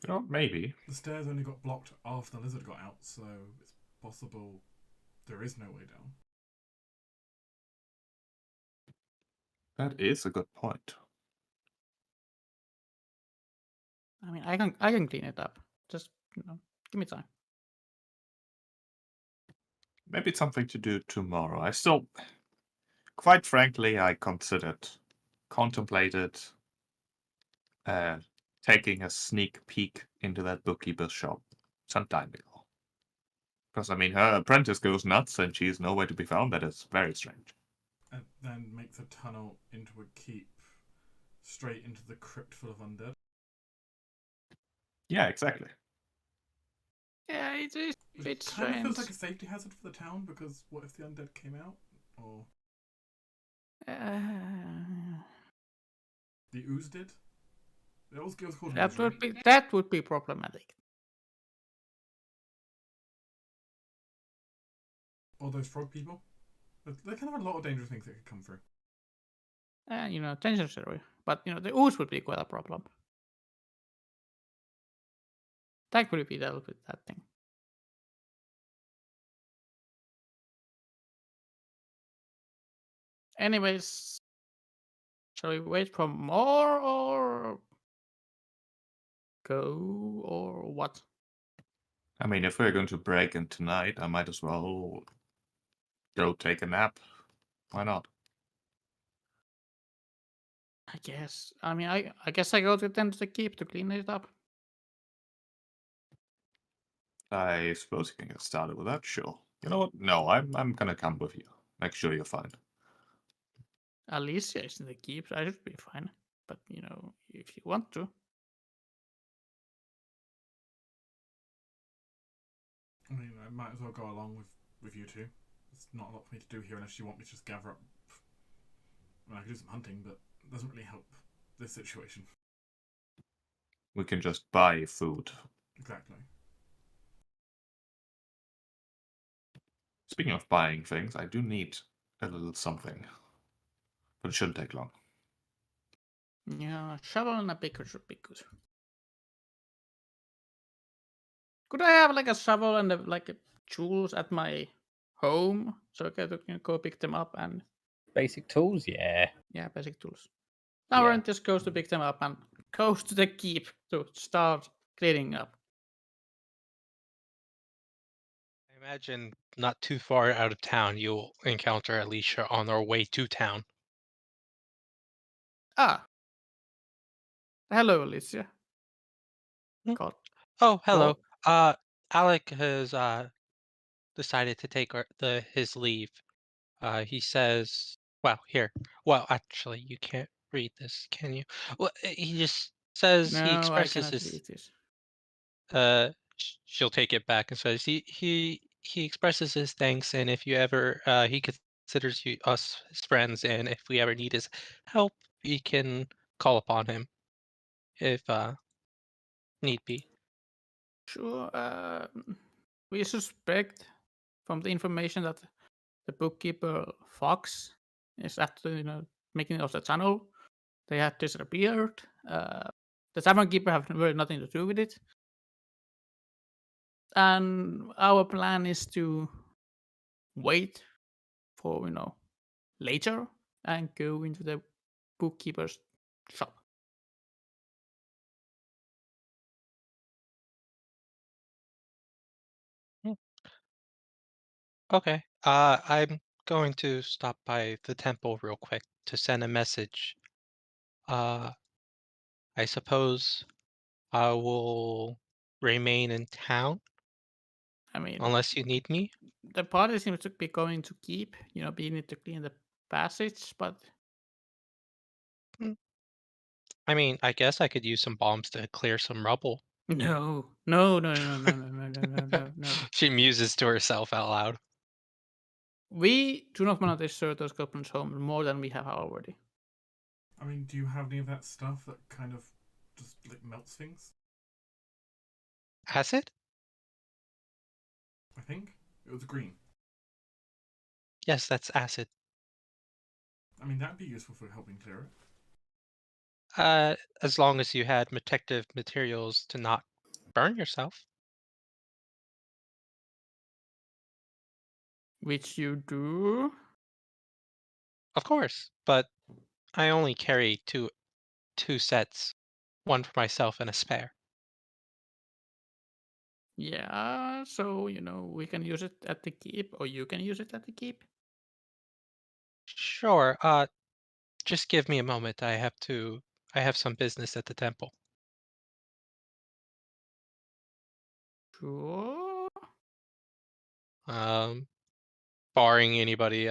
You know, maybe. The stairs only got blocked after the lizard got out, so it's possible there is no way down. That is a good point. I mean, I can clean it up. Just give me time. Maybe it's something to do tomorrow. I still, quite frankly, I contemplated taking a sneak peek into that bookkeeper's shop some time ago. Because, I mean, her apprentice goes nuts and she's nowhere to be found. That is very strange. And then make the tunnel into a keep straight into the crypt full of undead. Yeah, exactly. Yeah, it's It it's kind of feels strange. like a safety hazard for the town because what if the undead came out? Or the ooze did? It was called an ooze, right? that would be problematic. Or those frog people. There kind of a lot of dangerous things that could come through. Necessary. But the ooze would be quite a problem. That could be dealt with that thing. Anyways, shall we wait for more or go or what? I mean, if we're going to break in tonight, I might as well go take a nap. Why not? I guess. I mean, I guess I go to tend to the keep to clean it up. I suppose you can get started with that, sure. You know what? No, I'm gonna come with you. Make sure you're fine. Alicia is in the keep, so I should be fine. But if you want to. I mean, I might as well go along with you two. There's not a lot for me to do here unless you want me to just gather up. I mean, I could do some hunting, but it doesn't really help this situation. We can just buy food. Exactly. Speaking of buying things, I do need a little something. But it shouldn't take long. Yeah, a shovel and a picker should be good. Could I have like a shovel and tools at my home so I can go pick them up and Basic tools, yeah. basic tools. Yeah. Laurentius goes to pick them up and goes to the keep to start cleaning up. I imagine not too far out of town, you'll encounter Alicia on her way to town. Ah. Hello, Alicia. Hmm. God. Oh, hello. Alec has decided to take his leave. He says, well, here. Well, actually, you can't read this, can you? Well, he just says he No, I expresses cannot his. read this. She'll take it back and says he expresses his thanks, and if you ever he considers us his friends, and if we ever need his help, we can call upon him if need be. Sure. We suspect from the information that the bookkeeper Fox is after making of the tunnel. They had disappeared. The tavern keeper have really nothing to do with it. And our plan is to wait for later and go into the bookkeeper's shop. Okay. I'm going to stop by the temple real quick to send a message. I suppose I will remain in town I mean, unless you need me. the party seems to be going to keep, being need to clean the passage, but I mean, I guess I could use some bombs to clear some rubble. no, no, no, no, no, no, no, no, no, no, no. She muses to herself out loud. We do not want to desert those goblins' home more than we have already. I mean, do you have any of that stuff that kind of just like melts things? Acid? I think it was green. Yes, that's acid. I mean, that'd be useful for helping clear it. As long as you had protective materials to not burn yourself. Which you do. Of course, but I only carry two sets, one for myself and a spare. Yeah, so, we can use it at the keep, or you can use it at the keep. Sure. Just give me a moment. I have some business at the temple. Sure. Barring anybody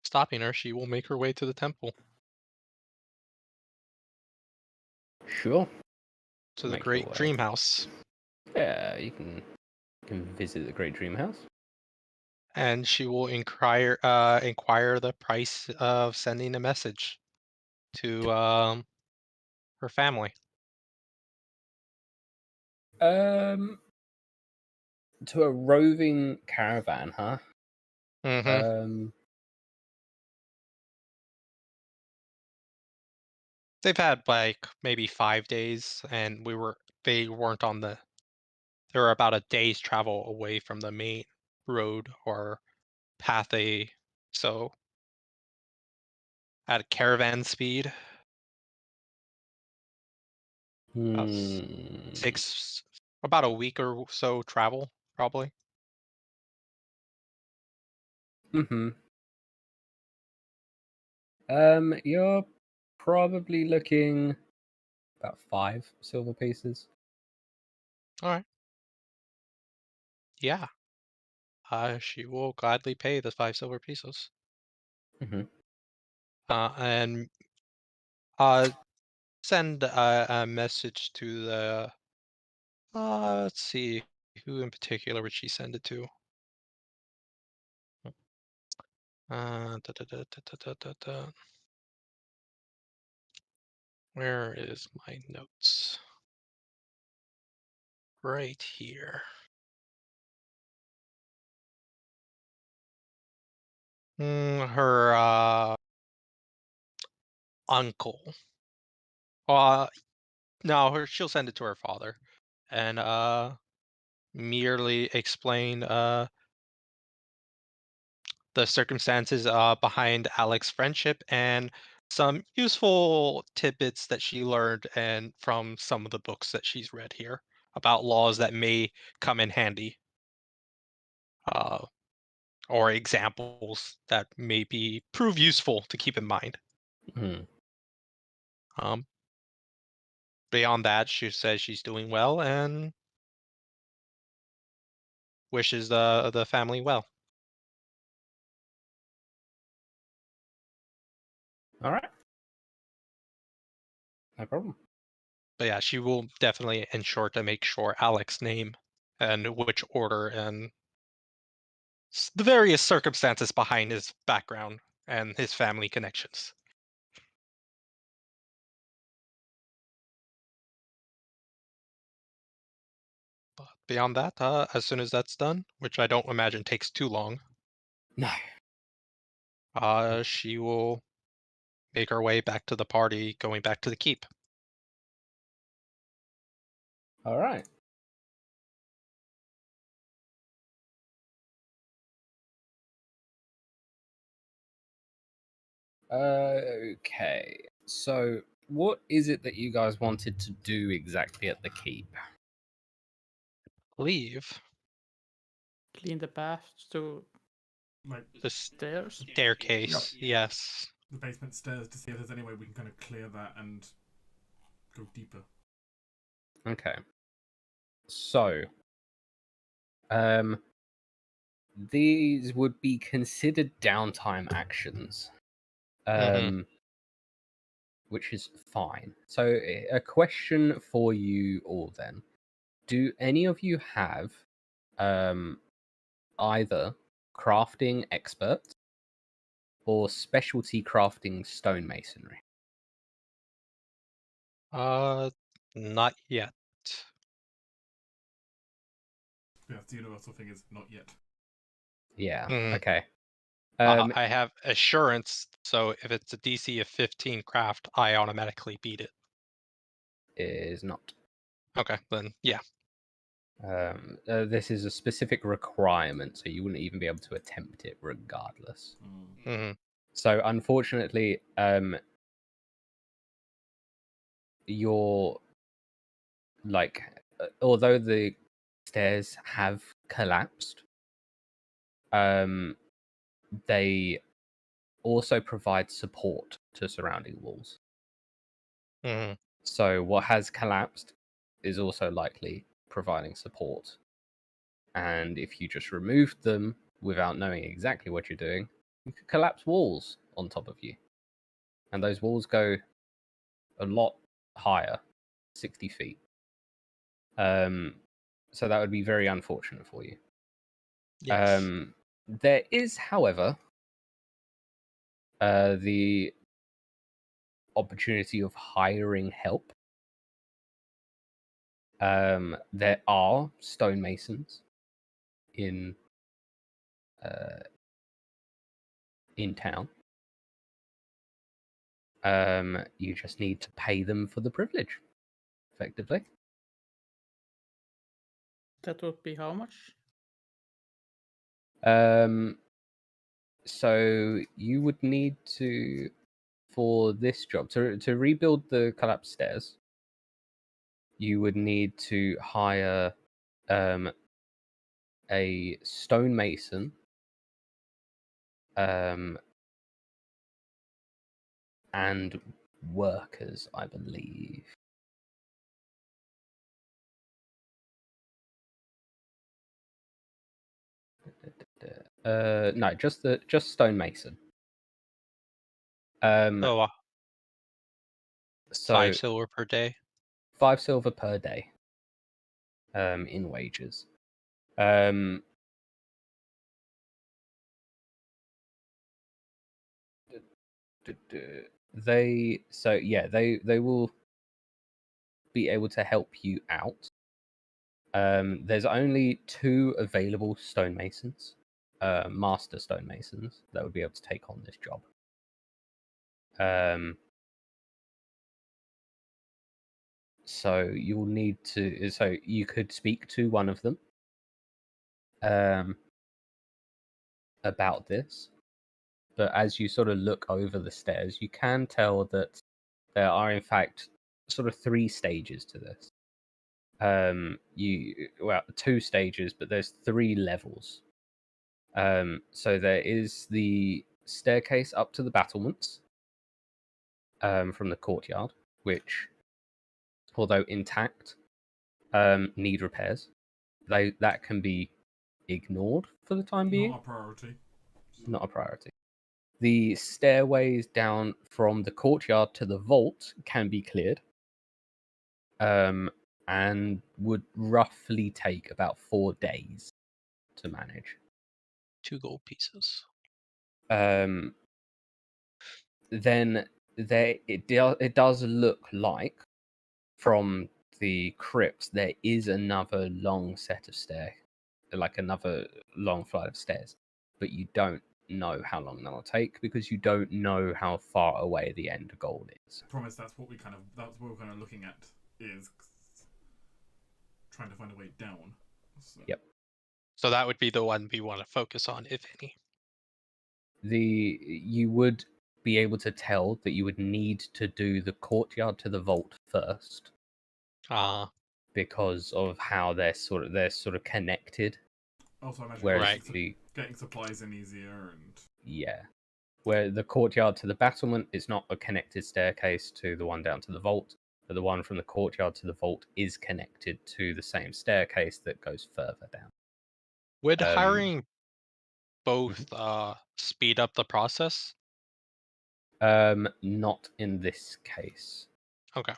stopping her, she will make her way to the temple, Sure. to the Make your Great way. Dream House. Yeah, you can visit the Great Dream House. And she will inquire the price of sending a message to her family. To a roving caravan, huh? Mm-hmm. They've had like maybe 5 days, and they weren't on the. They were about a day's travel away from the main road or path A, so at caravan speed, about about a week or so travel, probably. Mm-hmm. You're probably looking about 5 silver pieces. All right. Yeah. She will gladly pay the 5 silver pesos. Mm-hmm. And send a message to the. Let's see, who in particular would she send it to? Da, da, da, da, da, da, da, da. Where is my notes? Right here. Her uncle. No, she'll send it to her father, and merely explain the circumstances behind Alex's friendship and some useful tidbits that she learned and from some of the books that she's read here about laws that may come in handy, or examples that may prove useful to keep in mind. Mm-hmm. Beyond that, she says she's doing well and wishes the family well. All right. No problem. But yeah, she will definitely ensure to make sure Alex's name and which order and the various circumstances behind his background and his family connections. But beyond that, as soon as that's done, which I don't imagine takes too long, No. she will make her way back to the party, going back to the keep. All right. Okay. So, what is it that you guys wanted to do exactly at the keep? Leave. Clean the path to like The Stairs. staircase. Yes. the basement stairs, to see if there's any way we can kind of clear that and go deeper. Okay. So, these would be considered downtime actions, Mhm. which is fine. So, a question for you all then: do any of you have either crafting experts or specialty crafting stonemasonry? Not yet. Yeah, the universal thing is not yet. Yeah. Mhm. Okay. I have assurance, so if it's a DC of 15 craft, I automatically beat it. Is not. Okay, then yeah. This is a specific requirement, so you wouldn't even be able to attempt it regardless. Hmm. So, unfortunately, you're like, although the stairs have collapsed, they also provide support to surrounding walls. Hmm. So, what has collapsed is also likely providing support. And if you just removed them without knowing exactly what you're doing, you could collapse walls on top of you. And those walls go a lot higher, 60 feet. So that would be very unfortunate for you. Yes. There is, however, the opportunity of hiring help. There are stonemasons in town. You just need to pay them for the privilege, effectively. That would be how much? So you would need to, for this job, to rebuild the collapsed stairs, you would need to hire a stonemason, and workers, I believe. No, just stonemason. Oh, So 5 silver per day. 5 silver per day. In wages. They will be able to help you out. There's only 2 available stonemasons, master stonemasons, that would be able to take on this job. So you'll need to. So you could speak to one of them about this, but as you sort of look over the stairs, you can tell that there are in fact sort of 3 stages to this. 2 stages, but there's 3 levels. So there is the staircase up to the battlements from the courtyard, which, although intact, need repairs. That can be ignored for the time being. Not a priority. Not a priority. The stairways down from the courtyard to the vault can be cleared, and would roughly take about 4 days to manage. 2 gold pieces. Then it does look like from the crypts there is another long set of stairs, like another long flight of stairs, but you don't know how long that'll take because you don't know how far away the end goal is. Promise that's what we're kind of looking at, is trying to find a way down. So. Yep. So that would be the one we want to focus on, if any. You would be able to tell that you would need to do the courtyard to the vault first. Ah. Because of how they're sort of connected. Also, I imagine Whereas Right. getting supplies in easier and yeah, where the courtyard to the battlement is not a connected staircase to the one down to the vault, but the one from the courtyard to the vault is connected to the same staircase that goes further down. Would Um, hiring both speed up the process? Not in this case. Okay.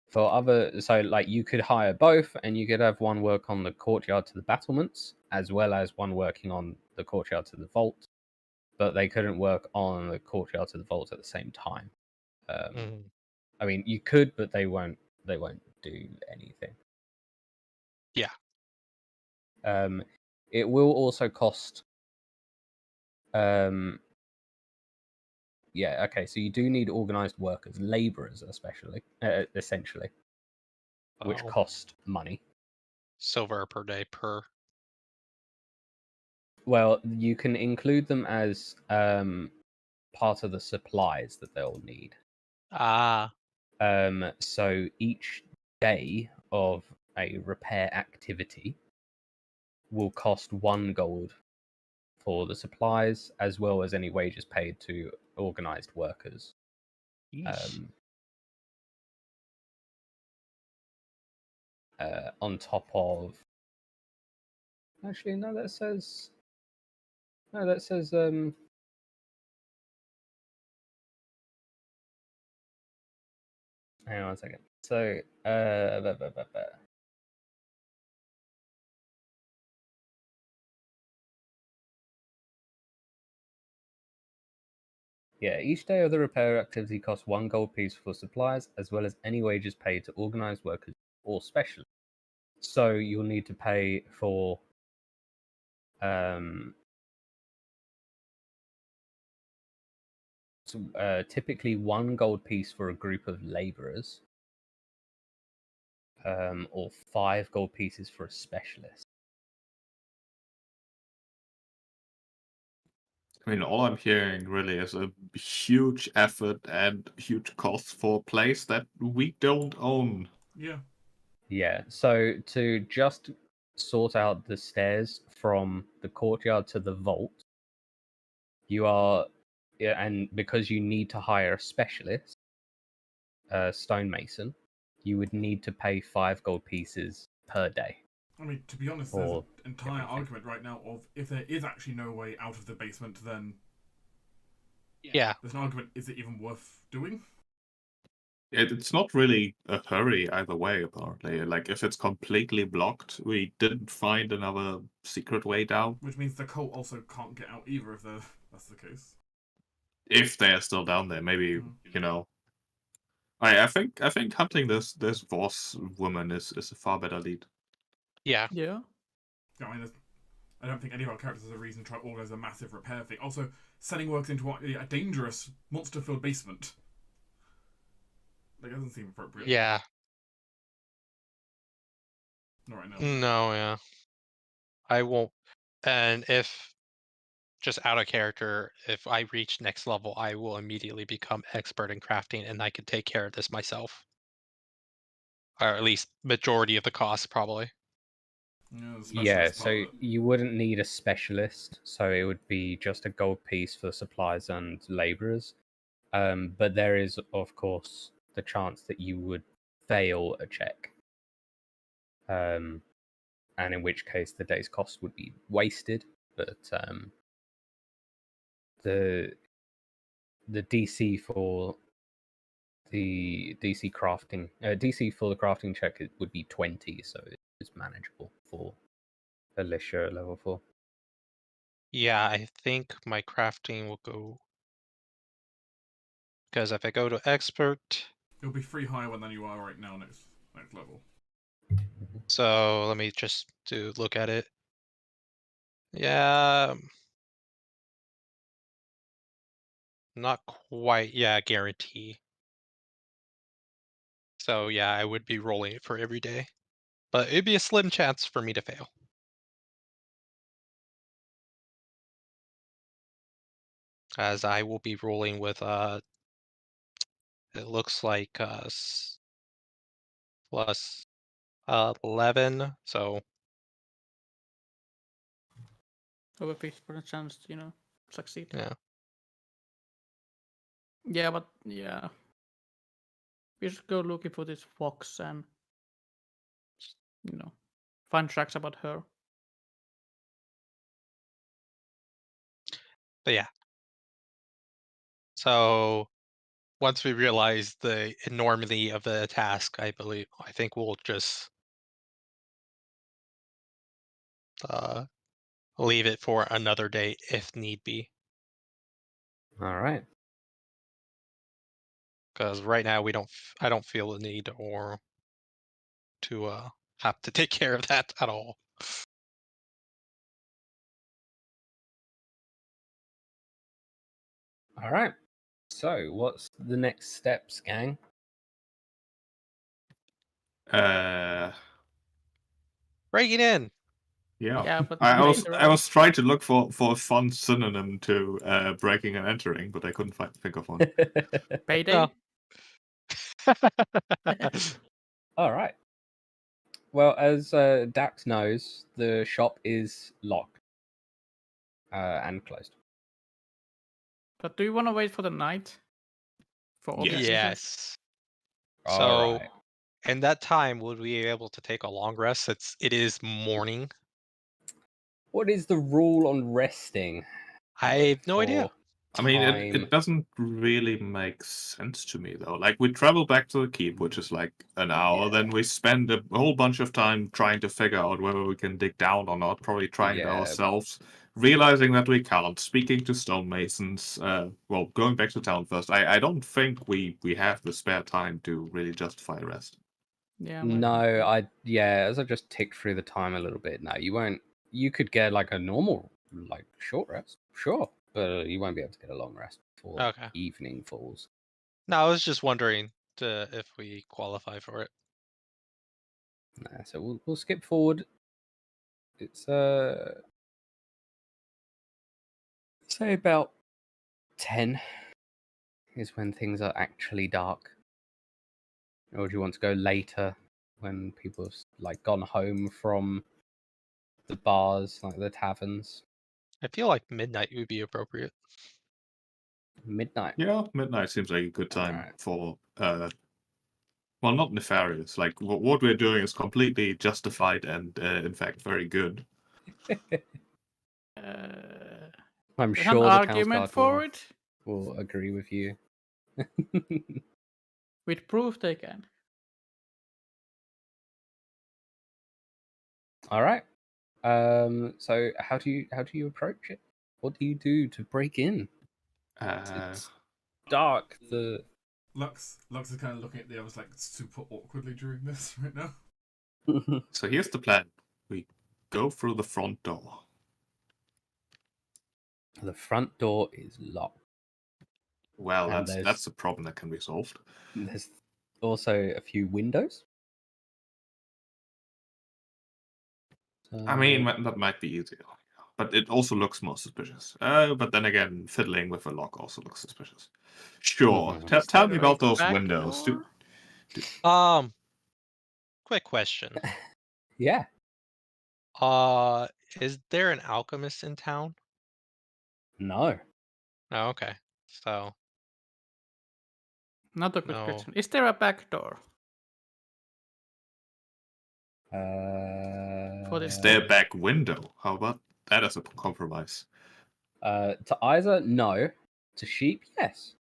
For other, so like you could hire both, and you could have one work on the courtyard to the battlements, as well as one working on the courtyard to the vault, but they couldn't work on the courtyard to the vault at the same time. Mhm. I mean, you could, but they won't. They won't do anything. Yeah. It will also cost. Yeah. Okay. So you do need organized workers, laborers, especially, essentially, which Oh, cost money. silver per day per. Well, you can include them as part of the supplies that they'll need. Ah. So each day of a repair activity will cost 1 gold for the supplies, as well as any wages paid to organized workers. On top of, actually, no, that says hang on a second. So yeah, each day of the repair activity costs 1 gold piece for supplies, as well as any wages paid to organized workers or specialists. So you'll need to pay for typically 1 gold piece for a group of laborers, or 5 gold pieces for a specialist. I mean, all I'm hearing really is a huge effort and huge cost for a place that we don't own. yeah. Yeah, so to just sort out the stairs from the courtyard to the vault, you are, yeah, and because you need to hire a specialist, stonemason, you would need to pay 5 gold pieces per day. I mean, to be honest, there's an For entire everything. argument right now of if there is actually no way out of the basement, then Yeah. there's an argument: is it even worth doing? It's not really a hurry either way, apparently. Like, if it's completely blocked, we didn't find another secret way down. Which means the cult also can't get out either if that's the case. If they are still down there, maybe, you know. I think hunting this Voss woman is a far better lead. Yeah. Yeah. I mean, I don't think any of our characters has a reason to try to organize a massive repair thing. Also, sending works into a dangerous, monster-filled basement. That doesn't seem appropriate. Yeah. Not right now. No, yeah. I won't. And if just out of character, if I reach next level, I will immediately become expert in crafting and I can take care of this myself. Or at least majority of the cost, probably. Yeah, the Yeah, specialist so part of it. you wouldn't need a specialist, so it would be just a gold piece for supplies and laborers. But there is, of course, the chance that you would fail a check. And in which case the day's cost would be wasted. But the DC for the DC crafting DC for the crafting check would be 20, so it's manageable for Alicia at level 4. Yeah, I think my crafting will go. Because if I go to expert. You'll be 3 higher than you are right now next level. So let me just look at it. Yeah. Not quite. Yeah, guarantee. So yeah, I would be rolling it for every day. But it'd be a slim chance for me to fail. As I will be rolling with it looks like plus 11, so Over 50% chance to, succeed. Yeah. Yeah, but yeah. We should go looking for this fox and, find tracks about her. But yeah. So once we realize the enormity of the task, I think we'll just leave it for another day if need be. All right. Because right now I don't feel the need or to have to take care of that at all. All right. So, what's the next steps, gang? Breaking in. Yeah. Yeah, but I was later I on. was trying to look for a fun synonym to breaking and entering, but I couldn't think of one. Payday? All right. Well, as Dax knows, the shop is locked and closed. But do you want to wait for the night? For obvious reasons? Yes. All So right. in that time, would we be able to take a long rest? It is morning. What is the rule on resting? I have no idea. I mean, Time. it doesn't really make sense to me though. Like we travel back to the keep, which is like an hour, Yeah. then we spend a whole bunch of time trying to figure out whether we can dig down or not. Probably trying it Yeah. ourselves, realizing that we can't. Speaking to stonemasons. Well, going back to town first. I don't think we have the spare time to really justify rest. Yeah. No, as I just ticked through the time a little bit. No, you won't. You could get like a normal, like short rest, sure, but you won't be able to get a long rest before Okay. evening falls. No, I was just wondering if we qualify for it. Nah, so we'll skip forward. It's say about 10 is when things are actually dark. Or do you want to go later when people have like gone home from the bars, like the taverns? I feel like midnight would be appropriate. Midnight. Yeah, midnight seems like a good time Alright. for well, not nefarious. Like what we're doing is completely justified and in fact very good. I'm There's sure an the argument Townsguard for it. will agree with you. With proof they can. All right. So how do you approach it? What do you do to break in? It's dark. The Lux is kind of looking at the others like super awkwardly during this right now. So here's the plan. We go through the front door. the front door is locked. Well, And that's a problem that can be solved. There's also a few windows. I mean, that might be easier, but it also looks more suspicious. But then again, fiddling with a lock also looks suspicious. Sure. Mhm. Tell me there about a those back windows. door? Quick question. Yeah. Is there an alchemist in town? No. Oh, okay. So Not a good No. question. Is there a back door? For this Is there a door? back window? How about that as a compromise? To Isa, no. To Sheep, yes.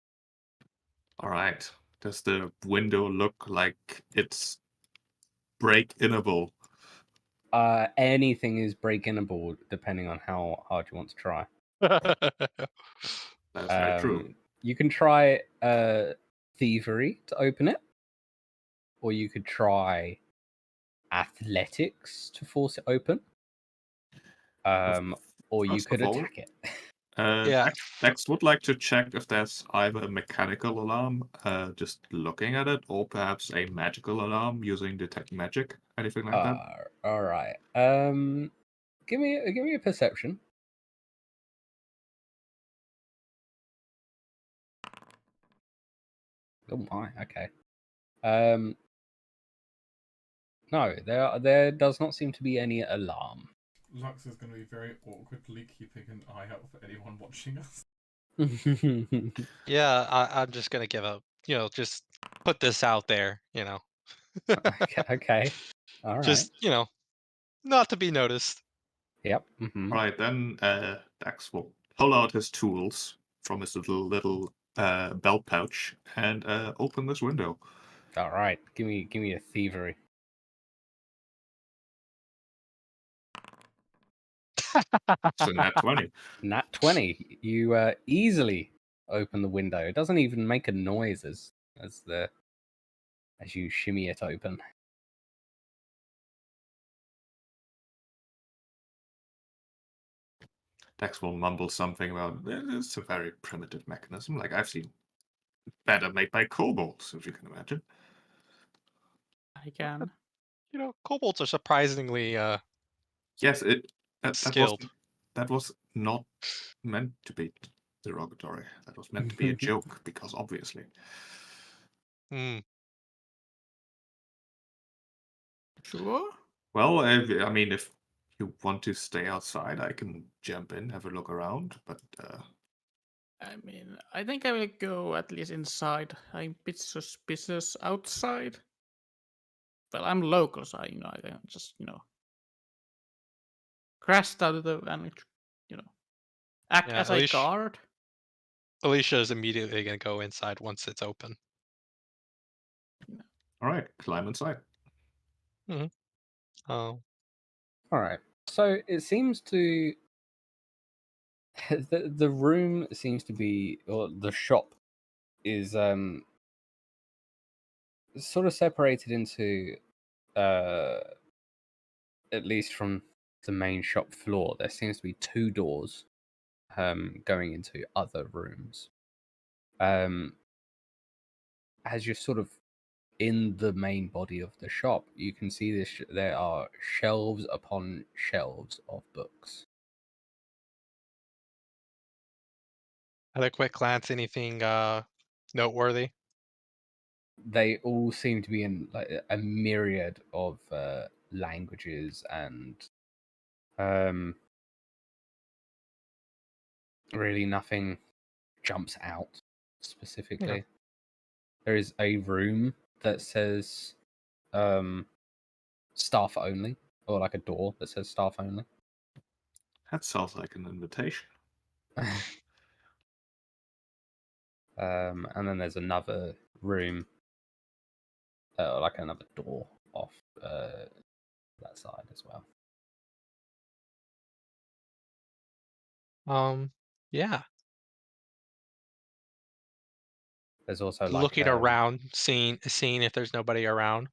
All right. Does the window look like it's break-inable? Anything is break-inable depending on how hard you want to try. That's very true. You can try thievery to open it, or you could try athletics to force it open, or you First could of all, attack it. Yeah. Dex would like to check if there's either a mechanical alarm, just looking at it, or perhaps a magical alarm using detect magic, anything like that. All right. Give me a perception. Oh my. Okay. No, there does not seem to be any alarm. Lux is going to be very awkwardly keeping an eye out for anyone watching us. Yeah, I'm just gonna give a just put this out there, Okay. All right. just not to be noticed. Yep. Mm-hmm. All right, then Dax will pull out his tools from his little belt pouch and open this window. All right. Give me a thievery. So nat 20. Nat 20. You easily open the window. It doesn't even make a noise as you shimmy it open. Dax will mumble something about it's a very primitive mechanism. Like I've seen better made by kobolds, if you can imagine. I can. Kobolds are surprisingly Yes, skilled. that was not meant to be derogatory. That was meant to be a joke, because obviously. Hmm. Sure. Well, I mean, if you want to stay outside, I can jump in, have a look around, but I mean, I think I will go at least inside. I'm a bit suspicious outside. But I'm local, so I can just crashed out of the and act Yeah, as a guard. Alicia is immediately gonna go inside once it's open. all right, climb inside. Oh, All right. So it seems to the room seems to be, or the shop is sort of separated into at least from the main shop floor. There seems to be two doors going into other rooms. As you're sort of in the main body of the shop, you can see this. There are shelves upon shelves of books. at a quick glance, anything noteworthy? They all seem to be in like a myriad of languages, and really nothing jumps out specifically. Yeah. There is a room that says staff only, or like a door that says staff only. That sounds like an invitation. And then there's another room, like another door off that side as well. Yeah. There's also like Looking around, seeing if there's nobody around.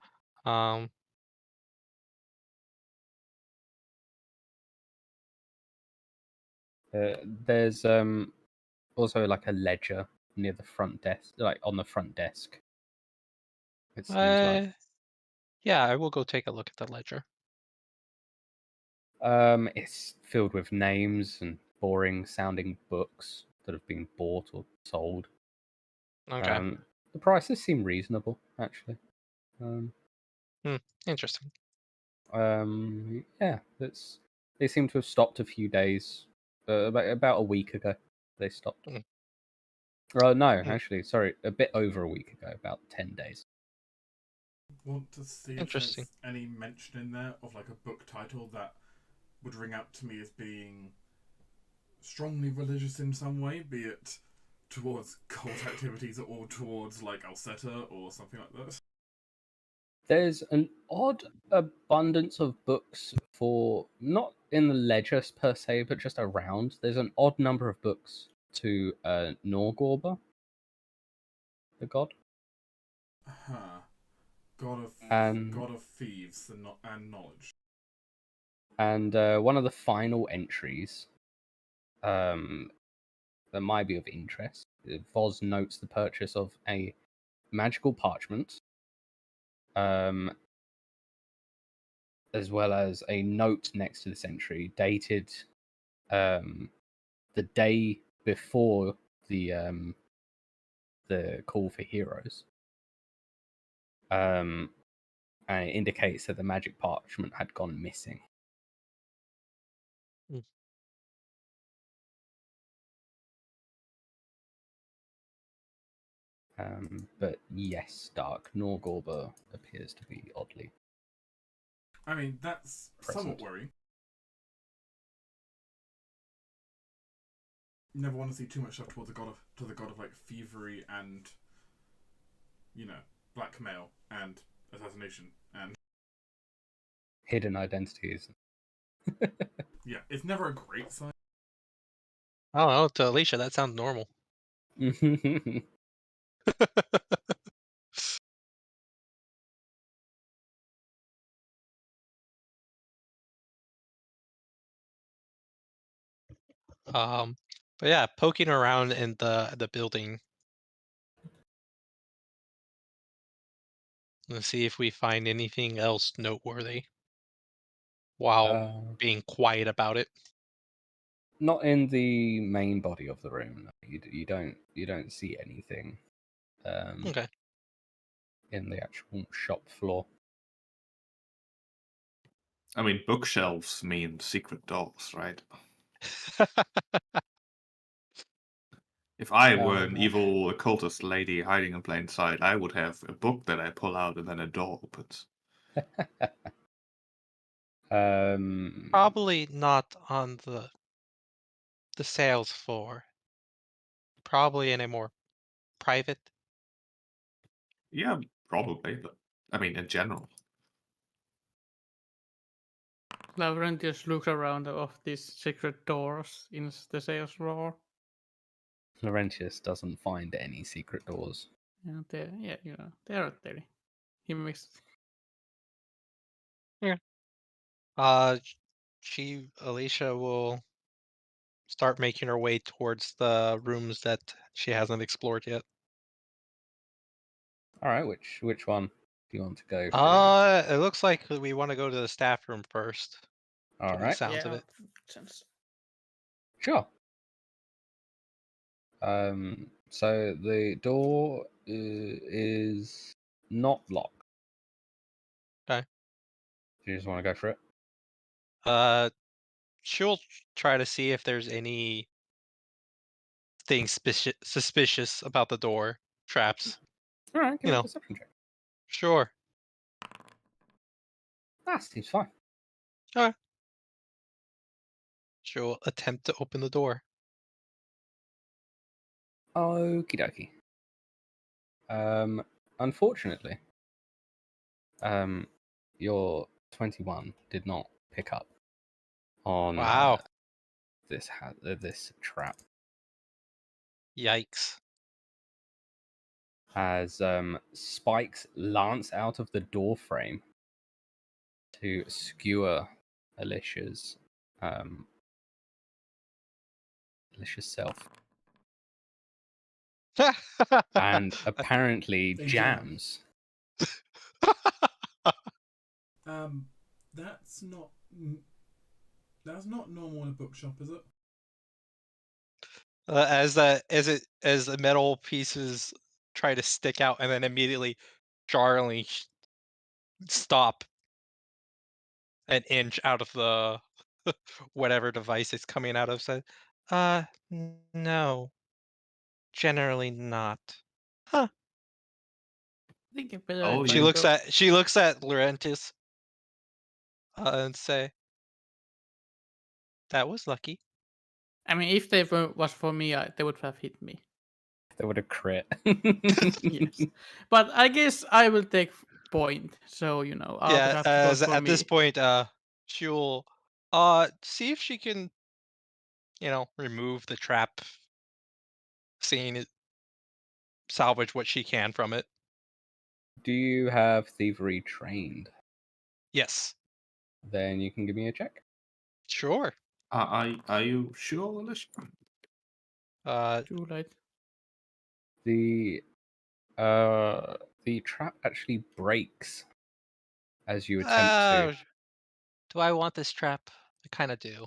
there's also like a ledger near the front desk, like on the front desk. It seems like Yeah, I will go take a look at the ledger. it's filled with names and boring sounding books that have been bought or sold. Okay. The prices seem reasonable, actually. Interesting. Yeah, they seem to have stopped a few days. About a week ago, they stopped. Mm. Oh no, Mm. actually, sorry, a bit over a week ago, about 10 days. Want to see if Interesting. there's any mention in there of like a book title that would ring out to me as being strongly religious in some way, be it towards cult activities or towards like Alceta or something like that. There's an odd abundance of books for, not in the ledger per se, but just around. There's an odd number of books to Norgorber, the god. Huh. God of thieves and knowledge. And one of the final entries that might be of interest, Voz notes the purchase of a magical parchment, as well as a note next to this entry dated the day before the call for heroes. And it indicates that the magic parchment had gone missing. Mm. But yes, Dark Norgorber appears to be oddly I mean, that's somewhat present. worrying. You never want to see too much stuff towards the god of like thievery and, you know, blackmail and assassination and Hidden identities. yeah, it's never a great sign. I don't know. To Alicia, that sounds normal. But yeah, poking around in the building. Let's see if we find anything else noteworthy while being quiet about it. Not in the main body of the room. No. You don't see anything. Okay. In the actual shop floor. I mean, bookshelves mean secret doors, right? If I were an evil occultist lady hiding in plain sight, I would have a book that I pull out and then a door opens. Probably not on the sales floor. Probably in a more private. Yeah, probably, but I mean, in general. Laurentius looks around of these secret doors in the sales floor. Laurentius doesn't find any secret doors. And yeah, they're there. He missed. Yeah. Alicia will start making her way towards the rooms that she hasn't explored yet. All right, which one do you want to go for? It looks like we want to go to the staff room first. All From the right, sounds of it. sure. So the door is not locked. Okay. Do you just want to go for it? She'll try to see if there's anything suspicious about the door. Traps. All right, give You me a know. perception check. Sure. That seems fine. Okay. She'll attempt to open the door. Okie dokie. Unfortunately, your 21 did not pick up on Wow. this trap. Yikes. As spikes lance out of the door frame to skewer Alicia's self, and apparently They jam. jams. That's not normal in a bookshop, is it? As the metal pieces try to stick out and then immediately jarringly stop an inch out of the whatever device it's coming out of. Said, no, generally not. Huh. I think it better Oh, if I She you looks go. at Laurentius and say, "That was lucky." I mean, if they was for me, they would have hit me. They would have crit. Yes, but I guess I will take point. So I'll Yeah. have to go for At me. this point, she'll see if she can, remove the trap, seeing it, salvage what she can from it. Do you have thievery trained? Yes. Then you can give me a check. Sure. Are you sure, Alicia? Too late. The trap actually breaks as you attempt to. Do I want this trap? I kind of do.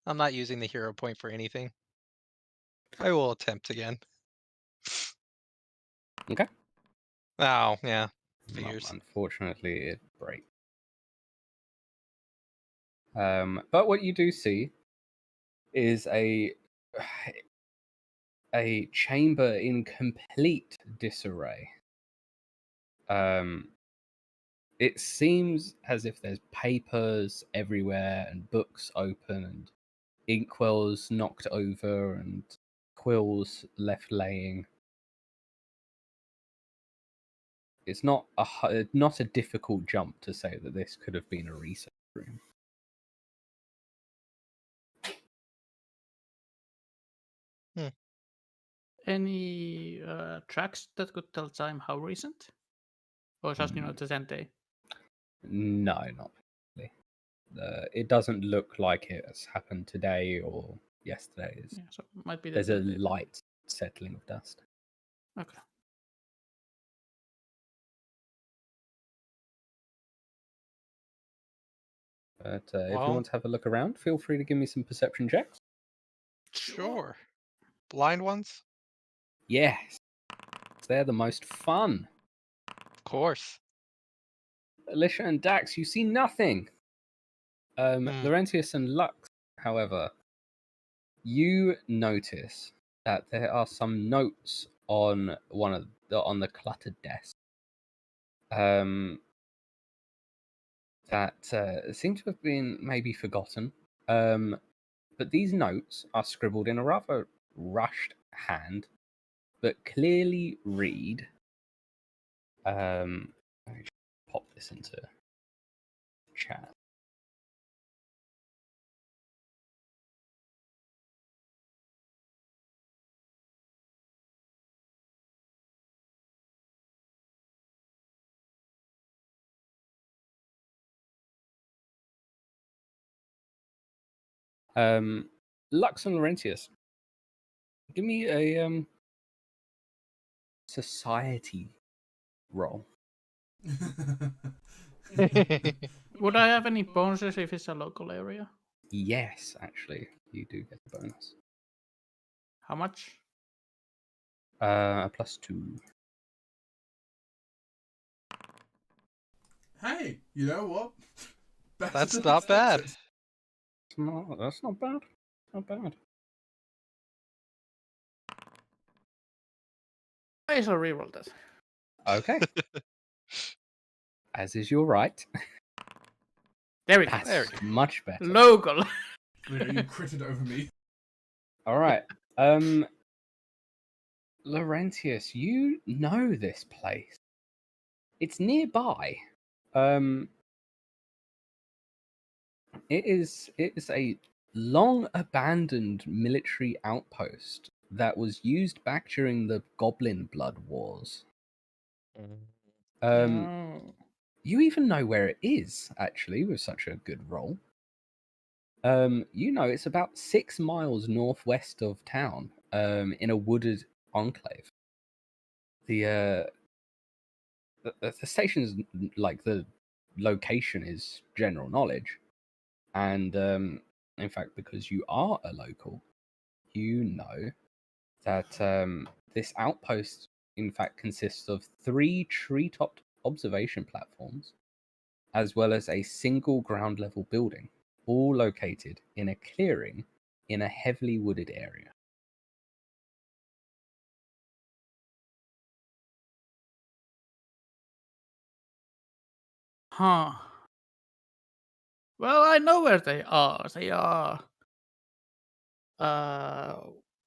I'm not using the hero point for anything. I will attempt again. Okay. Oh, yeah. Well, Figures. unfortunately, it breaks. But what you do see is a chamber in complete disarray. It seems as if there's papers everywhere and books open and inkwells knocked over and quills left laying. It's not a difficult jump to say that this could have been a research room. Any tracks that could tell time how recent? Or just, the 10 day? No, not really. It doesn't look like it has happened today or yesterday. Yeah, so it might be the There's a 10 day then. light settling of dust. Okay. But if you Well- want to have a look around, feel free to give me some perception checks. Sure. Blind ones? Yes. They're the most fun. Of course. Alicia and Dax, you see nothing. Laurentius and Lux, however, you notice that there are some notes on on the cluttered desk. That seem to have been maybe forgotten. But these notes are scribbled in a rather rushed hand, but clearly read. Let me just pop this into chat. Lux and Laurentius, give me a society roll. Would I have any bonuses if it's a local area? Yes, actually, you do get a bonus. How much? A +2. Hey, you know what? Better That's than not bad. expected. That's not bad. Not bad. I shall reroll that. Okay. As is your right. There we go. That's There we go. much better. Local. There you go, you critted over me. All right. Laurentius, you know this place. It's nearby. It is a long abandoned military outpost that was used back during the Goblin Blood Wars. Oh. You even know where it is, actually, with such a good roll. You know it's about 6 miles northwest of town, in a wooded enclave. The station's, like, the location is general knowledge, and in fact, because you are a local, you know that this outpost, in fact, consists of 3 tree-topped observation platforms, as well as a single ground-level building, all located in a clearing in a heavily wooded area. Huh. Well, I know where they are. They are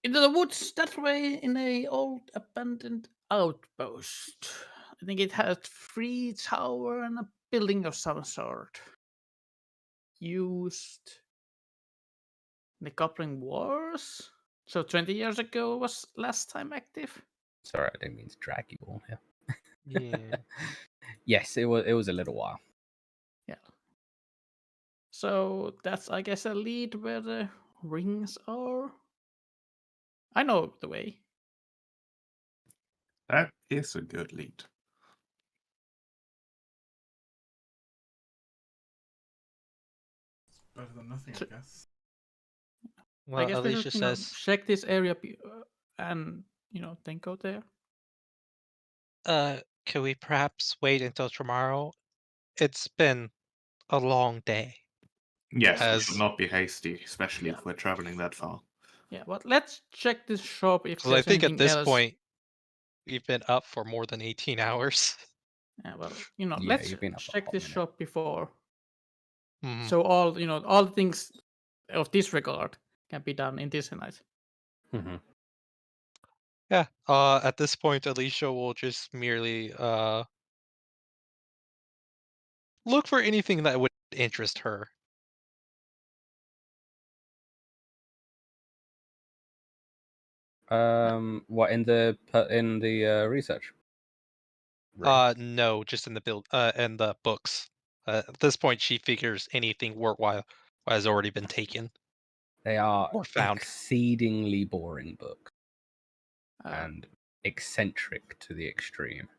into the woods that way in a old abandoned outpost. I think it had 3 tower and a building of some sort. Used in the Goblin Wars. So 20 years ago was last time active. Sorry, I didn't mean to drag you all here. Yeah. Yes, it was a little while. Yeah. So that's, I guess, a lead where the rings are. I know the way. That is a good lead. Better than nothing, I guess. Well, I guess we Alicia should, says, check this area and, then go there. can we perhaps wait until tomorrow? It's been a long day. Yes, we As- should not be hasty, especially Yeah. if we're traveling that far. Yeah, but let's check this shop if Because I there's think at anything this else. point, we've been up for more than 18 hours. Yeah, well, Yeah, let's you've been up a check hot this minute. shop before. Mhm. So all things of this regard can be done in this night. Mhm. Yeah. At this point, Alicia will just merely look for anything that would interest her. What in the research? room? No, just in the books. At this point, she figures anything worthwhile has already been taken They are or found. exceedingly boring books Uh, and eccentric to the extreme.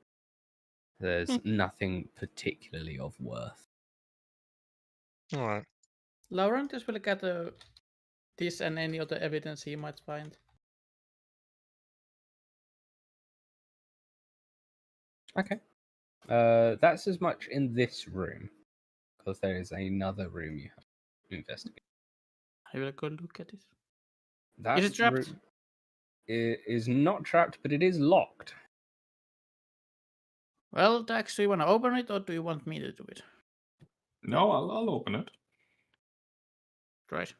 There's Hmm. nothing particularly of worth. All right. Laurentius will gather this and any other evidence he might find. Okay. That's as much in this room, because there is another room you have to investigate. I will go look at it. That Is it trapped? room is not trapped, but it is locked. Well, Dax, do you want to open it or do you want me to do it? No, I'll open it. Right.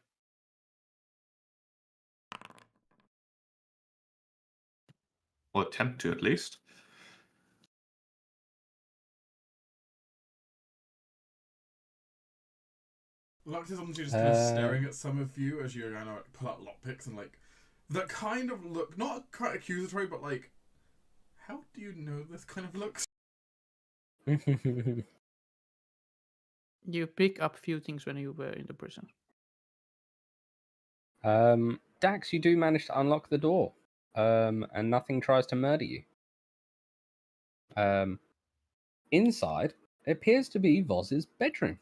Or attempt to, at least. Lux is honestly just kind of staring at some of you as you're going to pull out lockpicks and like that kind of look, not quite accusatory, but like, how do you know this kind of looks? You pick up few things when you were in the prison. Dax, you do manage to unlock the door, and nothing tries to murder you. Inside appears to be Voz's bedroom.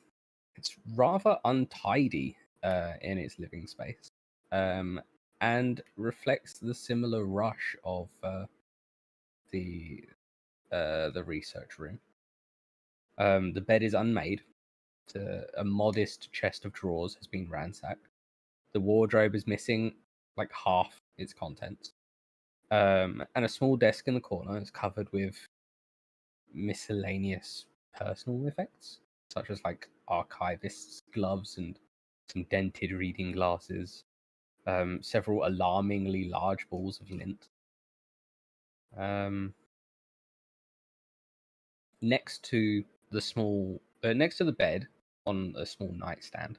It's rather untidy in its living space, and reflects the similar rush of the research room. The bed is unmade. A modest chest of drawers has been ransacked. The wardrobe is missing like half its contents. And a small desk in the corner is covered with miscellaneous personal effects, such as like archivist's gloves and some dented reading glasses, several alarmingly large balls of lint. Next to the bed, on a small nightstand,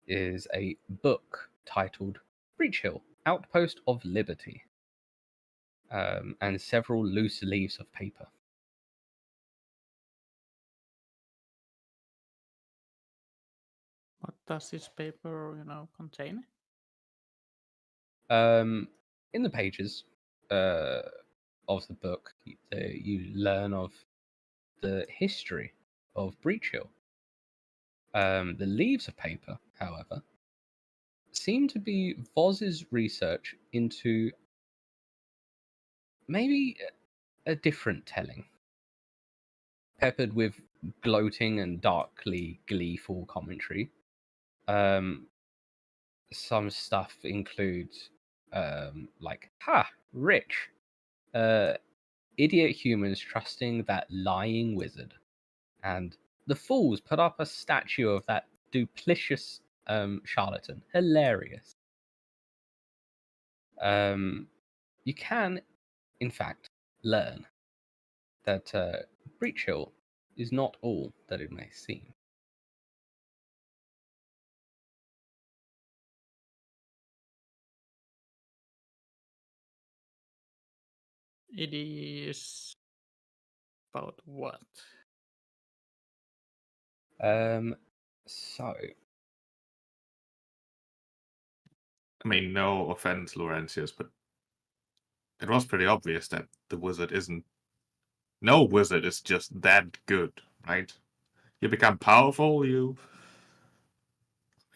is a book titled Breach Hill, Outpost of Liberty, and several loose leaves of paper. What does this paper, contain? In the pages of the book, you learn of the history of Breach Hill. The leaves of paper, however, seem to be Voz's research into maybe a different telling, peppered with gloating and darkly gleeful commentary. Some stuff includes like, ha, rich. Idiot humans trusting that lying wizard. And the fools put up a statue of that duplicitous charlatan. Hilarious. You can, in fact, learn that Breach Hill is not all that it may seem. It is about what? So, I mean, no offense, Laurentius, but it was pretty obvious that the wizard isn't. No wizard is just that good, right? You become powerful, you.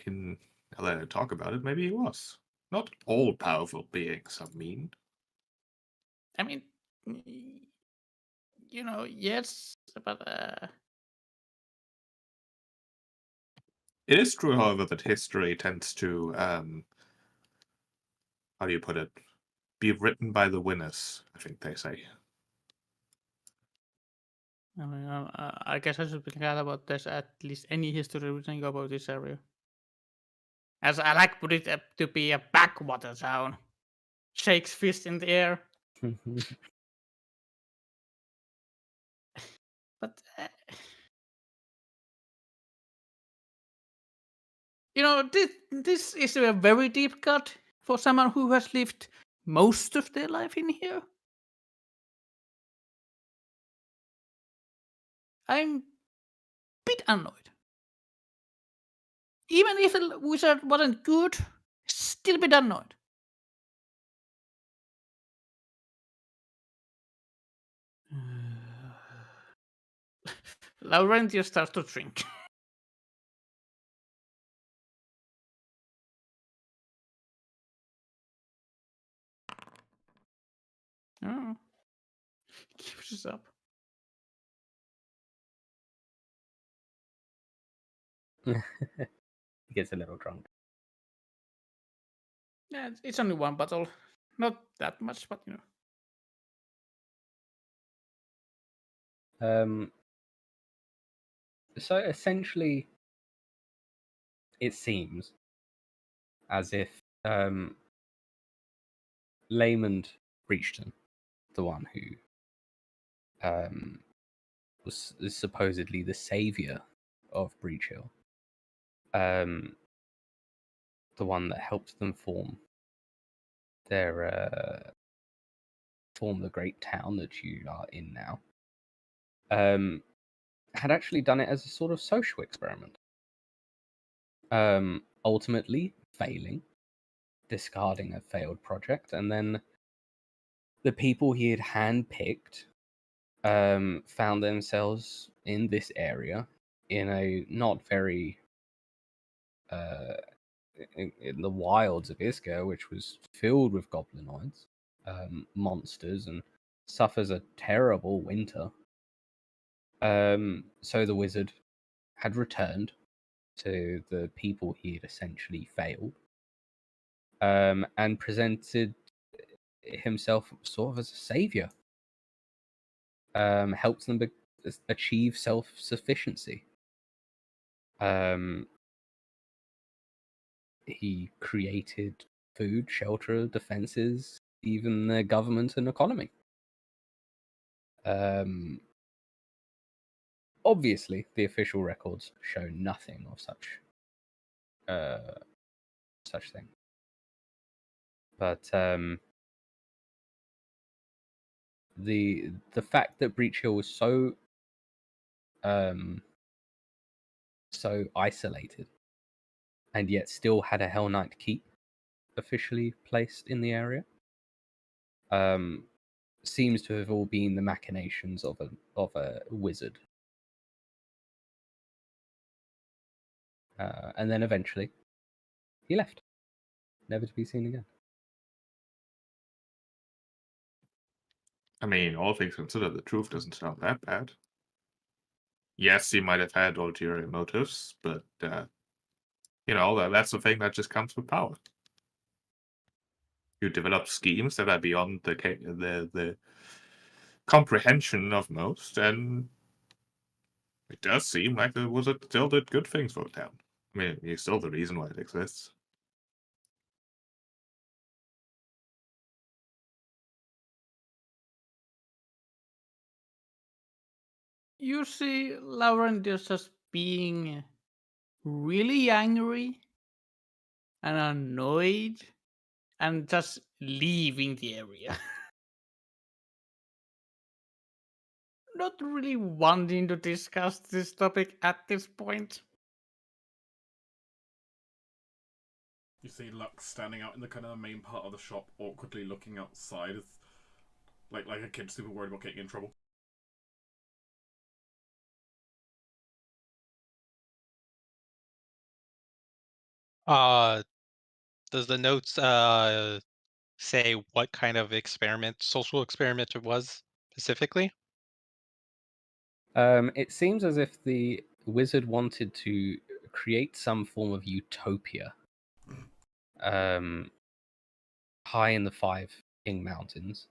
Now that I talk about it, maybe he was. Not all powerful beings are mean. I mean, yes, but It is true, however, that history tends to, how do you put it, be written by the winners, I think they say. I mean, I guess I should be glad about there's at least any history written about this area. As I like put it to be a backwater town. Shakes fist in the air. But this is a very deep cut for someone who has lived most of their life in here. I'm a bit annoyed. Even if the wizard wasn't good, still a bit annoyed. Laurentius starts to drink. Oh. Gives this up. He gets a little drunk. Yeah, it's only one bottle. Not that much, but So essentially, it seems as if Layman Breachton, the one who is supposedly the savior of Breach Hill, the one that helped them form the great town that you are in now, had actually done it as a sort of social experiment. Ultimately failing, discarding a failed project, and then the people he had handpicked found themselves in this area in a not very in the wilds of Iska, which was filled with goblinoids, monsters, and suffers a terrible winter. So the wizard had returned to the people he had essentially failed, and presented himself sort of as a savior. Helped them achieve self-sufficiency. He created food, shelter, defenses, even the government and economy. Obviously, the official records show nothing of such thing. But the fact that Breach Hill was so isolated, and yet still had a Hell Knight keep officially placed in the area, seems to have all been the machinations of a wizard. And then eventually, he left, never to be seen again. I mean, all things considered, the truth doesn't sound that bad. Yes, he might have had ulterior motives, but that's the thing that just comes with power. You develop schemes that are beyond the comprehension of most, and it does seem like the wizard still did good things for the town. I mean, he's still the reason why it exists. You see Laurentius just being really angry and annoyed and just leaving the area. Not really wanting to discuss this topic at this point. You see Lux standing out in the kind of the main part of the shop, awkwardly looking outside, as, like a kid super worried about getting in trouble. Does the notes say what kind of social experiment it was specifically? It seems as if the wizard wanted to create some form of utopia high in the Five King Mountains,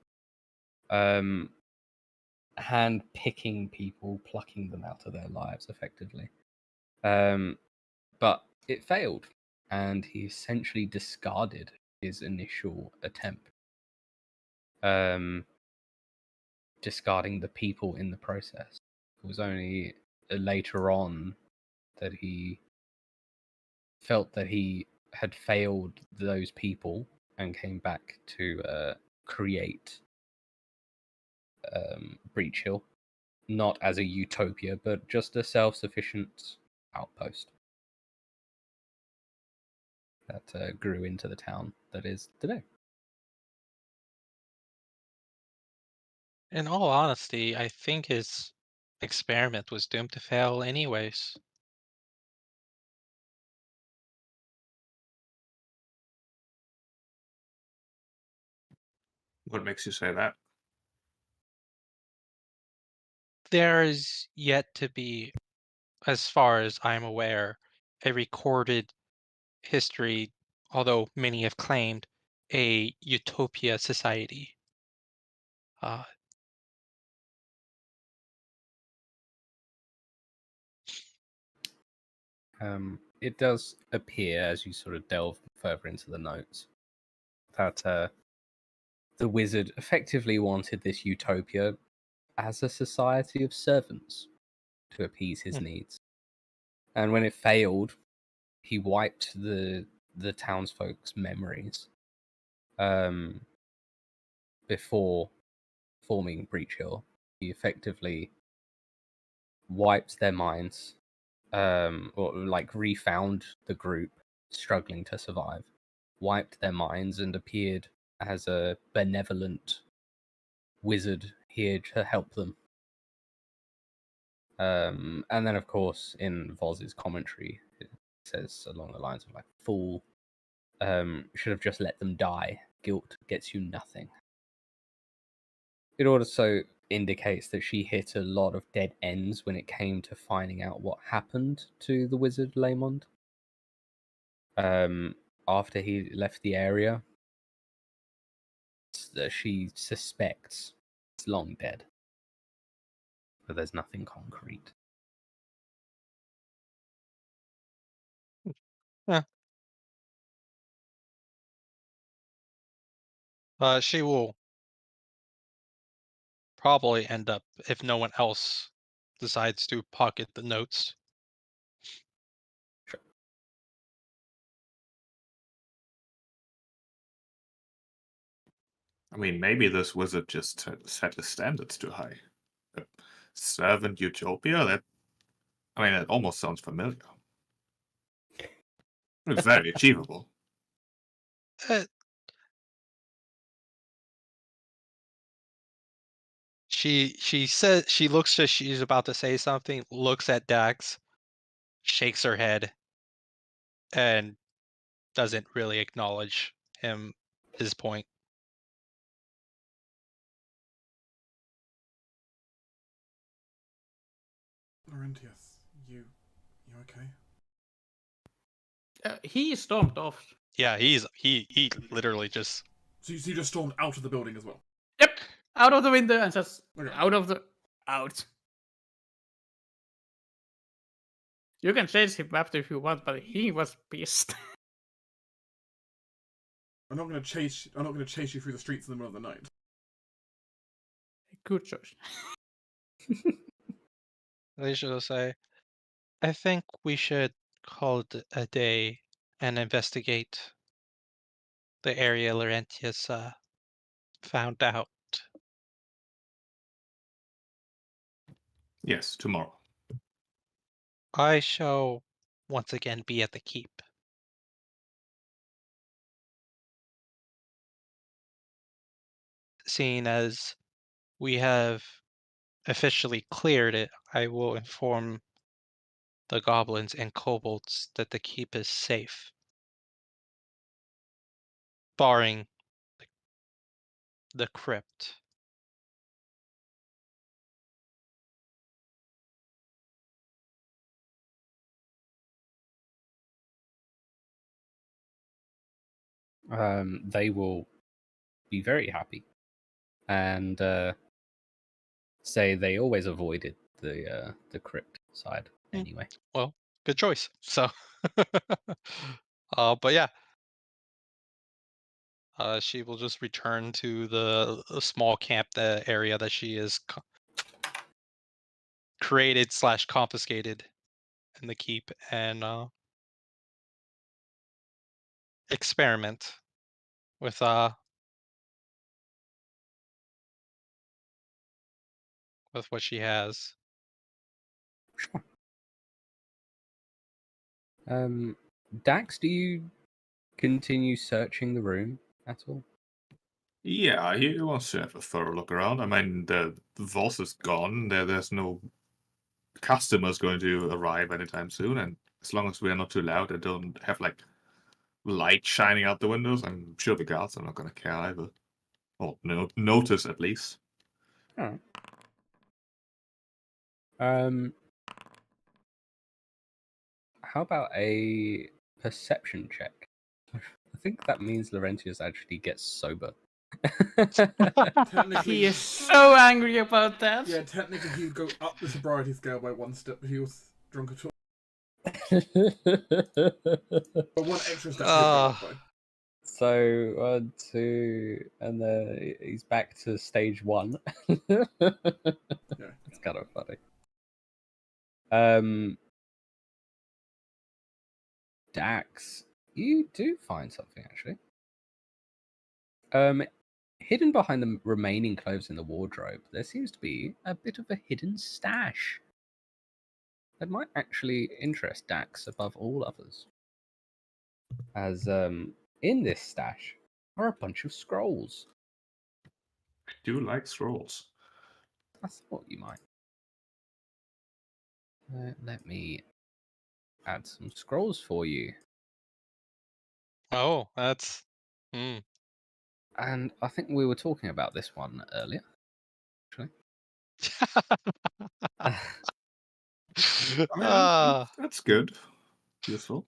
hand picking people, plucking them out of their lives effectively. But it failed, and he essentially discarded his initial attempt, discarding the people in the process. It was only later on that he felt that he had failed those people and came back to create Breach Hill, not as a utopia, but just a self-sufficient outpost that grew into the town that is today. In all honesty, I think his experiment was doomed to fail anyways. What makes you say that? There is yet to be, as far as I'm aware, a recorded history, although many have claimed, a utopia society. It does appear, as you sort of delve further into the notes, that the wizard effectively wanted this utopia as a society of servants to appease his needs. And when it failed, he wiped the townsfolk's memories before forming Breach Hill. He effectively wiped their minds, or like refound the group struggling to survive, wiped their minds, and appeared as a benevolent wizard here to help them. And then, of course, in Voz's commentary, it says along the lines of like, "Fool, should have just let them die. Guilt gets you nothing." It also indicates that she hit a lot of dead ends when it came to finding out what happened to the wizard Laymond. After he left the area, she suspects he's long dead, but there's nothing concrete. She will probably end up, if no one else decides to pocket the notes. Sure. I mean, maybe this wizard just set his standards too high. Servant utopia? That, I mean, it almost sounds familiar. It's very achievable. She says, she looks as she's about to say something, looks at Dax, shakes her head, and doesn't really acknowledge his point. Laurentius, you okay? He stormed off. Yeah, he literally just So you just stormed out of the building as well? Yep, out of the window and just Okay. out. You can chase him after if you want, but he was pissed. I'm not going to chase you through the streets in the middle of the night. Good choice. Alicia will say, I think we should call it a day and investigate the area Laurentius found out. Yes, tomorrow. I shall once again be at the keep. Seeing as we have officially cleared it, I will inform the goblins and kobolds that the keep is safe, barring the crypt. they will be very happy and say they always avoided the crypt side anyway. Well, good choice. So, but yeah, she will just return to the small camp, the area that she is created / confiscated in the keep, and experiment with what she has. Sure. Dax, do you continue searching the room at all? Yeah, he wants to have a thorough look around. I mean, the vault is gone. There's no customers going to arrive anytime soon, and as long as we're not too loud and don't have like light shining out the windows, I'm sure the guards are not going to care either, or notice at least. All right. How about a perception check? I think that means Laurentius actually gets sober. Technically, He is so angry about that. yeah, technically he would go up the sobriety scale by 1 step if he was drunk at all. But 1 extra step he'd go up by. So 1, 2, and then he's back to stage 1. Yeah. It's kind of funny. Dax, you do find something actually. Hidden behind the remaining clothes in the wardrobe, there seems to be a bit of a hidden stash that might actually interest Dax above all others. As in this stash are a bunch of scrolls. I do like scrolls. I thought you might. Let me add some scrolls for you. Oh, that's. And I think we were talking about this one earlier, actually. I mean, that's good. Useful.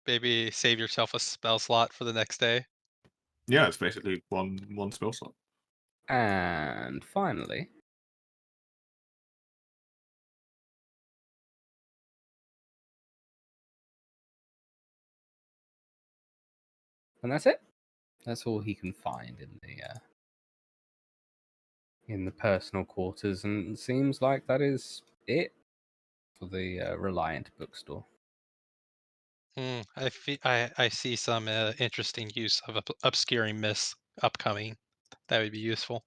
Maybe save yourself a spell slot for the next day. Yeah, it's basically one spell slot. And finally, and that's it. That's all he can find in the personal quarters, and it seems like that is it for the Reliant bookstore. I see some interesting use of obscuring myths upcoming. That would be useful.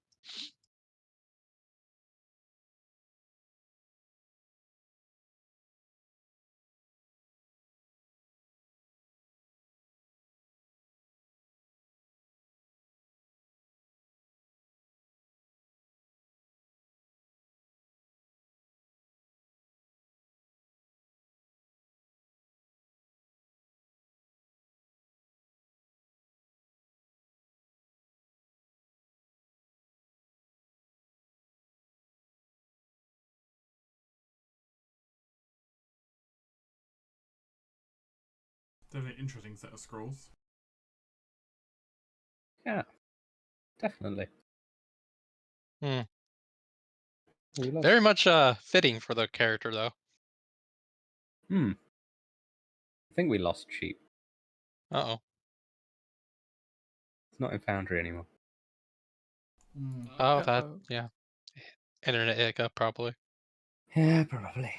Definitely an interesting set of scrolls. Yeah, definitely. Very much fitting for the character, though. I think we lost Sheep. Uh-oh. It's not in Foundry anymore. Oh, that, yeah. Internet hiccup, probably. Yeah, probably.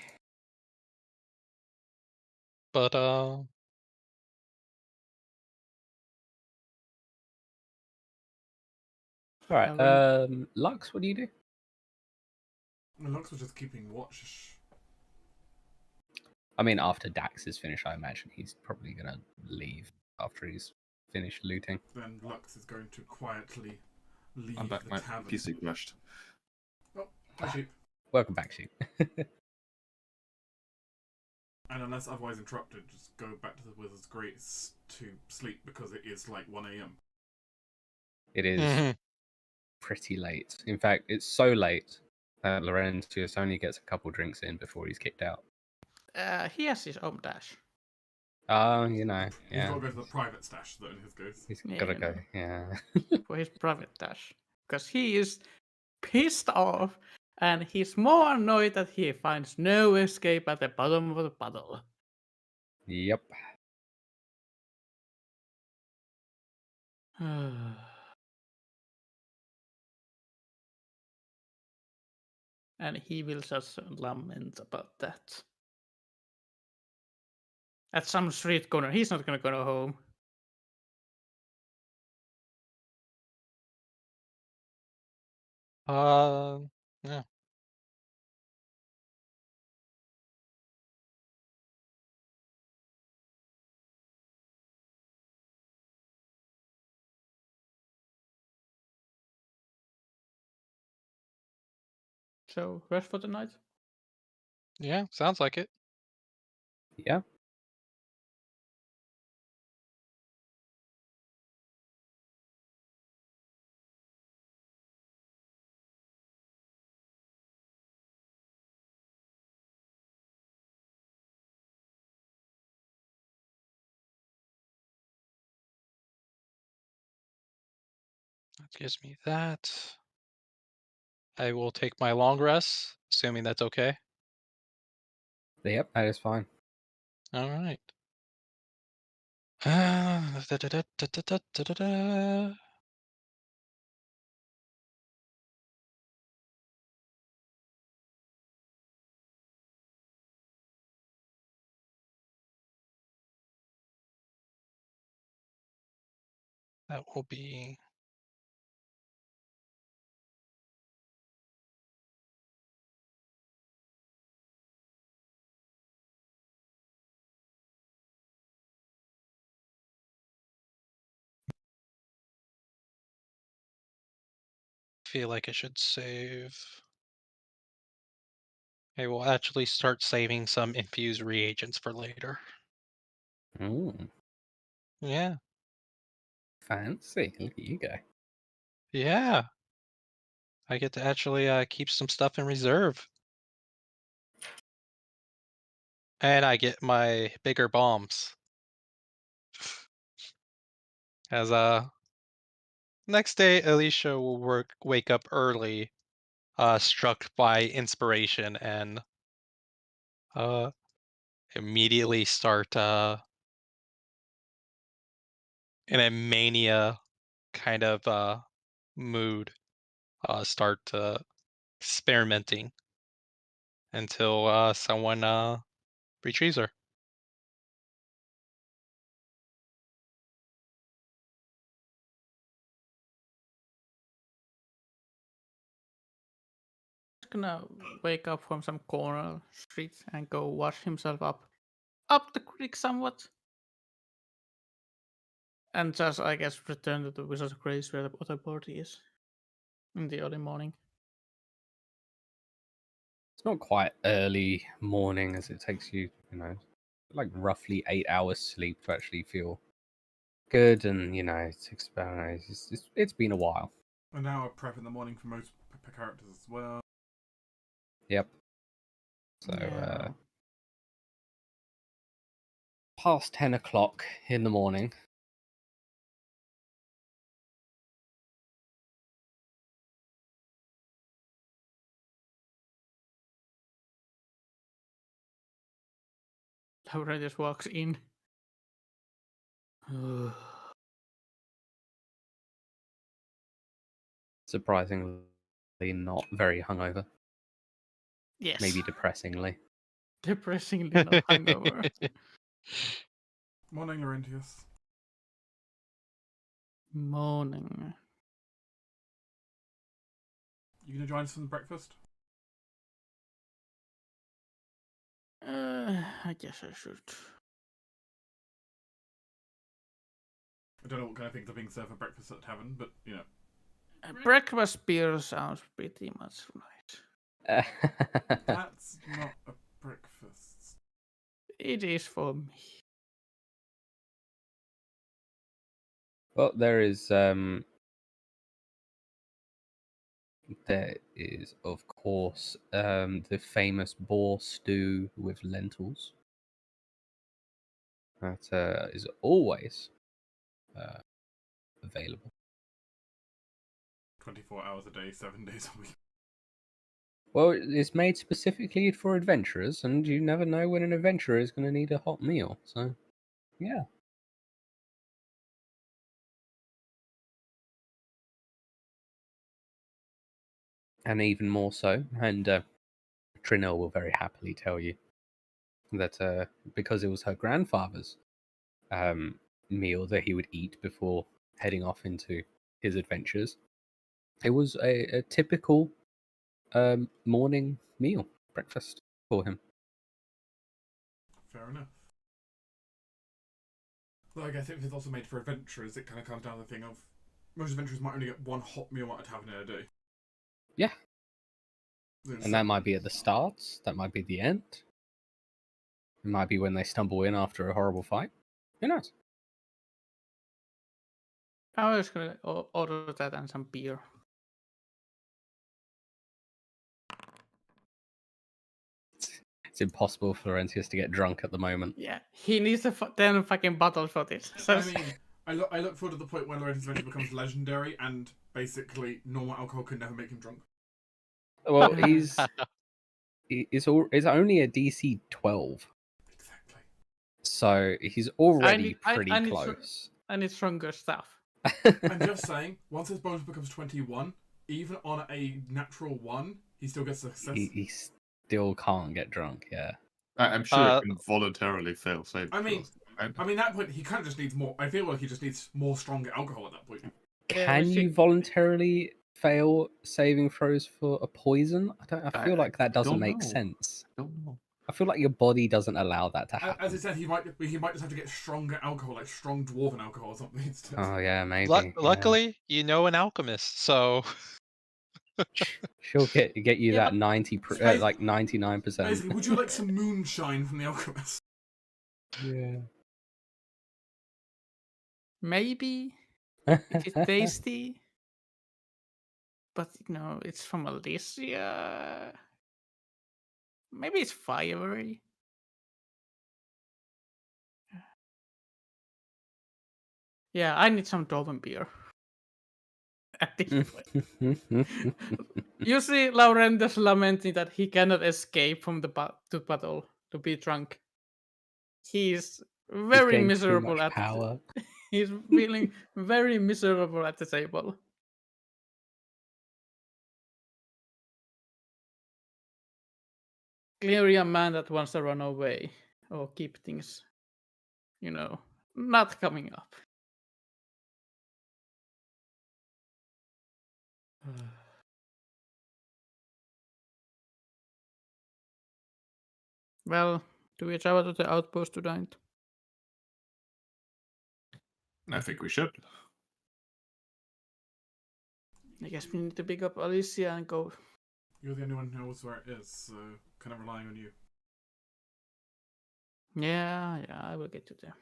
But, Alright, Lux, what do you do? Lux was just keeping watch. I mean, after Dax is finished, I imagine he's probably going to leave after he's finished looting. Then Lux is going to quietly leave I'm back. the My tavern. PC crashed. Oh, hi, Sheep. Welcome back, Sheep. And unless otherwise interrupted, just go back to the Wizard's Grace to sleep because it is like 1 a.m. It is pretty late. In fact, it's so late that Laurentius only gets a couple drinks in before he's kicked out. He has his own dash. Oh, you know, He's got yeah. to go to the private stash, though, in his case. He's Yeah, gotta you go. know. Yeah. For his private dash. Because he is pissed off and he's more annoyed that he finds no escape at the bottom of the puddle. Yep. And he will just lament about that. At some street corner, he's not gonna go home. Yeah. So, rest for the night? Yeah, sounds like it. Yeah. That gives me that. I will take my long rest, assuming that's okay. Yep. That is fine. All right. That will be feel like I should save. I will actually start saving some infused reagents for later. Ooh, Yeah. fancy. Look at you go. Yeah. I get to actually keep some stuff in reserve. And I get my bigger bombs. As next day Alicia will wake up early, struck by inspiration and uh immediately start in a mania kind of mood, start experimenting until someone retrieves her. He's gonna wake up from some corner street and go wash himself up the creek somewhat. And just, I guess, return to the Wizard's Grace where the other party is in the early morning. It's not quite early morning as it takes you, like roughly 8 hours sleep to actually feel good, and it takes about it's been a while. An hour prep in the morning for most characters as well. Yep. So Yeah. past 10 o'clock in the morning. Laurentius walks in. Surprisingly, not very hungover. Yes. Maybe depressingly. Depressingly not hungover. Morning, Laurentius. Morning. You gonna join us for the breakfast? I guess I should. I don't know what kind of things are being served for breakfast at the tavern, but Breakfast beer sounds pretty much right. that's not a breakfast. It is for me. Well, there is of course the famous boar stew with lentils. that is always available. 24 hours a day, 7 days a week. Well, it's made specifically for adventurers, and you never know when an adventurer is going to need a hot meal. So, yeah. And even more so, and Trinell will very happily tell you that because it was her grandfather's meal that he would eat before heading off into his adventures, it was a typical morning meal, breakfast for him. Fair enough. Though I guess if it's also made for adventurers, it kind of comes down to the thing of most adventurers might only get one hot meal at a tavern in a day. Yeah. There's And that might be at the start, that might be the end. It might be when they stumble in after a horrible fight. Who knows? I was gonna order that and some beer. It's impossible for Laurentius to get drunk at the moment. Yeah, he needs 10 fucking bottles for this. So I mean, I look forward to the point where Laurentius eventually becomes legendary and basically normal alcohol can never make him drunk. Well, it's only a DC 12, Exactly. so he's already I pretty need close. I need stronger stuff. I'm just saying, once his bonus becomes 21, even on a natural 1, he still gets success. He still can't get drunk, yeah. I'm sure he can voluntarily fail save. I mean, at that point, he kind of just needs more. I feel like he just needs more stronger alcohol at that point. Can you voluntarily fail saving throws for a poison? I feel like that doesn't make sense. I don't know. I feel like your body doesn't allow that to happen. As I said, he might just have to get stronger alcohol, like strong dwarven alcohol or something instead. Oh yeah, maybe. Luckily, you know an alchemist, so she'll get you Yeah, that 90, like 99%. Basically, would you like some moonshine from the Alchemist? Yeah. Maybe if it's tasty, but it's from Alicia. Maybe it's fiery. Yeah, I need some Dwarven beer. At this point. You see Laurentius lamenting that he cannot escape from the battle to be drunk. He's very miserable at power. He's feeling very miserable at the table. Clearly a man that wants to run away or keep things, not coming up. Well, do we travel to the outpost tonight? I think we should. I guess we need to pick up Alicia and go. You're the only one who knows where it is, so kind of relying on you. Yeah, I will get you there.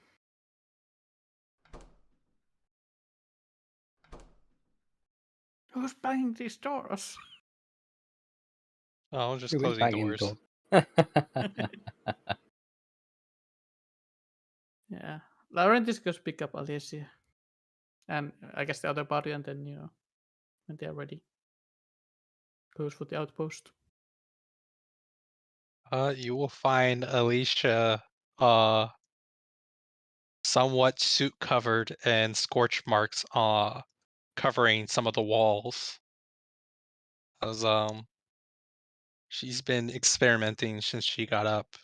Who's banging these doors? oh, just Who is closing banging doors. door? Yeah, Laurentius goes pick up Alicia, and I guess the other party, and then when they are ready, goes for the outpost. You will find Alicia, somewhat suit covered and scorch marks, covering some of the walls. As she's been experimenting since she got up.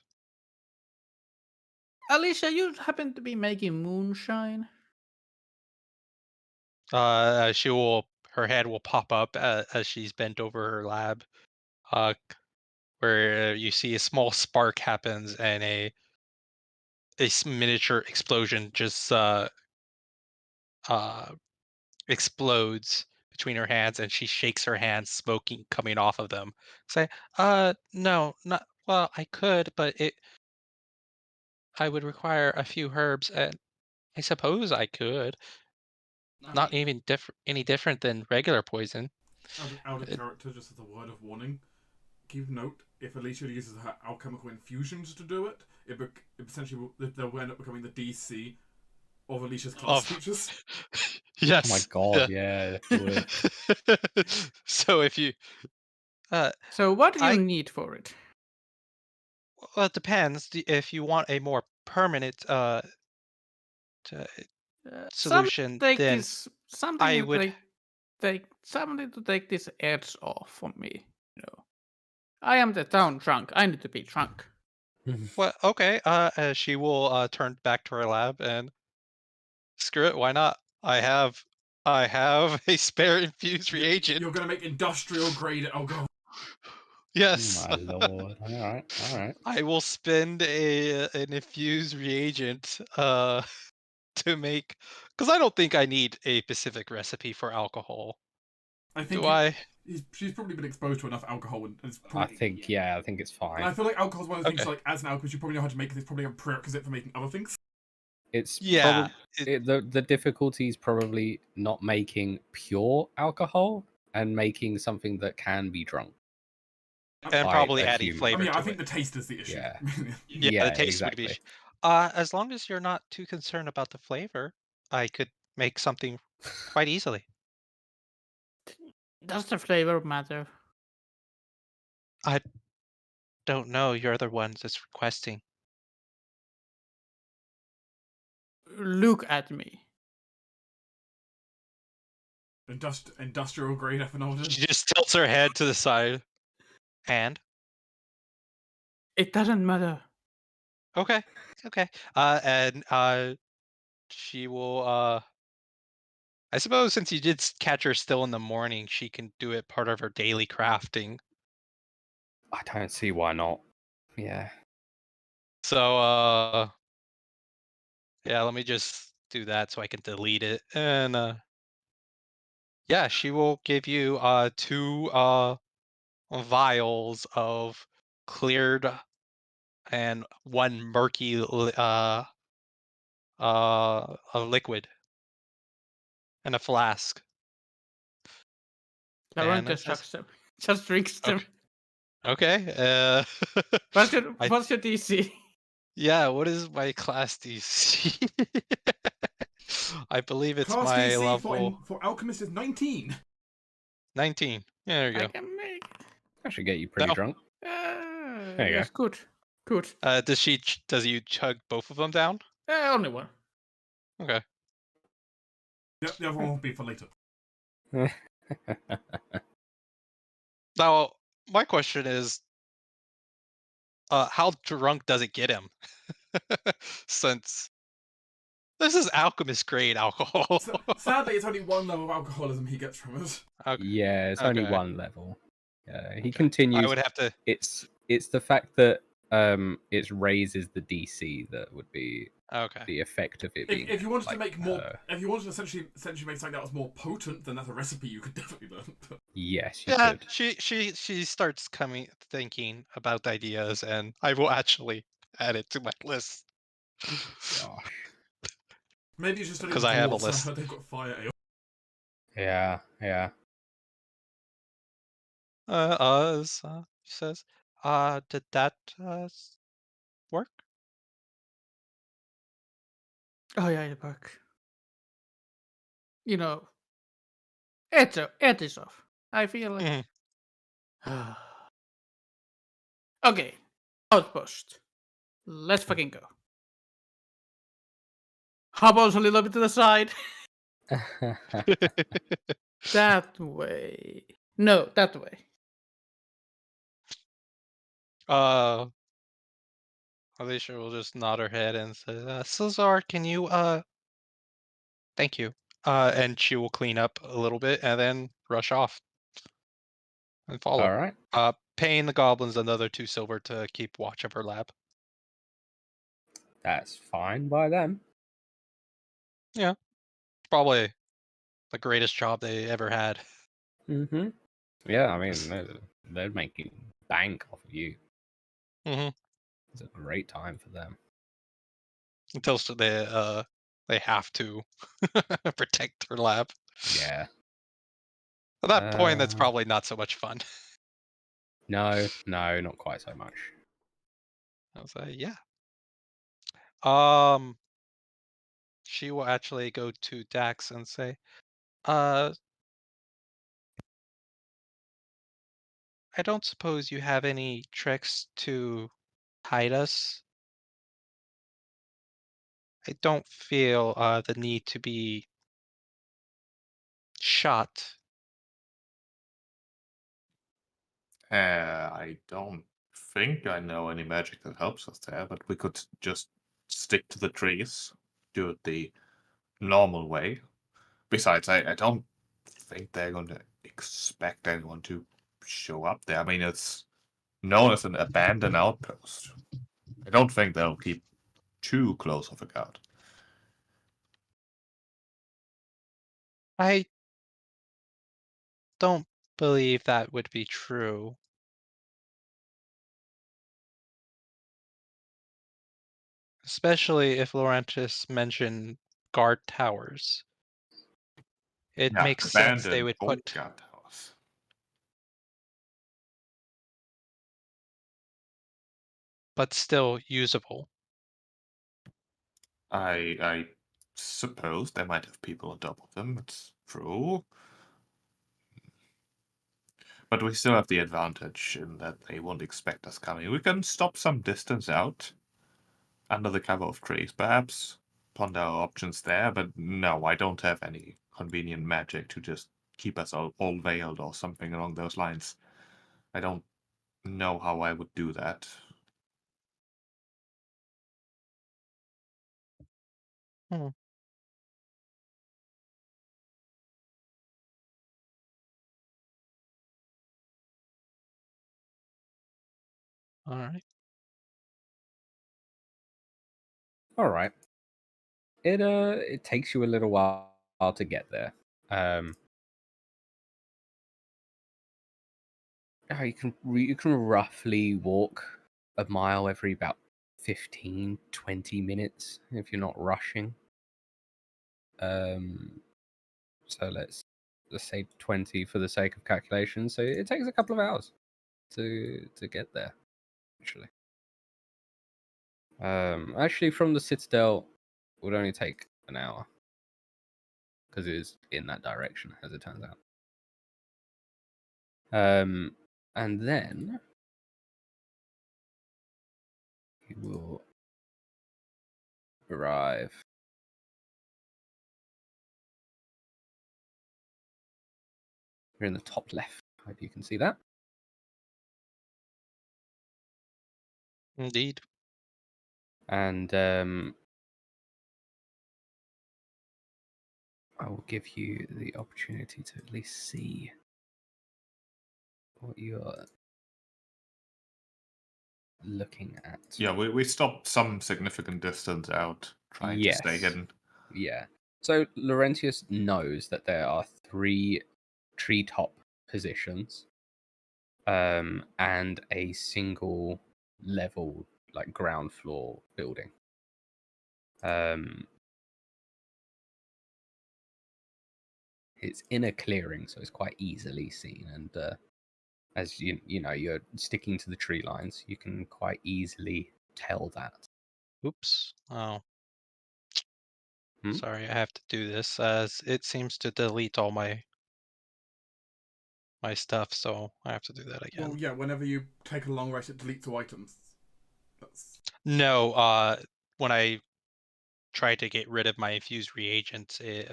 Alicia, you happen to be making moonshine? Her head will pop up as she's bent over her lab, where you see a small spark happens and a miniature explosion just explodes between her hands, and she shakes her hands, smoking coming off of them. Say, no, not well. I could, but I would require a few herbs, and I suppose I could. Not even any different than regular poison. Out of character, just as a word of warning. keep note, if Alicia uses her alchemical infusions to do it, it essentially they'll end up becoming the DC of Alicia's class features. Yes. Oh my god, yeah, it would. So if you, So what do you I- need for it? well, it depends. If you want a more permanent solution, then Something I to would. something to take this edge off from me. I am the town drunk. I need to be drunk. Well, okay. She will turn back to her lab and screw it. Why not? I have a spare infused reagent. You're gonna make industrial grade alcohol. Yes. My lord. Alright. I will spend an infused reagent to make, because I don't think I need a specific recipe for alcohol. I think Do I? She's probably been exposed to enough alcohol, and it's I probably. think it's fine. And I feel like alcohol's one of the things. Okay. Like as an alchemist, you probably know how to make it. It's probably a prerequisite for making other things. It's Yeah. the difficulty is probably not making pure alcohol and making something that can be drunk. And by probably a adding human. flavor. I mean, to I think it. the taste is the issue. Yeah. Yeah, the taste exactly. would be. As long as you're not too concerned about the flavor, I could make something quite easily. Does the flavor matter? I don't know. You're the ones that's requesting. Look at me. Industrial grade ethanol. She just tilts her head to the side. And It doesn't matter. okay. And she will. I suppose since you did catch her still in the morning, she can do it part of her daily crafting. I don't see why not. Yeah. So yeah, let me just do that so I can delete it. And yeah, she will give you 2 vials of cleared and 1 murky a liquid and a flask. And Laurentius just drinks them. okay. What's your I- what's your DC? Yeah, what is my class DC? I believe it's Class my DC level for alchemist is 19. 19. Yeah, there you I go. can make. That should get you pretty No. drunk. There you yes, good. Does you chug both of them down? Only one. Okay. Yep, the other one will be for later. Now, my question is, how drunk does it get him? Since this is alchemist grade alcohol. Sadly, it's only one level of alcoholism he gets from us. Okay. Yeah, it's only Okay. one level. He I continues. would have to. It's the fact that it raises the DC that would be Okay. the effect of it being. If you wanted to like, make more, if you wanted to essentially make something that was more potent, then that's a recipe you could definitely learn. Yes, you Yeah, could. she starts thinking about ideas, and I will actually add it to my list. Gosh. Maybe you should study 'Cause the I have a dwarves. list. They've got fire ale. Yeah. She says, did that work? Oh yeah, it work. You know, it is off. I feel like. Mhm. Okay, outpost. Let's fucking go. Hobbles a little bit to the side. That way. No, that way. Alicia will just nod her head and say, Cesar, can you thank you. And she will clean up a little bit and then rush off and follow. All right. Paying the goblins another 2 silver to keep watch of her lab. That's fine by them. Probably the greatest job they ever had. Mm-hmm. Yeah, I mean, they're making bank off of you. Mm-hmm. It's a great time for them. Until they have to protect her lab. Yeah. At that point, that's probably not so much fun. No, not quite so much. I was like, yeah. She will actually go to Dax and say, I don't suppose you have any tricks to hide us? I don't feel the need to be shot. I don't think I know any magic that helps us there, but we could just stick to the trees, do it the normal way. Besides, I don't think they're going to expect anyone to show up there. I mean, it's known as an abandoned outpost. I don't think they'll keep too close of a guard. I don't believe that would be true. Especially if Laurentius mentioned guard towers. It Yeah, makes sense they abandoned would old put, guard towers. but still usable. I suppose they might have people on top of them. It's true. But we still have the advantage in that they won't expect us coming. We can stop some distance out under the cover of trees, perhaps. Ponder our options there, but no, I don't have any convenient magic to just keep us all veiled or something along those lines. I don't know how I would do that. Hmm. All right. All right. It takes you a little while to get there. You can roughly walk a mile every about 15, 20 minutes if you're not rushing. So let's say 20 for the sake of calculation. So it takes a couple of hours to get there, actually. Actually, from the Citadel, it would only take an hour because it is in that direction, as it turns out. And then you will arrive. You're in the top left. Hope you can see that. Indeed. And I will give you the opportunity to at least see what you're looking at. Yeah, we stopped some significant distance out, trying to stay hidden. Yeah. So Laurentius knows that there are 3 treetop positions, and a single level, like ground floor building. It's in a clearing, so it's quite easily seen. And as you know, you're sticking to the tree lines, you can quite easily tell that. Oops. Oh. Hmm? Sorry, I have to do this as it seems to delete all my stuff, so I have to do that again. Well, yeah, whenever you take a long rest, it deletes all items. That's... No, when I tried to get rid of my infused reagents, it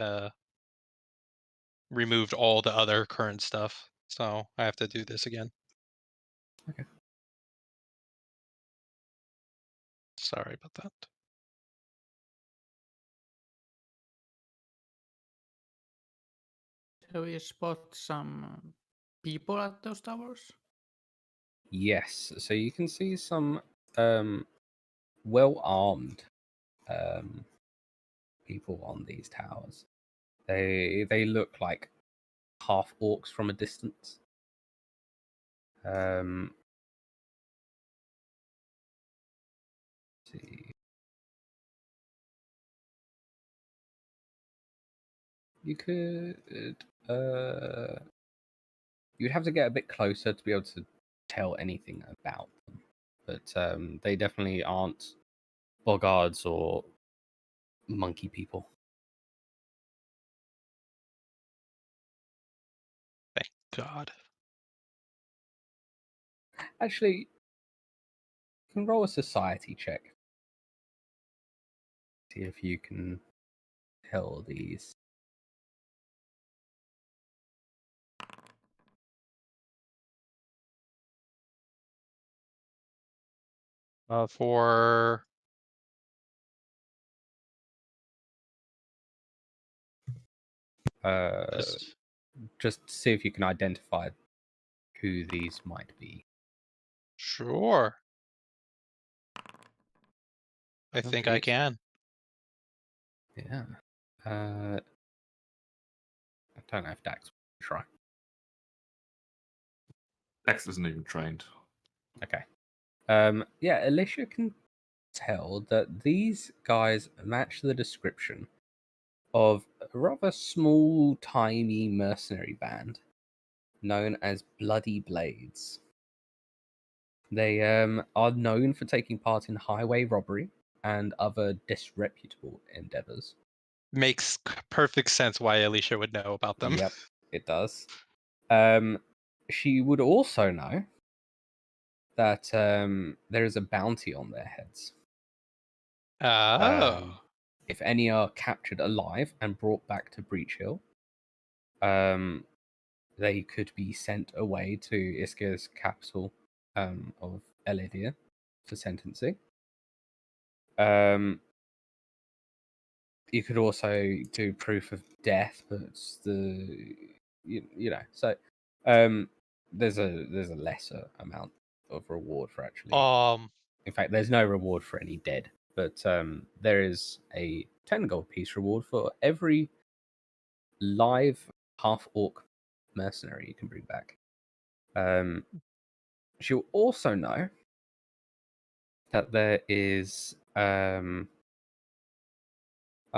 removed all the other current stuff. So I have to do this again. Okay. Sorry about that. Do we spot some people at those towers? Yes, so you can see some well-armed people on these towers. They look like half orcs from a distance. Let's see. You could you'd have to get a bit closer to be able to tell anything about them. But they definitely aren't boggards or monkey people. Thank God. Actually, you can roll a society check. See if you can tell these. For just Just see if you can identify who these might be. sure. I Oh, think I geez. can. Yeah. I don't know if Dax will try. Dex isn't even trained. Okay. Yeah, Alicia can tell that these guys match the description of a rather small, tiny mercenary band known as Bloody Blades. They are known for taking part in highway robbery and other disreputable endeavors. Makes perfect sense why Alicia would know about them. Yep, it does. She would also know that there is a bounty on their heads. Oh. If any are captured alive and brought back to Breach Hill, they could be sent away to Iska's capital of Elidia for sentencing. You could also do proof of death, but it's you know. So there's a lesser amount of reward for actually. In fact, there's no reward for any dead, but there is a 10 gold piece reward for every live half-orc mercenary you can bring back. She'll also know that there is oh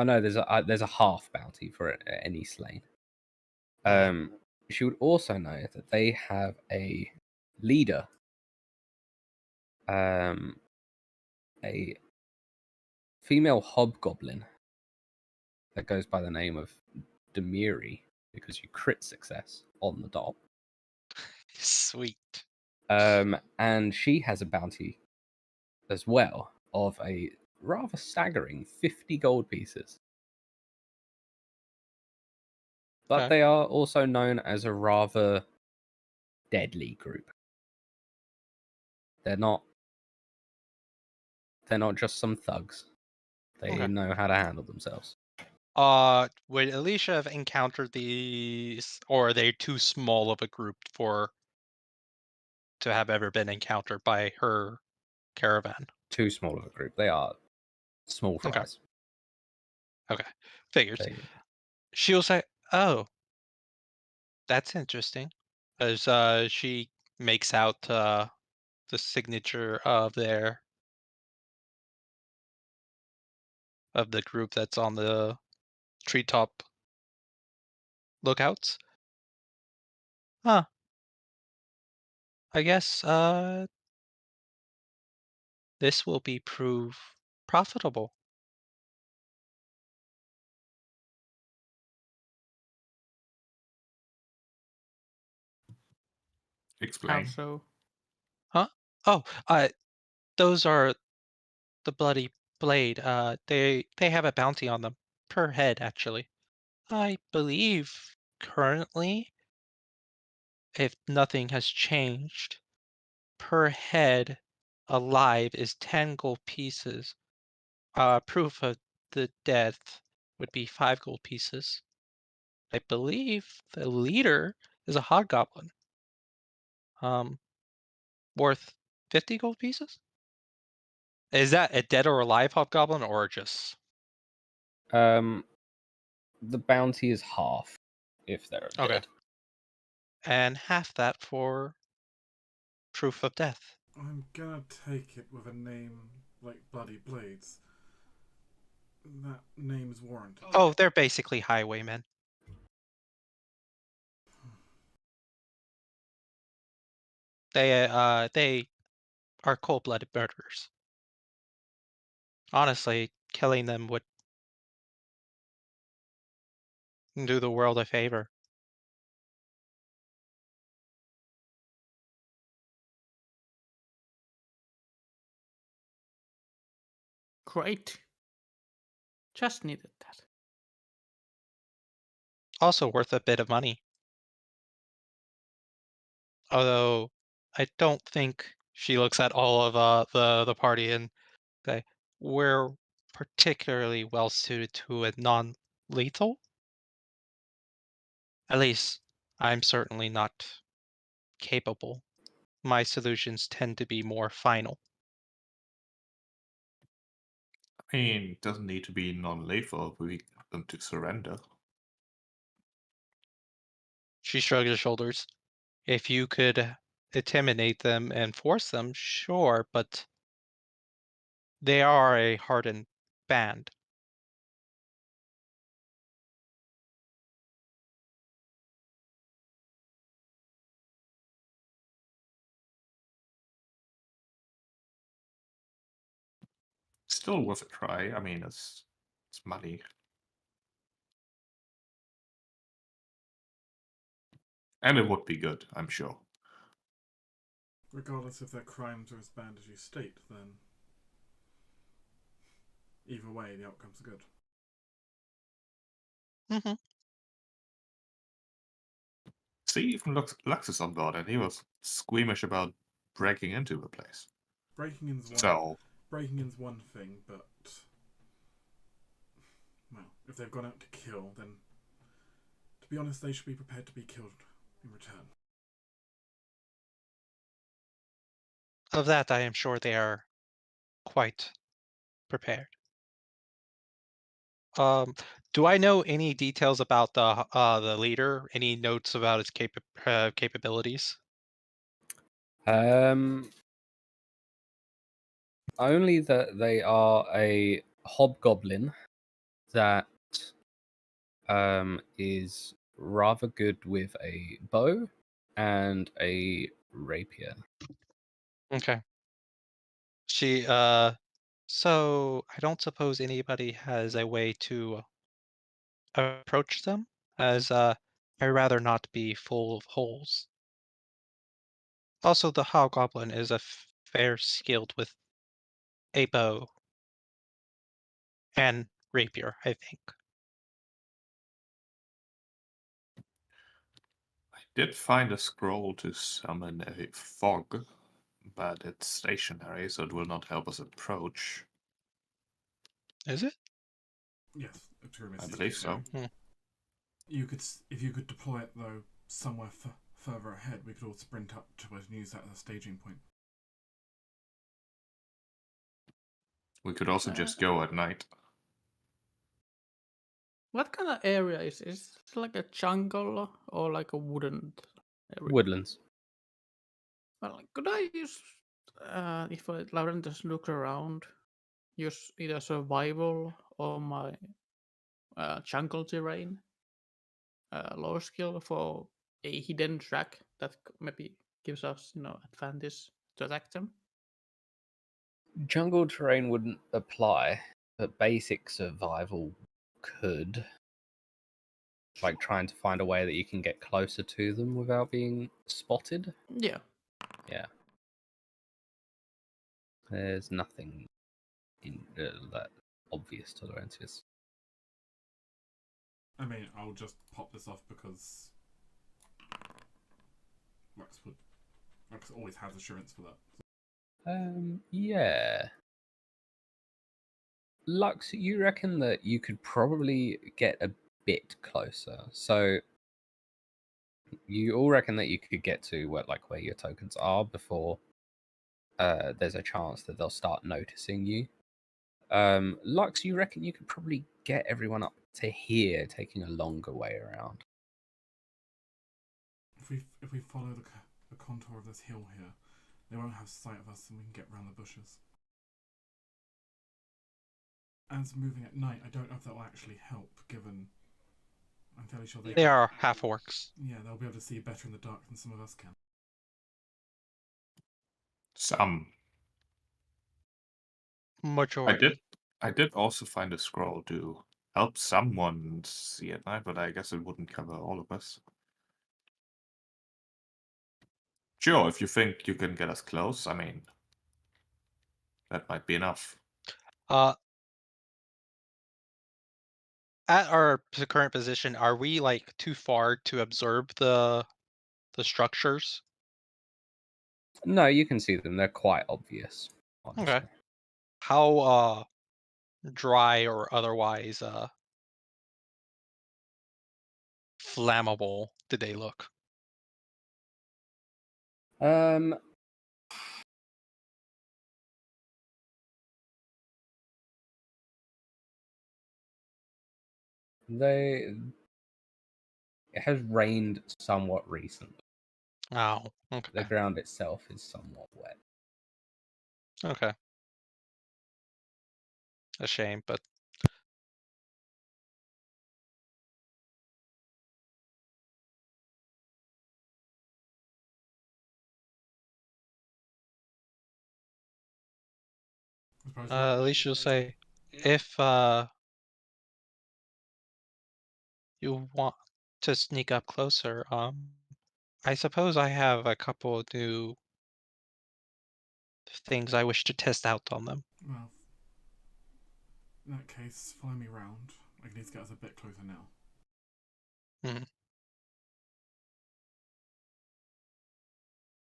no, there's a half bounty for any slain. She would also know that they have a leader, a female hobgoblin that goes by the name of Demiri, because you crit success on the dot. Sweet. And she has a bounty as well of a rather staggering 50 gold pieces. But Okay. they are also known as a rather deadly group. They're not just some thugs. They Okay. know how to handle themselves. Would Alicia have encountered these, or are they too small of a group to have ever been encountered by her caravan? Too small of a group. They are small fries. Okay. Figures. They, She'll say, "Oh, that's interesting," as she makes out the signature of the group that's on the treetop lookouts. Huh. I guess this will prove profitable. How Explain. so? Huh? Oh, those are the Bloody Blade. They have a bounty on them per head, actually. I believe currently, if nothing has changed, per head alive is 10 gold pieces. Proof of the death would be 5 gold pieces. I believe the leader is a hobgoblin. Worth 50 gold pieces? Is that a dead or alive hobgoblin, or just... the bounty is half if they're Okay. dead. And half that for proof of death. I'm gonna take it with a name like Bloody Blades. That name is warranted. Oh, they're basically highwaymen. They are cold-blooded murderers. Honestly, killing them would do the world a favor. Great. Just needed that. Also worth a bit of money. Although I don't think she looks at all of the party and say we're particularly well suited to a non-lethal. At least I'm certainly not capable. My solutions tend to be more final. I mean, it doesn't need to be non-lethal. We get them to surrender. She shrugs her shoulders. If you could intimidate them and force them, sure, but they are a hardened band. Still worth a try. I mean, it's money. And it would be good, I'm sure. Regardless if their crimes are as bad as you state, then either way, the outcomes are good. Mm-hmm. See, even Lux is on board, and he was squeamish about breaking into the place. Breaking in's one thing, but well, if they've gone out to kill, then to be honest, they should be prepared to be killed in return. Of that, I am sure they are quite prepared. Do I know any details about the leader? Any notes about his capabilities? Only that they are a hobgoblin that is rather good with a bow and a rapier. Okay. She so I don't suppose anybody has a way to approach them, as I'd rather not be full of holes. Also, the hobgoblin is a fair skilled with a bow and rapier, I think. I did find a scroll to summon a fog, but it's stationary, so it will not help us approach. Is it? Yes, I believe so. You could, if you could deploy it though somewhere further ahead, we could all sprint up to it and use that as a staging point. We could also just go at night. What kind of area is it? Is it like a jungle or like a wooden area? Woodlands. Well, could I use, if Laurentius look around, use either survival or my jungle terrain low skill for a hidden track that maybe gives us, advantage to attack them? Jungle terrain wouldn't apply, but basic survival could. Like trying to find a way that you can get closer to them without being spotted. Yeah. Yeah. There's nothing in that obvious to Laurentius. I mean, I'll just pop this off because Lux always has assurance for that. Yeah. Lux, you reckon that you could probably get a bit closer. So you all reckon that you could get to where your tokens are before there's a chance that they'll start noticing you. Lux, you reckon you could probably get everyone up to here, taking a longer way around. If we follow the contour of this hill here, they won't have sight of us and we can get round the bushes. As moving at night, I don't know if that will actually help, given I'm fairly sure they are half orcs. Yeah, they'll be able to see better in the dark than some of us can. Some. Majority. I did also find a scroll to help someone see at night, but I guess it wouldn't cover all of us. Sure, if you think you can get us close, I mean, that might be enough. At our current position, are we like too far to observe the structures? No, you can see them. They're quite obvious. Honestly. Okay. How dry or otherwise flammable did they look? Um, it has rained somewhat recently. Oh, The okay. ground itself is somewhat wet. Okay. A shame, but Alicia will say, if you want to sneak up closer, I suppose I have a couple new things I wish to test out on them. Well, in that case, follow me round. I need to get us a bit closer now.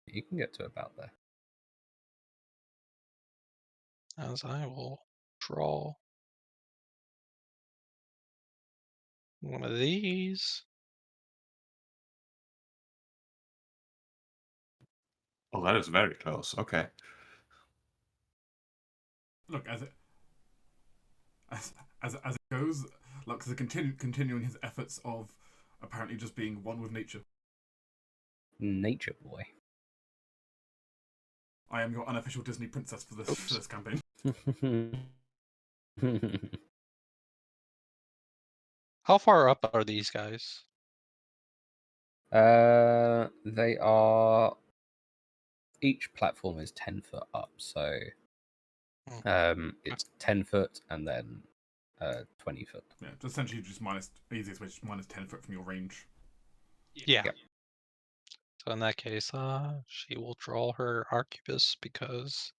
You can get to about there. As I will draw one of these. Oh, that is very close. Okay. Look, as it goes, Lux is continuing his efforts of apparently just being one with nature. Nature boy. I am your unofficial Disney princess for this campaign. How far up are these guys? They are. Each platform is 10 foot up, so it's 10 foot and then 20 foot. Yeah, essentially just easiest way, just minus 10 foot from your range. Yeah. Yep. So in that case, she will draw her arquebus because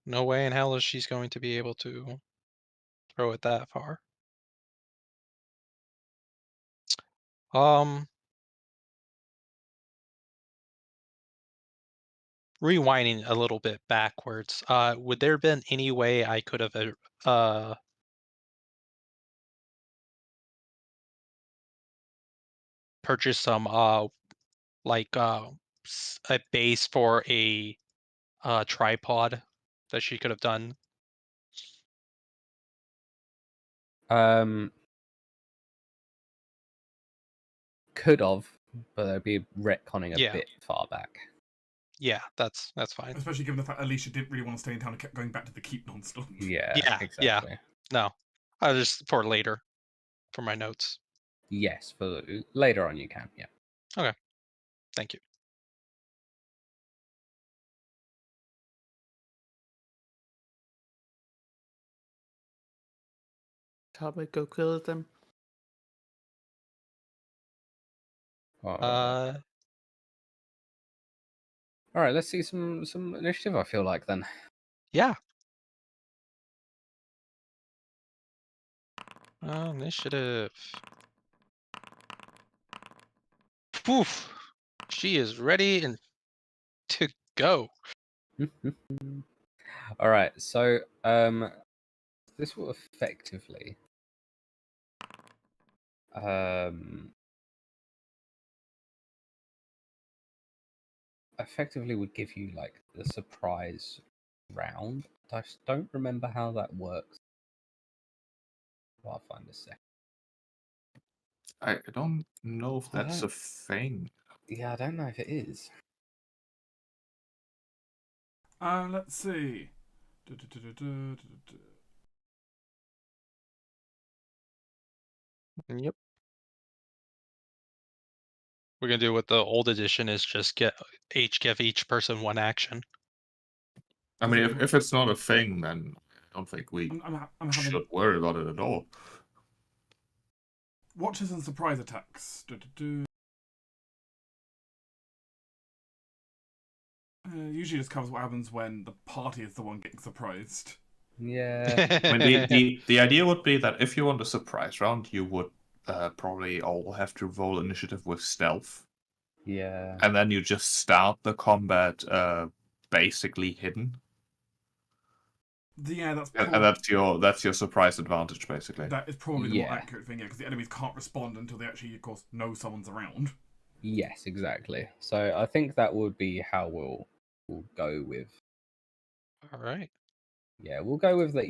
no way in hell is she's going to be able to throw it that far. Rewinding a little bit backwards, would there have been any way I could have purchased some like a base for a tripod that she could have done? Could have, but they'd be retconning a Yeah. bit far back. Yeah, that's fine. Especially given the fact Alicia didn't really want to stay in town and kept going back to the keep non-stop. Yeah, Yeah, exactly. No, I just for later, for my notes. Yes, for later on you can. Yeah. Okay, thank you. Shall we go kill them? All right, let's see some initiative. I feel like then. Yeah. Initiative. Poof. She is ready and to go. All right, so this will effectively would give you like the surprise round. I just don't remember how that works. Well, I'll find a sec. I don't know if that's a thing. Yeah, I don't know if it is. Let's see. Yep. We're gonna do what the old edition is: just give each person one action. I mean, if it's not a thing, then I don't think we I'm having should worry about it at all. watches and surprise attacks. Usually just covers what happens when the party is the one getting surprised. Yeah. I mean, the idea would be that if you want a surprise round, you would probably all have to roll initiative with stealth, Yeah. and then you just start the combat basically hidden, Yeah, that's and probably, that's your surprise advantage, basically. that is probably the more Yeah. accurate thing, yeah, because the enemies can't respond until they actually, of course, know someone's around. Yes, exactly. So I think that would be how we'll go with. All right. Yeah, we'll go with that.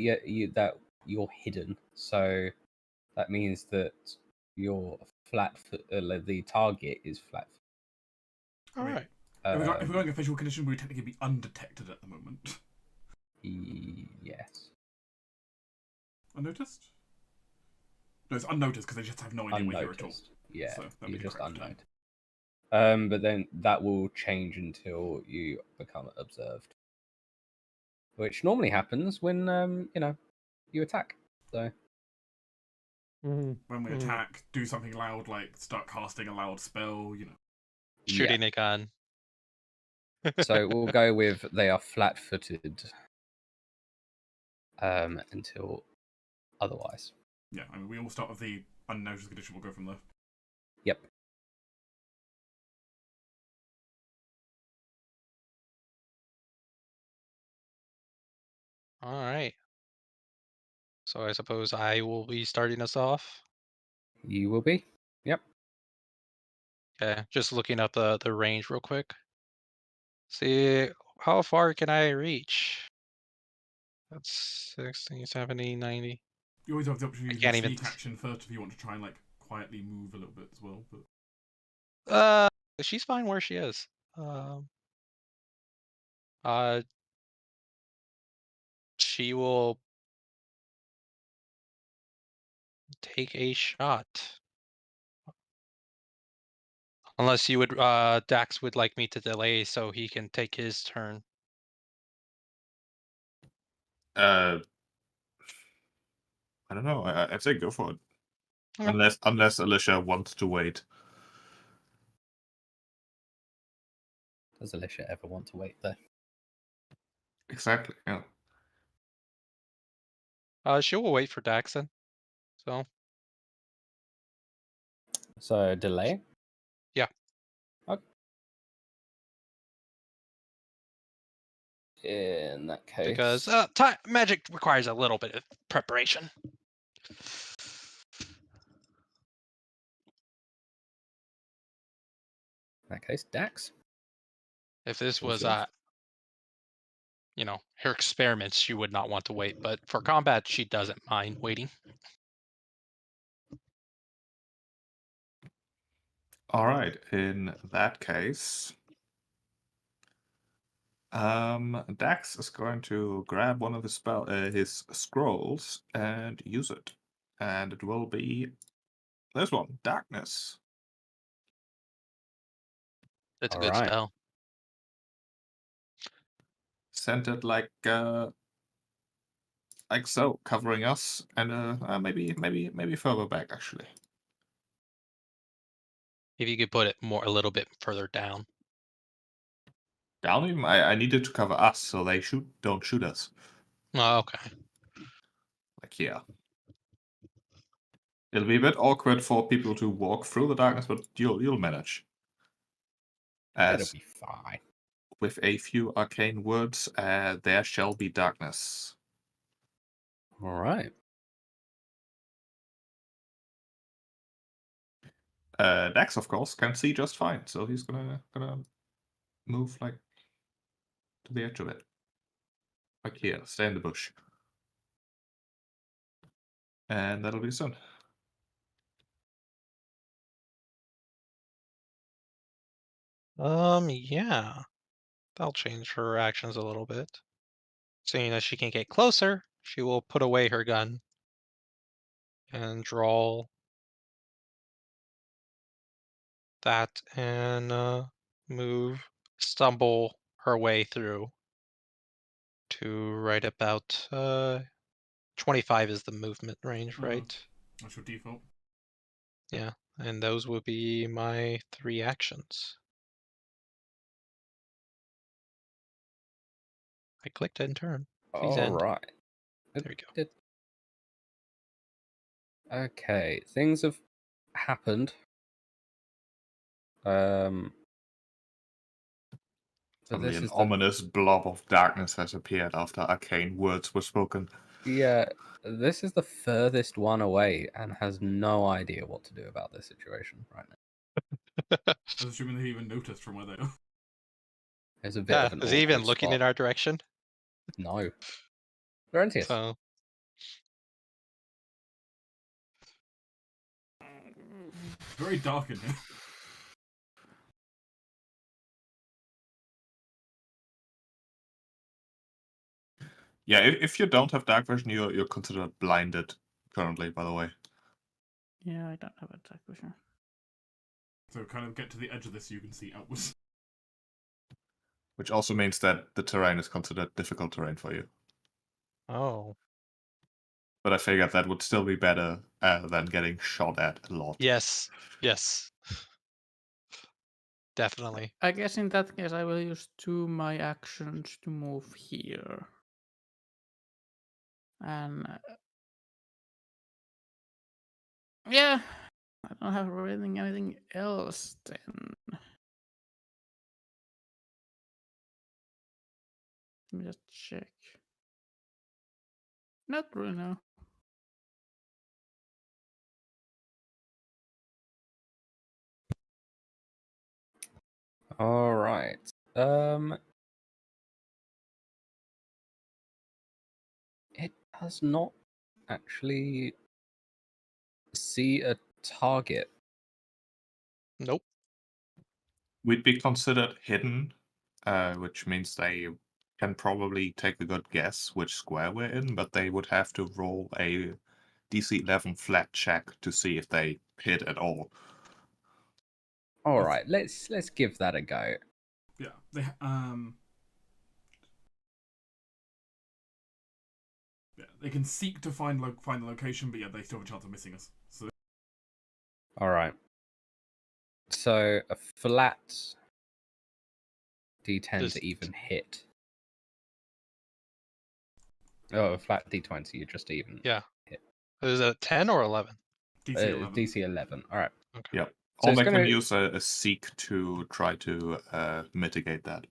That you're hidden. So that means that you're the target is flat. All I mean, right. If we're going official condition, we would technically be undetected at the moment. Yes. Unnoticed? No, it's unnoticed because they just have no idea we're here at all. Unnoticed. Yeah, So that'd be you're the just correct term. unnoticed. But then that will change until you become observed, which normally happens when you attack. So When we attack, do something loud, like start casting a loud spell, Shooting a gun. So we'll go with they are flat-footed until otherwise. Yeah, I mean, we all start with the unnoticed condition, we'll go from there. Yep. All right. So I suppose I will be starting us off. You will be. Yep. Okay. Just looking at the range real quick. See, how far can I reach? That's 60, 70, 90. You always have the option to I use your can't even. sneak action first if you want to try and quietly move a little bit as well. But She's fine where she is. Uh, she will take a shot. Unless you would, Dax would like me to delay so he can take his turn. I don't know. I'd say go for it. Okay. Unless Alicia wants to wait. Does Alicia ever want to wait though? Exactly. Yeah. She will wait for Dax then. So delay. Yeah. Okay. In that case, Because magic requires a little bit of preparation. in that case, Dax. If this What's was yours? her experiments, she would not want to wait. But for combat, she doesn't mind waiting. All right. In that case, Dax is going to grab one of his scrolls and use it, and it will be this one, Darkness. It's a All good right. spell. Centered like so, covering us, and maybe further back actually. If you could put it a little bit further down. Down even. I needed to cover us so they don't shoot us. Oh, okay. Like yeah. It'll be a bit awkward for people to walk through the darkness, but you'll manage. It'll As be fine. with a few arcane words, there shall be darkness. All right. Dax, of course, can see just fine, so he's gonna move like to the edge of it. Like here, stay in the bush. And that'll be soon. Yeah. That'll change her actions a little bit. Seeing as she can get closer, she will put away her gun and draw that and stumble her way through to right about 25 is the movement range, right? That's your default. Yeah, and those will be my 3 actions. I clicked end turn. Please All end. right. There we go. Okay, things have happened. But Suddenly this an is the ominous blob of darkness has appeared after arcane words were spoken. yeah. This is the furthest one away and has no idea what to do about this situation right now. I was assuming they even noticed from where they are. There's a bit Yeah, of an is he even awkward looking spot. in our direction? No. Laurentius. So It's very dark in here. Yeah, if you don't have dark vision, you're considered blinded currently, by the way. Yeah, I don't have attack vision. So kind of get to the edge of this so you can see outwards. Which also means that the terrain is considered difficult terrain for you. oh. But I figured that would still be better than getting shot at a lot. Yes. Yes. Definitely. I guess in that case I will use 2 my actions to move here. And yeah, I don't have really anything else then. Let me just check. Not really, no. All right. It does not actually see a target. Nope. We'd be considered hidden, which means they can probably take a good guess which square we're in, but they would have to roll a DC 11 flat check to see if they hit at all. All right, let's give that a go. Yeah, they can seek to find the location, but yeah, they still have a chance of missing us. So All right. So a flat D10 Just- to even hit. Oh, a flat D20, you just even. Yeah. Hit. Is it 10 or 11? DC 11. DC 11. All right. Okay. Yep. So Or it's they gonna- can use a seek to try to mitigate that.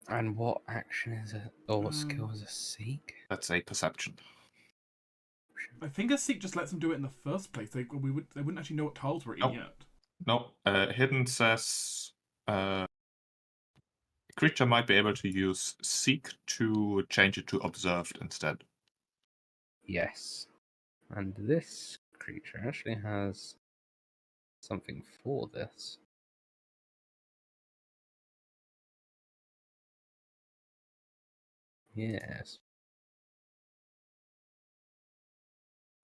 And what action is it? Or what skill Um, is a seek? That's a perception. I think a seek just lets them do it in the first place. They wouldn't actually know what tiles we're in Nope. yet. No, hidden says a creature might be able to use seek to change it to observed instead. Yes. And this creature actually has something for this. Yes.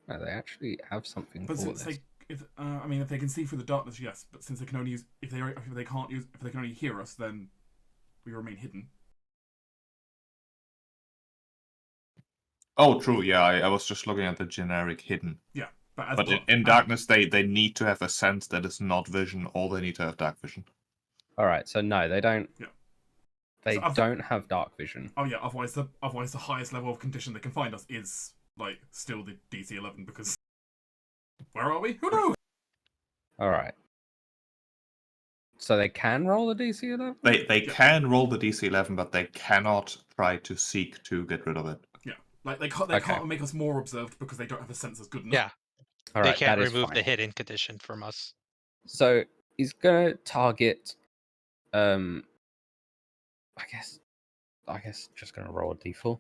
No, they actually have something But for since this. if they can see through the darkness, yes. But since they can only use if they can only hear us, then we remain hidden. Oh, true. Yeah, I was just looking at the generic hidden. Yeah, But in darkness, they need to have a sense that is not vision, or they need to have dark vision. All right, so no, they don't. Yeah. They So don't have dark vision. Oh yeah, otherwise the highest level of condition they can find us is like still the DC 11 because where are we? Who knows? All right. So they can roll a DC 11? They Yeah. can roll the DC 11, but they cannot try to seek to get rid of it. Yeah, like they can't make us more observed because they don't have the sensors good enough. Yeah. All They right, can't that is remove fine. the hidden condition from us. So he's gonna target. I guess just gonna roll a d4.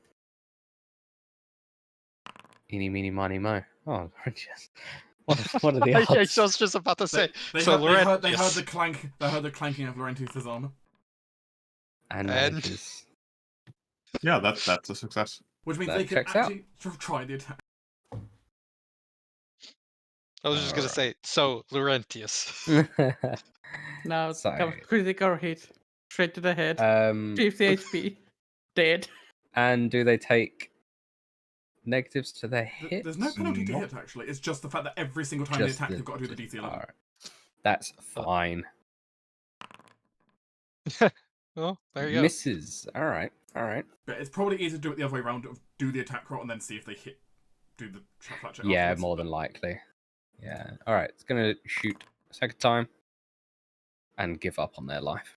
Eeny, meeny, miny, mo. Oh, just what are the odds? I was just about to say. They So heard the Laurentius. clank. They heard the clanking of Laurentius' armor, And And- manages. Yeah, that's a success. which means That they can checks out. actually try the attack. I was just gonna say, so Laurentius. Now So, comes critical hit. Straight to the head. 50 HP. Dead. and do they take negatives to their hits? There's no penalty to Not- hit, actually. It's just the fact that every single time they attack, they've got to do the DC 11. Alright. That's fine. Well, there you go. Misses. Alright. But it's probably easier to do it the other way around, of do the attack roll and then see if they hit, do the flat check Yeah, afterwards. more than likely. Yeah. Alright, it's gonna shoot a second time and give up on their life.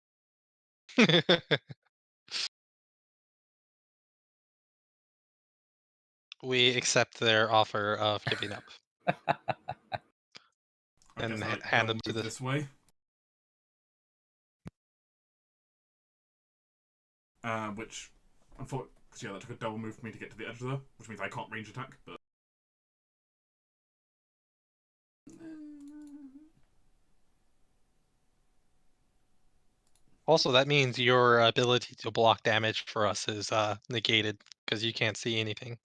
We accept their offer of giving up. I and guess I, like, hand double them to move the- this way. Which, unfortunately, because yeah, that took a double move for me to get to the edge there, which means I can't range attack. But Also, that means your ability to block damage for us is negated because you can't see anything.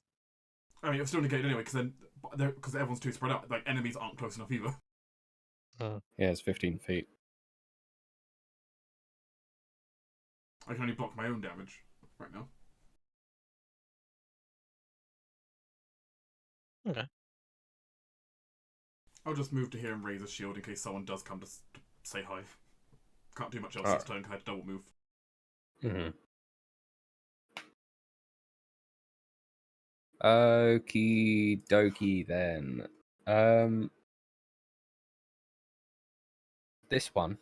I mean, it's still negated anyway, because everyone's too spread out. Like enemies aren't close enough either. Yeah, it's 15 feet. I can only block my own damage right now. Okay. I'll just move to here and raise a shield in case someone does come to say hi. Can't do much else Alright. this turn because I had to double move. Mm-hmm. Okie dokie then. This one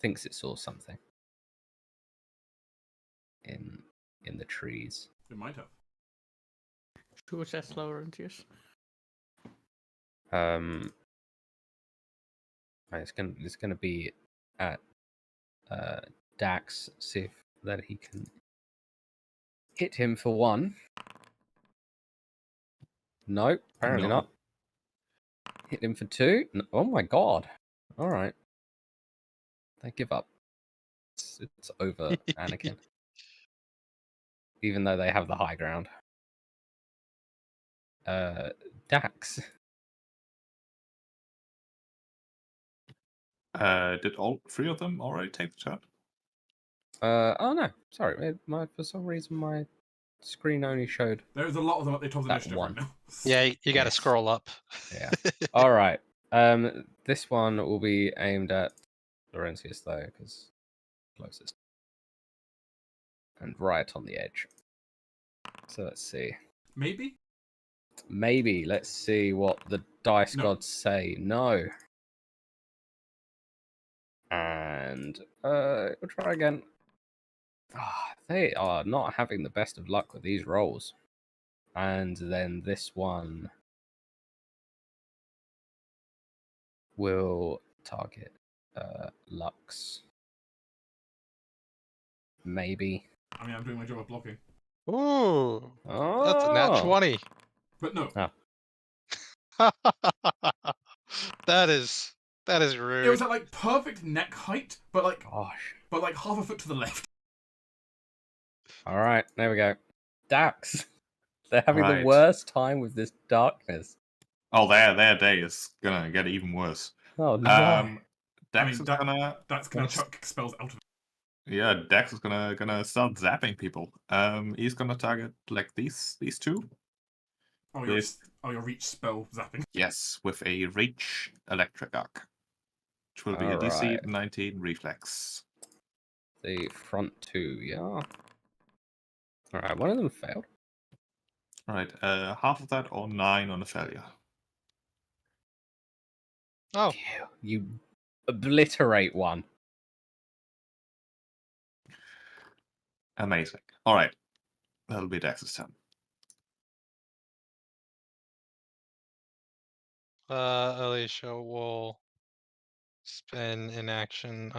thinks it saw something in the trees. It might have. Who says Laurentius? It's gonna be at Dax, see if that he can hit him for one. No, apparently No. not. Hit him for two. Oh my god! All right, they give up. It's over, Anakin. Even though they have the high ground. Dax. Did all three of them already take the turn? Oh no, sorry. For some reason my screen only showed. There's a lot of them at the top of the That initiative one. right now. Yeah, you got to Yes. scroll up. Yeah. All right. This one will be aimed at Laurentius though, because closest and right on the edge. So let's see. Maybe? Maybe let's see what the dice No. gods say. No. And we'll try again. They are not having the best of luck with these rolls. And then this one will target Lux. Maybe. I mean, I'm doing my job of blocking. Ooh, Oh, that's a nat 20. But no. That is It rude. was at like perfect neck height, but like Gosh. half a foot to the left. All right, there we go. Dax. They're having the Right. worst time with this darkness. Oh, their day is gonna get even worse. Oh no. Dex I mean, is that- gonna That's gonna Yes. chuck spells out of it. yeah, Dex is gonna start zapping people. He's gonna target like these two. Oh, Yes. your reach spell zapping. Yes, with a reach electric arc, which will be a DC Alright. 19 reflex. The front two, yeah. All right, one of them failed. All right, half of that or 9 on a failure. Oh, You obliterate one. Amazing. All right, that'll be Dex's turn. Alicia will spend an action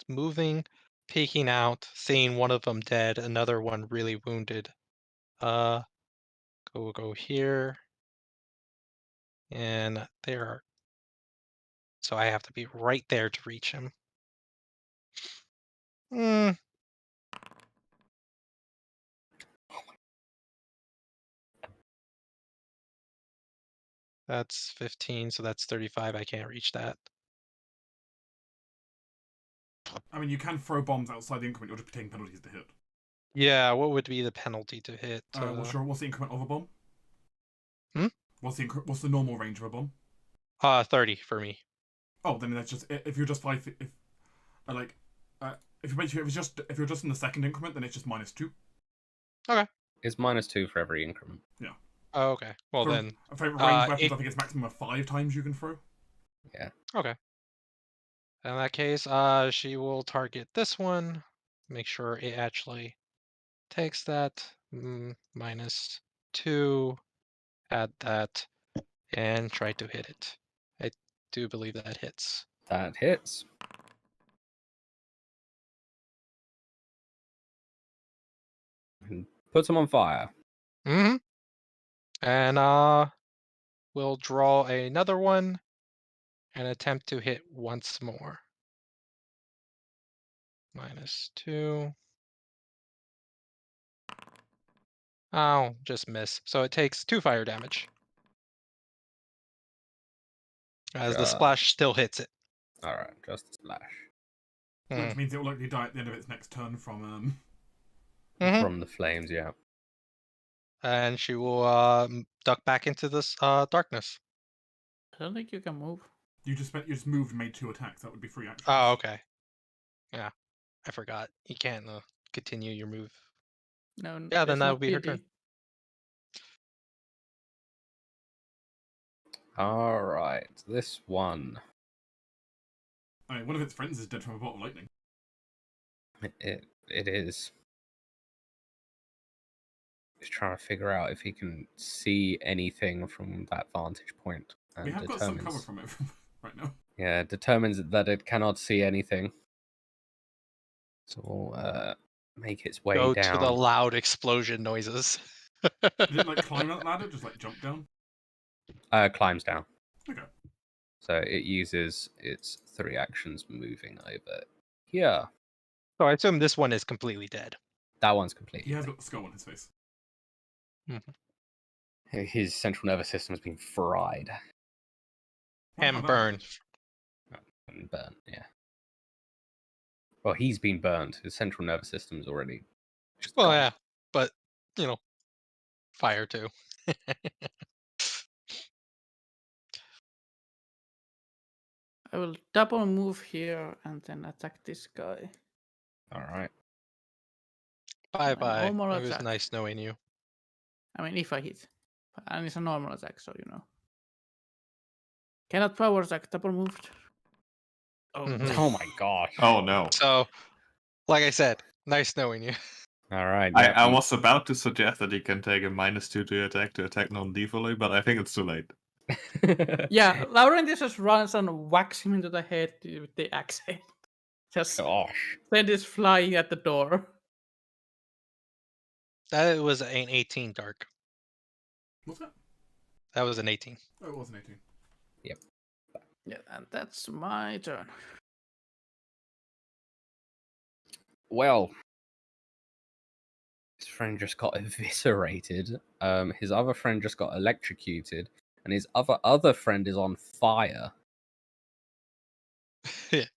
moving, peeking out, seeing one of them dead, another one really wounded. Go here. And there. So I have to be right there to reach him. That's 15, so that's 35. I can't reach that. I mean, you can throw bombs outside the increment. You're just taking penalties to hit. Yeah, what would be the penalty to hit? What's the increment of a bomb? Hmm? What's the normal range of a bomb? 30 for me. Oh, then that's just if you're just if you're just in the second increment, then it's just -2. Okay. It's -2 for every increment. Yeah. Oh, okay. Well For then, range weapons, I think it's maximum of 5 times you can throw. Yeah. okay. In that case, she will target this one. Make sure it actually takes that. -2. Add that, and try to hit it. I do believe that hits. That hits. And puts him on fire. Mm-hmm. And we'll draw another one and attempt to hit once more. -2. Oh, just miss. So it takes 2 fire damage. As the splash still hits it. Alright, just a splash. Which means it will likely die at the end of its next turn from From the flames, yeah. And she will duck back into this darkness. I don't think you can move. You just moved and made 2 attacks. That would be 3 actions. Oh, okay. Yeah, I forgot. You can't continue your move. No. Yeah, then there's that no would be her PD. turn. Alright, this one. I mean, one of its friends is dead from a bolt of lightning. It is. He's trying to figure out if he can see anything from that vantage point. And We have got some cover from it right now. Yeah, determines that it cannot see anything. So we'll make its way Go down. to the loud explosion noises. Did it like climb that ladder? Just like jump down? Climbs down. Okay. So it uses its 3 actions moving over here. So I assume this one is completely dead. That one's completely He has dead. got the skull on his face. His central nervous system has been fried. And burned. And burnt, yeah. Well, he's been burned. His central nervous system's already just Well, gone. yeah, but fire too. I will double move here and then attack this guy. Alright. Bye bye. normal It was attack. nice knowing you. I mean, if I hit. And it's a normal attack, so you know. Cannot power attack, double moved. Oh, Mhm. Oh my gosh. Oh no. So, like I said, nice knowing you. Alright. I was about to suggest that he can take a -2 to attack non-defaultly, but I think it's too late. Yeah, Laurentius just runs and whacks him into the head with the axe head. Just Gosh. send is flying at the door. That was an 18 dark. What's that? That was an 18. Oh, it was an 18. Yeah, and that's my turn. Well, his friend just got eviscerated. His other friend just got electrocuted, and his other friend is on fire.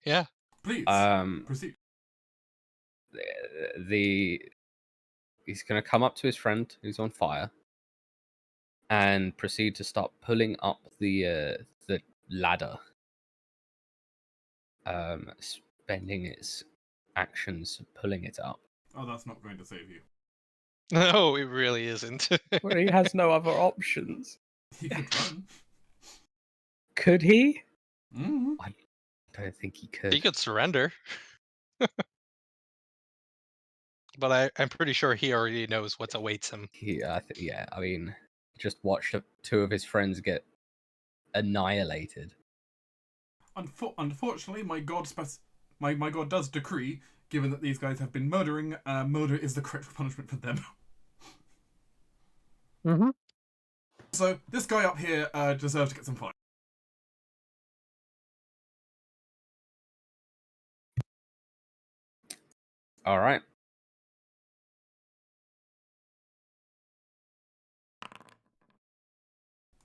Yeah. Please, proceed. He's gonna come up to his friend who's on fire and proceed to start pulling up the ladder. Spending its actions pulling it up. Oh, that's not going to save you. No, it really isn't. Well, he has no other options. He could run. Could he? Mm-hmm. I don't think he could. He could surrender. But I'm pretty sure he already knows what awaits him. Yeah, I mean, just watch 2 of his friends get annihilated. Unfortunately, my god my god does decree, given that these guys have been murdering, murder is the correct punishment for them. Mm-hmm. So this guy up here deserves to get some fire. All right.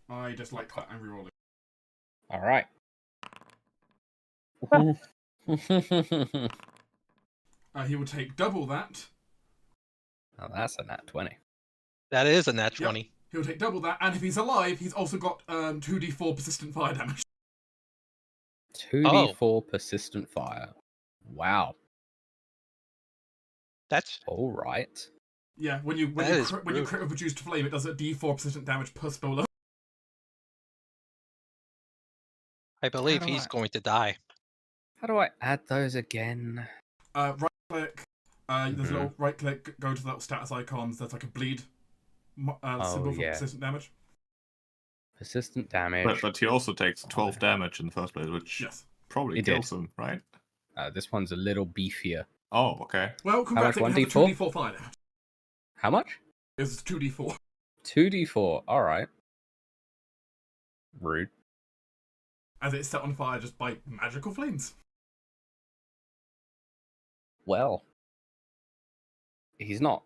I just like that I'm rerolling. All right. He will take double that. Oh, that's a nat 20. That is a nat Yep. 20. He'll take double that, and if he's alive, he's also got 2d4 persistent fire damage. 2d4 persistent fire. Wow. That's All right. Yeah, when you That is crit brutal. with reduced flame, it does a d4 persistent damage per spell level. I believe do he's I- going to die. How do I add those again? Right click. There's a Mhm. little right click. Go to the little status icons. There's like a bleed symbol for yeah. persistent damage. Persistent damage. But he also takes 12 damage in the first place, which Yes. probably He did. kills him, right? This one's a little beefier. Oh, okay. Well, much, congratulations. It has a 1d4? 2d4 fire damage. How much? It's 2d4. 2d4. All right. Rude. As it's set on fire just by magical flames. Well, he's not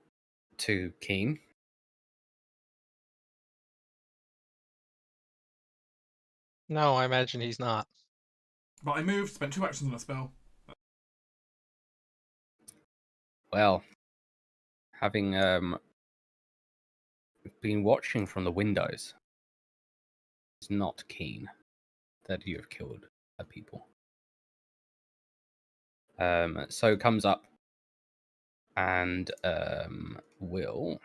too keen. No, I imagine he's not. But I moved, spent 2 actions on a spell. Well, having been watching from the windows, he's not keen that you have killed people. So comes up and will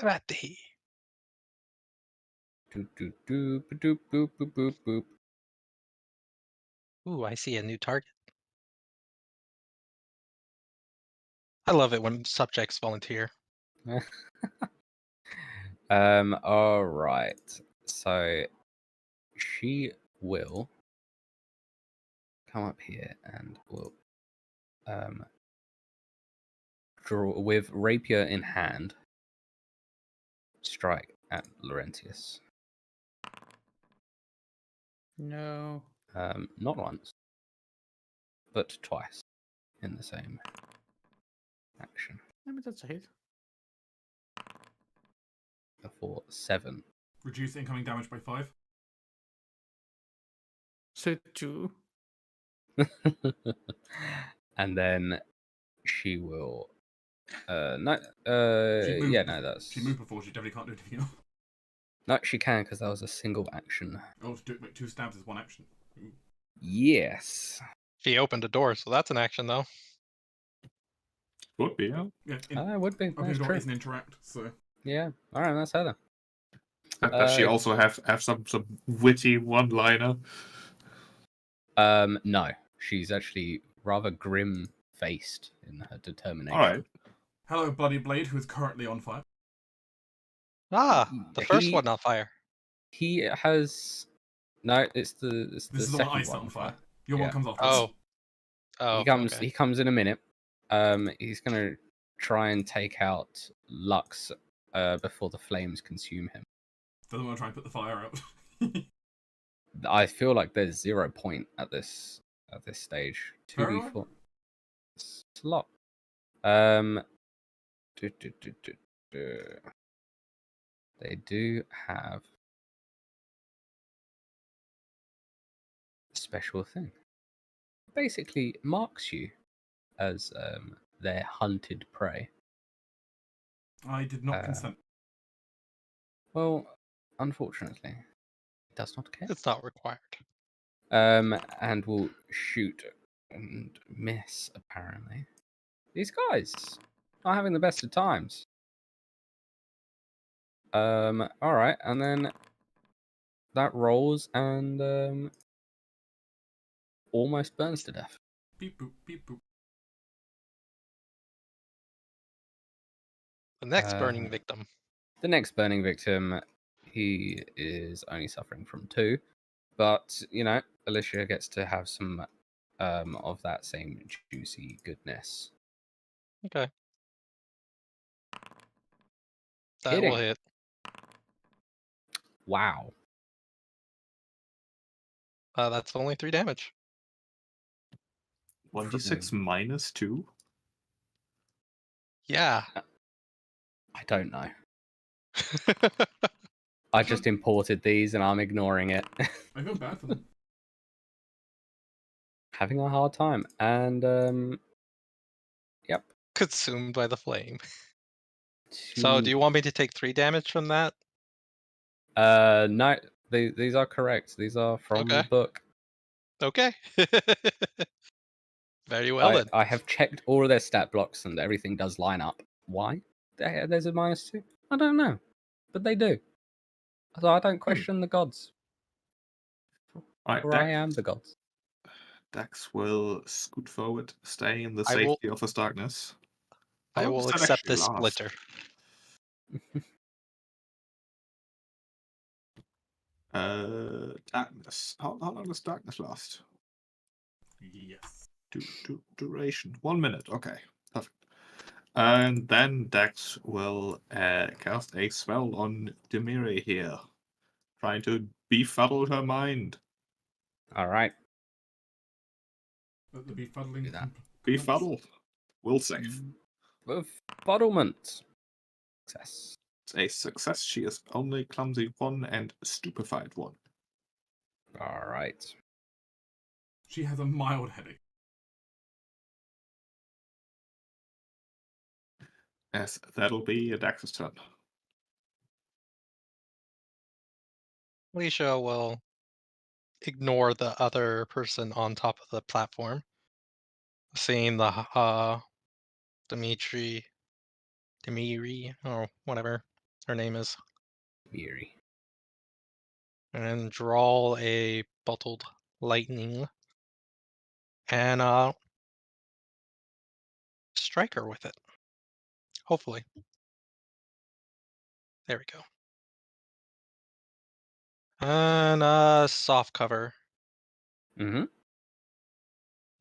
Ratty. do do do boop boop boop boop boop. Ooh, I see a new target. I love it when subjects volunteer. All right. So she will come up here and will draw with rapier in hand, strike at Laurentius. No. Not once, but twice in the same action. I mean, that's a hit. For 7. Reduce incoming damage by 5. So 2. And then she will. No. She moved Yeah, no, that's. She moved before, she definitely can't do anything else. No, she can because that was a single action. Oh, to do it, 2 stabs is 1 action. Ooh. Yes. She opened a door, so that's an action, though. Would be, yeah. Yeah, It would be. opening That's the door true. is an interact, so. Yeah. All right, that's her then. Does she also have some witty one-liner? No, she's actually rather grim-faced in her determination. All right. Hello, Bloody Blade, who is currently on fire. Ah, the first He- one on fire. He has. No, it's the This is the second one I set on fire. Your Yeah. one comes afterwards. Oh, He comes. okay. He comes in a minute. He's gonna try and take out Lux before the flames consume him. Doesn't want to try and put the fire out. I feel like there's 0 point at this stage. Very 2d4. well. It's a lot. Do, do, do, do, do. They do have a special thing. Basically marks you as their hunted prey. I did not consent. Well, unfortunately, it does not care. It's not required. And will shoot and miss, apparently. These guys are having the best of times. Alright, and then that rolls and almost burns to death. Beep boop, beep boop. The next burning victim. The next burning victim, he is only suffering from 2. But, you know, Alicia gets to have some of that same juicy goodness. Okay. That Hitting. will hit. Wow. That's only 3 damage. 1d6 minus 2? Yeah. I don't know. I just imported these and I'm ignoring it. I feel bad for them. Having a hard time. And yep. Consumed by the flame. So, do you want me to take 3 damage from that? No, these are correct. These are from the Okay. book. Okay. Very well then. I have checked all of their stat blocks and everything does line up. Why? There's a -2. I don't know, but they do. So I don't question the gods. Alright, For I am the gods. Dax will scoot forward, stay in the I will- safety of his darkness. I How will long does that accept actually this last? splitter. Darkness. How long does darkness last? Yes. Duration 1 minute. Okay, perfect. And then Dax will cast a spell on Demiri here, trying to befuddle her mind. All right. The befuddling. Do that. Befuddle. Will save. Befuddlement. Success. It's a success. She is only clumsy 1 and stupefied 1. All right. She has a mild headache. Yes, that'll be Dax's turn. Alicia will ignore the other person on top of the platform, seeing the Demiri, or whatever her name is, Eerie. and draw a bottled lightning and strike her with it. Hopefully. There we go. And soft cover. Mm-hmm.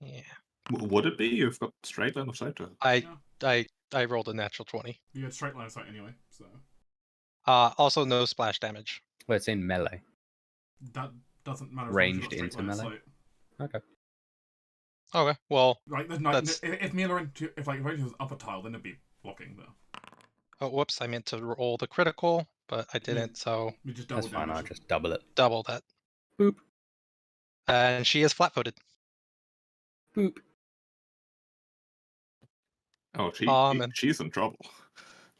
Yeah. Would it be? You've got straight line of sight to it. I rolled a natural 20. You had straight line of sight anyway, so Also no splash damage. Well, it's in melee. that doesn't matter. Ranged as long as you've got into straight line melee? of sight. Okay. Okay, well, Like, there's no, That's- if me and Laurentius, if Laurentius was up a tile, then it'd be blocking though. oh, whoops, I meant to roll the critical, but I didn't, so You just double That's fine. I'll damage. just double it. double that. Boop. And she is flat-footed. Boop. Oh, And she's in trouble.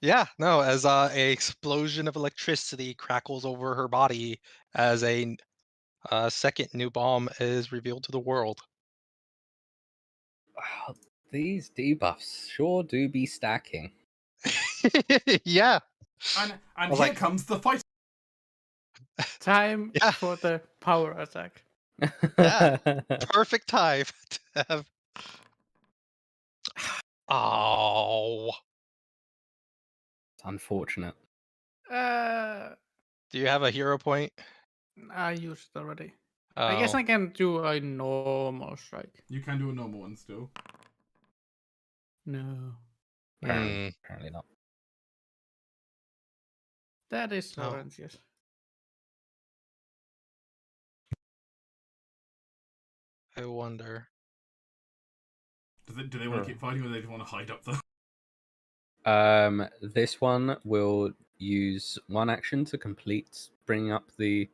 yeah, no, as a explosion of electricity crackles over her body as a second new bomb is revealed to the world. Wow, these debuffs sure do be stacking. Yeah. And I was here like- comes the fight. Time Yeah. for the power attack. Yeah. Perfect time to have. Oh. It's unfortunate. Uh, Do you have a hero point? I used it already. Oh. I guess I can do a normal strike. You can do a normal one still. No, Apparently not. that is Oh. Laurentius. I wonder. Do they want to keep fighting, or do they just want to hide up there? This one will use one action to complete bringing up the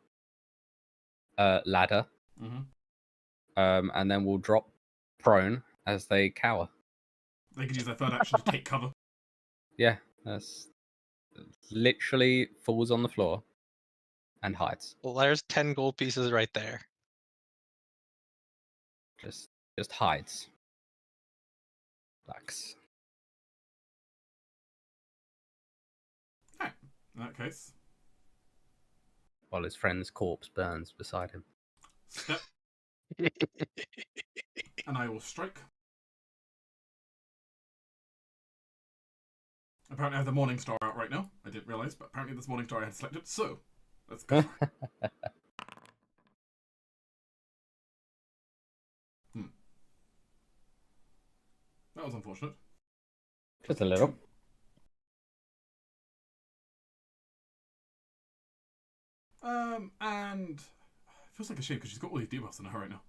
ladder, Mm-hmm. and then we'll drop prone as they cower. They could use their third action to take cover. Yeah, that's literally falls on the floor and hides. Well, there's 10 gold pieces right there. Just hides. Relax. In that case, While his friend's corpse burns beside him. step, and I will strike. Apparently I have the Morning Star out right now. I didn't realise, but apparently this Morning Star I had selected, so let's go for it. That was unfortunate. Just a little. And it feels like a shame because she's got all these debuffs in her right now.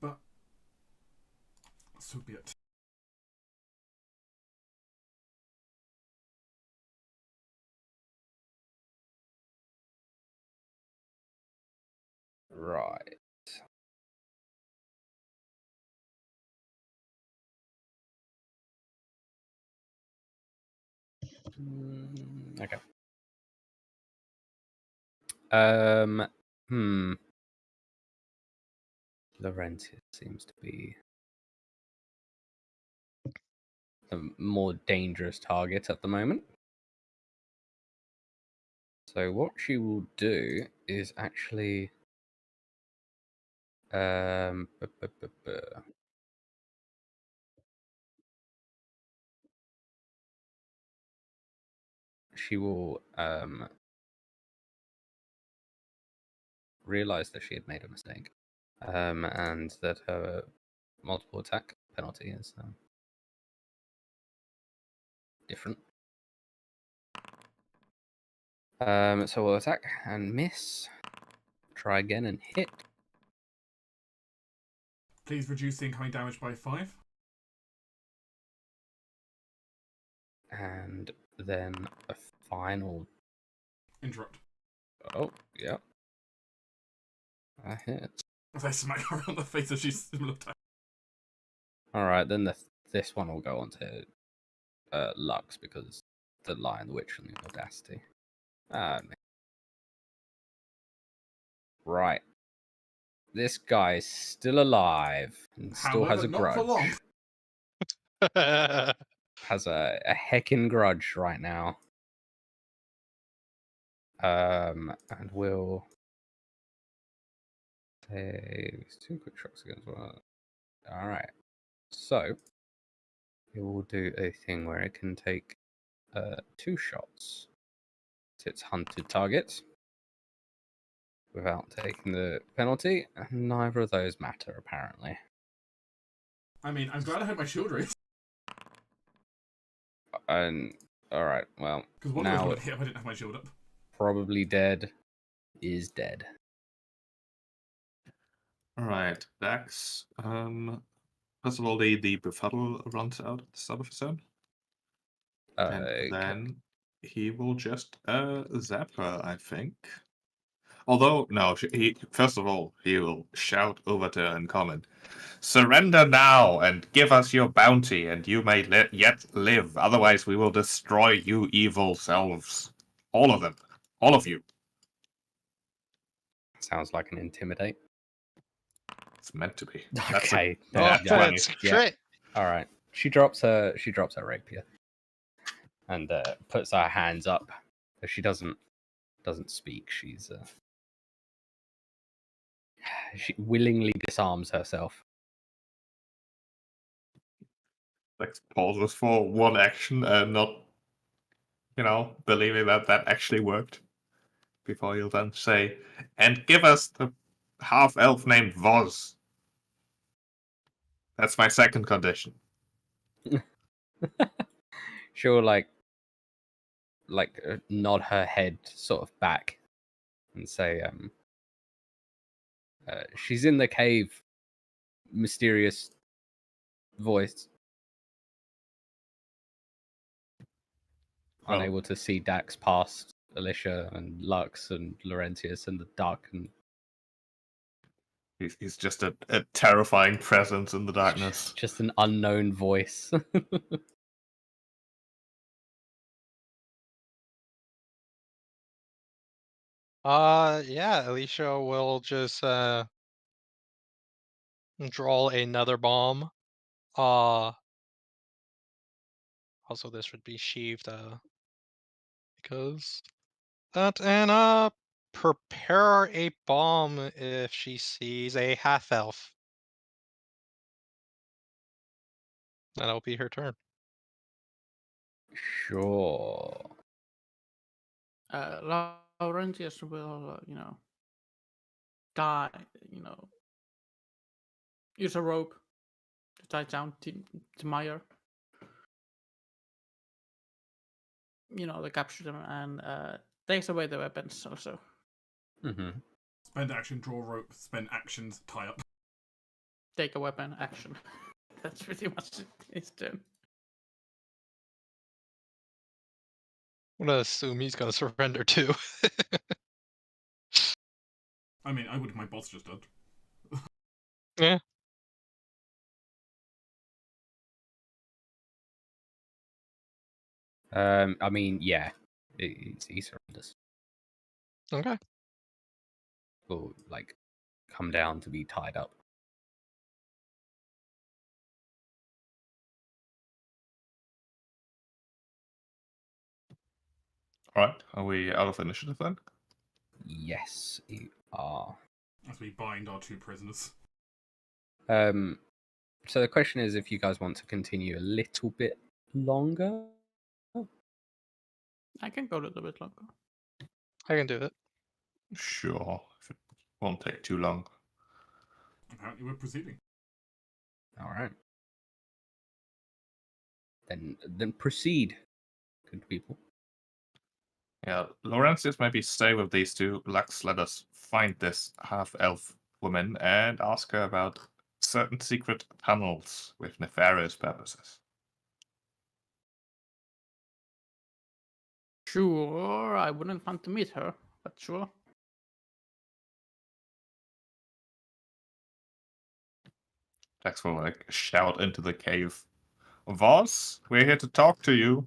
But so be it. Right. Okay. Laurentius seems to be a more dangerous target at the moment. So what she will do is actually she will realize that she had made a mistake, and that her multiple attack penalty is different. So we'll attack and miss. Try again and hit. Please reduce the incoming damage by 5. And then a final. Interrupt. Oh, yeah. That hits. As I smack her around the face as she's similar attack. Alright, then this one will go on to Lux because the Lion, the Witch, and the Audacity. Right. This guy's still alive and still has a However, not grudge. for long. Has a heckin' grudge right now. And we'll take 2 quick shots against one. Alright. So it will do a thing where it can take 2 shots to its hunted target without taking the penalty. Neither of those matter, apparently. I mean, I'm glad I had my shield raised. And alright, well, Because one of those now would hit if I didn't have my shield up. probably dead is dead. Alright, Dax. First of all, the befuddle runs out at the start of his turn. And then he will just zap her, I think. Although, no, first of all, he will shout over to her and comment, "Surrender now and give us your bounty, and you may yet live. Otherwise, we will destroy you evil selves. All of them. All of you." Sounds like an intimidate. It's meant to be. Okay. Oh, yeah. that's great. All right. She drops her rapier and puts her hands up. But she doesn't speak. She willingly disarms herself. Like pauses for one action and not, believing that actually worked. Before you'll then say, "And give us the half-elf named Voz." That's my second condition. She'll like nod her head sort of back and say, she's in the cave. Mysterious voice. Well, Unable to see Dax past Alicia and Lux and Laurentius and the duck, and he's just a terrifying presence in the darkness. just an unknown voice. Yeah, Alicia will just draw another bomb. Also this would be sheathed, because that, and prepare a bomb if she sees a half elf. That'll be her turn. Sure. Laurentius will, tie, use a rope to tie down to Meyer. They capture them and takes away the weapons also. Mm-hmm. Spend action, draw rope. Spend actions, tie up. take a weapon action. That's pretty much his turn. I'm gonna assume he's gonna surrender too. I mean, I would if my boss just did. Yeah. I mean, yeah, he surrenders. Okay. Or like come down to be tied up. Alright, are we out of initiative then? Yes, you are. As we bind our 2 prisoners. So the question is if you guys want to continue a little bit longer. I can go a little bit longer. I can do it. Sure, if it won't take too long. Apparently we're proceeding. All right. Then proceed, good people. Yeah, Laurentius, maybe stay with these two. Lux, let us find this half-elf woman and ask her about certain secret tunnels with nefarious purposes. Sure, I wouldn't want to meet her, but sure. Dex will like shout into the cave. Voss, we're here to talk to you.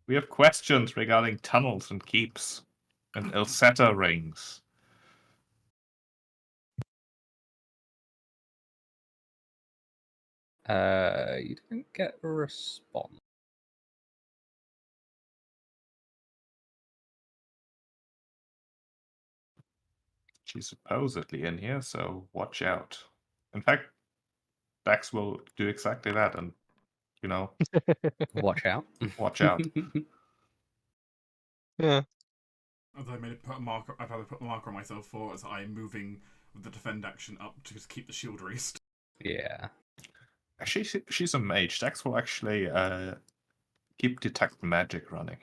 We have questions regarding tunnels and keeps and Elseta rings. You didn't get a response. She's supposedly in here, so watch out. In fact, Dex will do exactly that and, you know, Watch out. watch out. Yeah. As I made it put a marker, I've had to put the marker on myself for as I'm moving with the defend action up to just keep the shield raised. Yeah. She's a mage. Dex will actually keep detect magic running.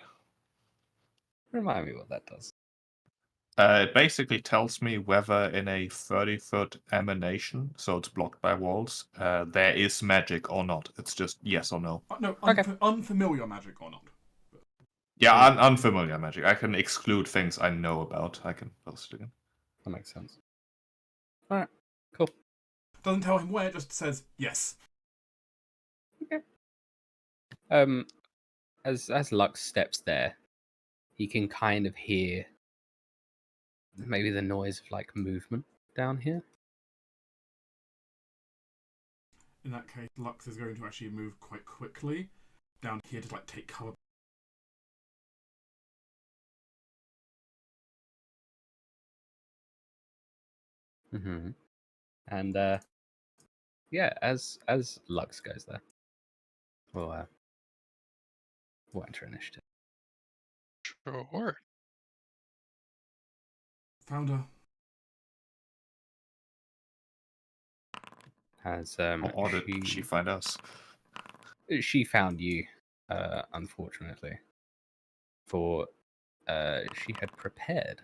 Remind me what that does. It basically tells me whether in a 30-foot emanation, so it's blocked by walls, there is magic or not. It's just yes or no. No, Okay. Unfamiliar magic or not. Yeah, unfamiliar magic. I can exclude things I know about. I can post it again. That makes sense. All right. Cool. Doesn't tell him where, just says yes. Okay. As Lux steps there, he can kind of hear maybe the noise of like movement down here. In that case, Lux is going to actually move quite quickly down here to like take cover. Mm-hmm. And yeah, as Lux goes there, we'll enter initiative. Sure. Found her. As Or did she find us? she found you, unfortunately, for she had prepared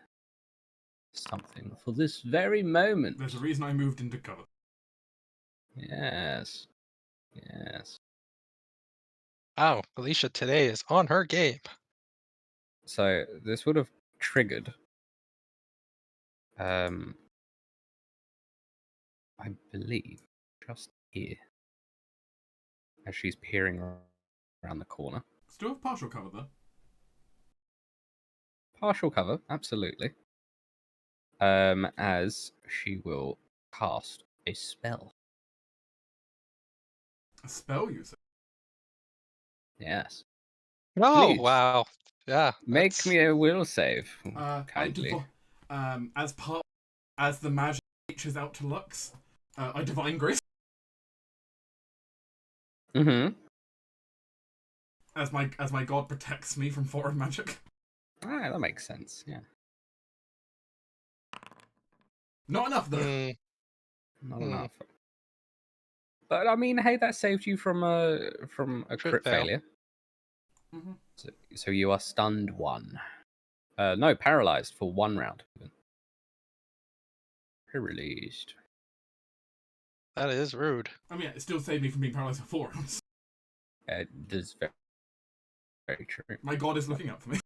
something for this very moment. There's a reason I moved into cover. Yes. Yes. Wow, Alicia today is on her game. So this would have triggered I believe just here. As she's peering around the corner. Still have partial cover though. Partial cover, absolutely. As she will cast a spell. A spell user. Yes. Oh, Please. wow. Yeah. Make me a will save, kindly. As the magic reaches out to Lux, I divine grace. Mm-hmm. As my god protects me from foreign magic. Ah, that makes sense. Yeah. Not enough though. Not enough. But I mean, hey, that saved you from a crit fail. failure. Mm-hmm. So you are stunned 1. No, paralyzed for 1 round. Released. That is rude. I mean, it still saved me from being paralyzed for 4 rounds. That's very true. My god is looking out for me.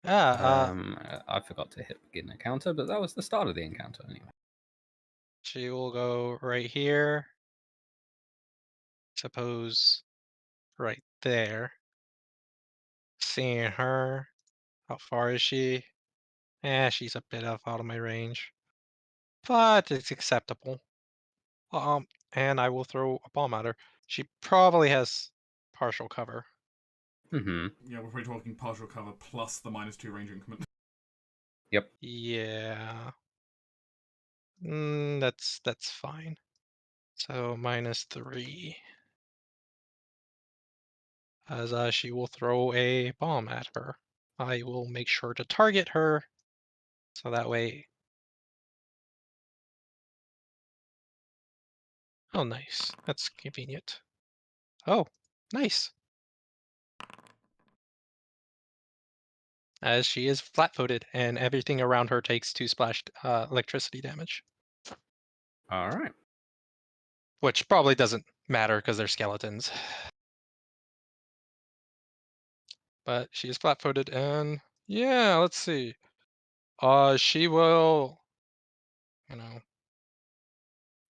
Yeah, I forgot to hit begin encounter, but that was the start of the encounter anyway. she will go right here. Suppose right there. Seeing her. How far is she? She's a bit out of my range. But it's acceptable. And I will throw a bomb at her. She probably has partial cover. Mm-hmm. Yeah, we're probably talking partial cover plus the -2 range increment. Yep. Yeah. That's fine. So -3. As she will throw a bomb at her. I will make sure to target her. So that way. Oh, nice. That's convenient. Oh, nice. As she is flat-footed and everything around her takes 2 splash electricity damage. All right. Which probably doesn't matter because they're skeletons. But she is flat-footed and yeah, let's see. She will,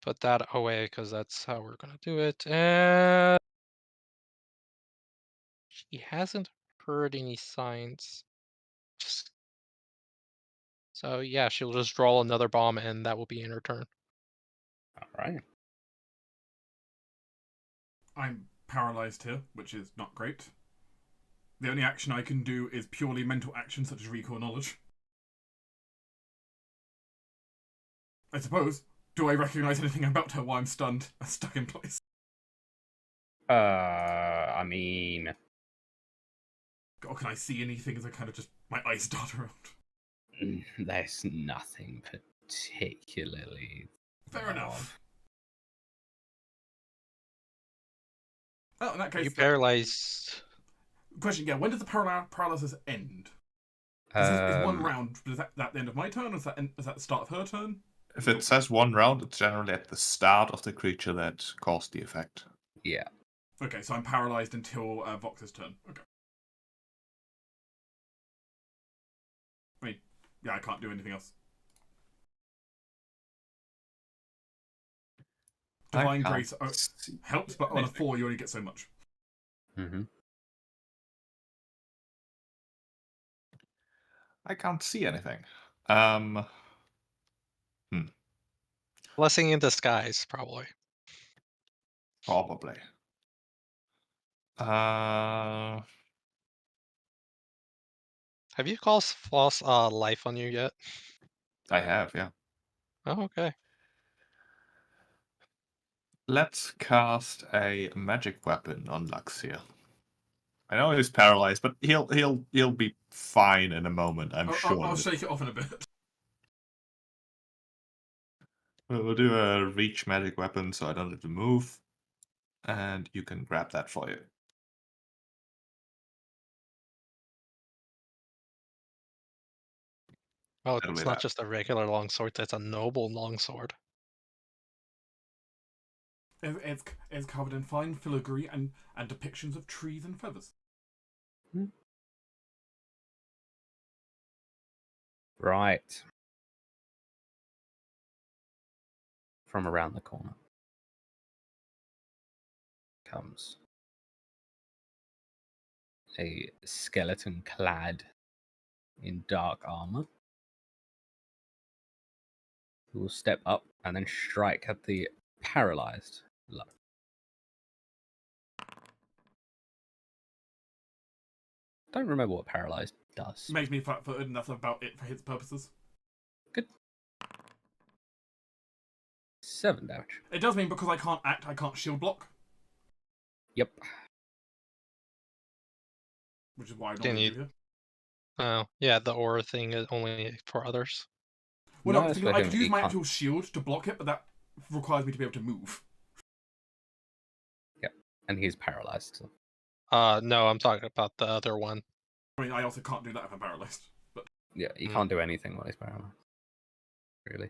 put that away because that's how we're gonna do it. And she hasn't heard any signs. So yeah, she'll just draw another bomb and that will be in her turn. All right. I'm paralyzed here, which is not great. The only action I can do is purely mental actions such as recall knowledge. I suppose. Do I recognize anything about her while I'm stunned and stuck in place? I mean, Or can I see anything as I kind of just my eyes dart around? there's nothing particularly. Fair enough. Oh, in that You case, paralyzed. question: yeah, when does the paralysis end? Is 1 round? Is that the end of my turn, or is that the start of her turn? If it says 1 round, it's generally at the start of the creature that caused the effect. Yeah. Okay, so I'm paralyzed until Vox's turn. Okay. I mean, yeah, I can't do anything else. Divine Grace helps, but on a 4 you only get so much. Mm-hmm. I can't see anything. Blessing in disguise, probably. Probably. Have you called false life on you yet? I have, yeah. Oh, okay. Let's cast a magic weapon on Lux here. I know he's paralyzed, but he'll be fine in a moment, I'm sure. I'll shake it off in a bit. We'll do a reach magic weapon so I don't have to move. And you can grab that for you. Oh, That'll it's be not that. just a regular longsword, that's a noble longsword. It's covered in fine filigree and depictions of trees and feathers. Right. From around the corner comes a skeleton clad in dark armor who will step up and then strike at the paralyzed Lux. Don't remember what paralyzed does. Makes me flat-footed, and that's about it for his purposes. Good. 7 damage. It does mean because I can't act, I can't shield block. Yep. Which is why I Can normally you- do here. Oh, yeah, the aura thing is only for others. Well, No, no, it's I for could him, use he my can't. actual shield to block it, but that requires me to be able to move. Yep. And he's paralyzed. So. No, I'm talking about the other one. I mean, I also can't do that if I'm paralyzed. But Yeah, he can't do anything while he's paralyzed. really.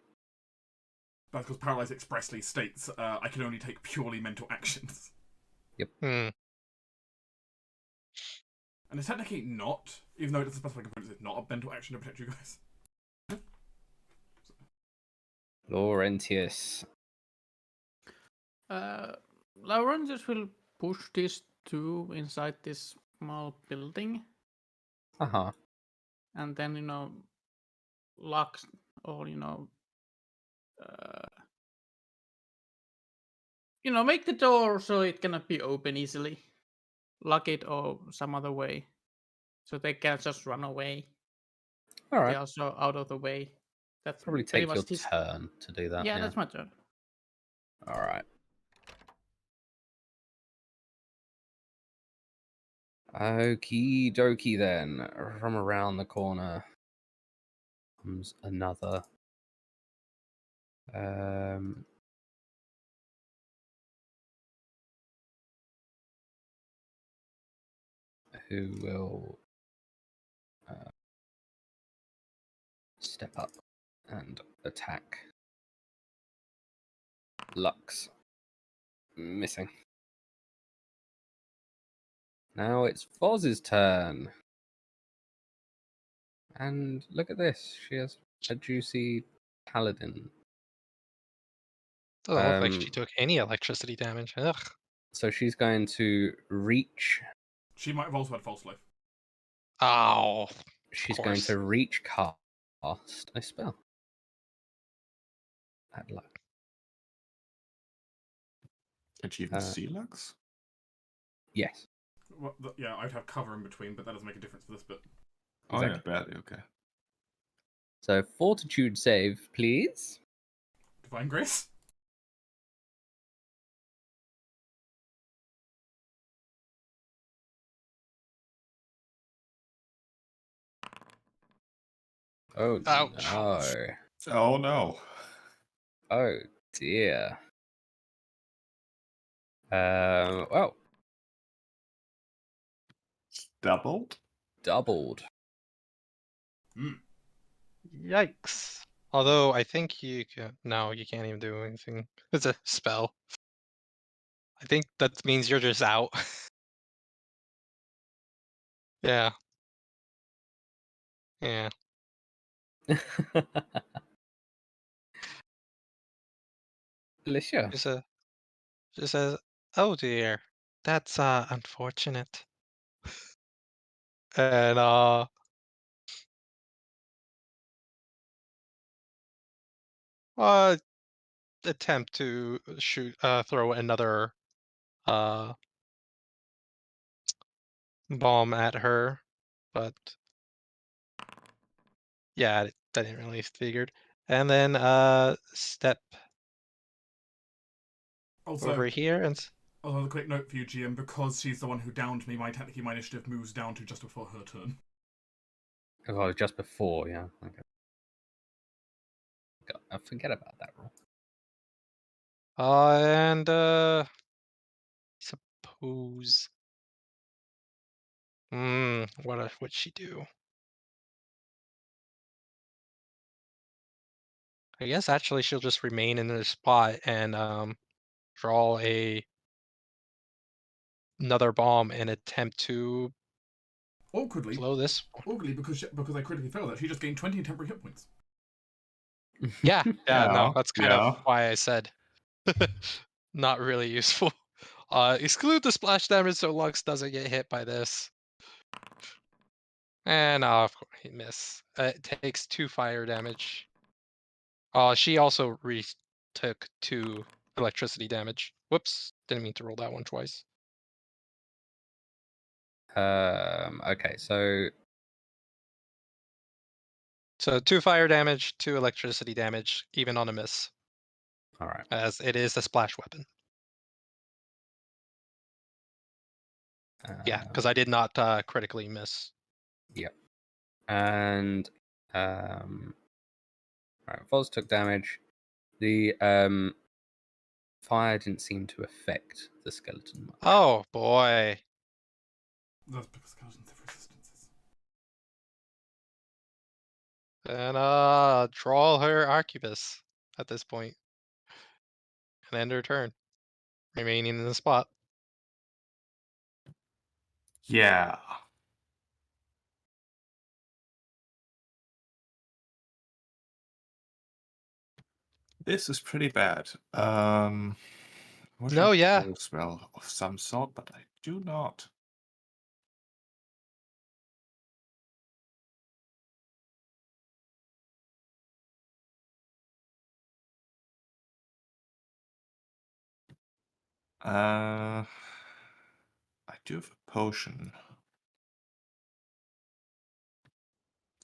That's because Paralyze expressly states I can only take purely mental actions. Hmm. And it's technically not, even though it doesn't specify components, it's not a mental action to protect you guys. Laurentius. Laurentius will push these two inside this small building, Uh-huh. and then lock or make the door so it cannot be open easily. Lock it or some other way, so they can't just run away. All right. They're also out of the way. That's Probably pretty take your much his... turn to do that. Yeah, that's my turn. All right. Okie dokie then. From around the corner comes another. Who will step up and attack. Lux. Missing. Now it's Foz's turn. And look at this. She has a juicy Paladin. Doesn't look like she took any electricity damage. Ugh. So she's going to reach. She might have also had False Life. Oh. She's going to reach cast a spell. Bad luck. Can she even see Lux? Yes. Well, yeah, I'd have cover in between, but that doesn't make a difference for this bit. Oh, yeah, Exactly. barely, okay. So fortitude save, please. Divine Grace? Oh Ouch. no. Oh, no. Oh dear. Well, Doubled? doubled. Yikes. Although I think you can. No, you can't even do anything. It's a spell. I think that means you're just out. Yeah. Yeah. Alicia. Just says, "Oh dear, that's unfortunate." And attempt to throw another bomb at her, but yeah, that didn't really figured. And then step Also, over here and also, a quick note for you, GM, because she's the one who downed me, technically my initiative moves down to just before her turn. Oh, just before, yeah. Okay. I forget about that rule. and suppose what would she do? I guess actually she'll just remain in the spot and draw another bomb and attempt to Awkwardly, blow this one. awkwardly because I critically failed that, she just gained 20 temporary hit points. Yeah, no, Yeah, that's kind yeah. of why I said not really useful. Exclude the splash damage so Lux doesn't get hit by this. And of course he miss. It takes 2 fire damage. She also took 2 electricity damage. Whoops, didn't mean to roll that one twice. Okay, so 2 fire damage, 2 electricity damage, even on a miss, all right. as it is a splash weapon. Yeah, because I did not critically miss. Yep. And all right, Foz took damage. The fire didn't seem to affect the skeleton much. Oh boy. That's because skeletons have resistances. Then draw her arquebus at this point. And end her turn. Remaining in the spot. Yeah. This is pretty bad. I wish I No, had yeah. a spell of some sort, but I do not. I do have a potion.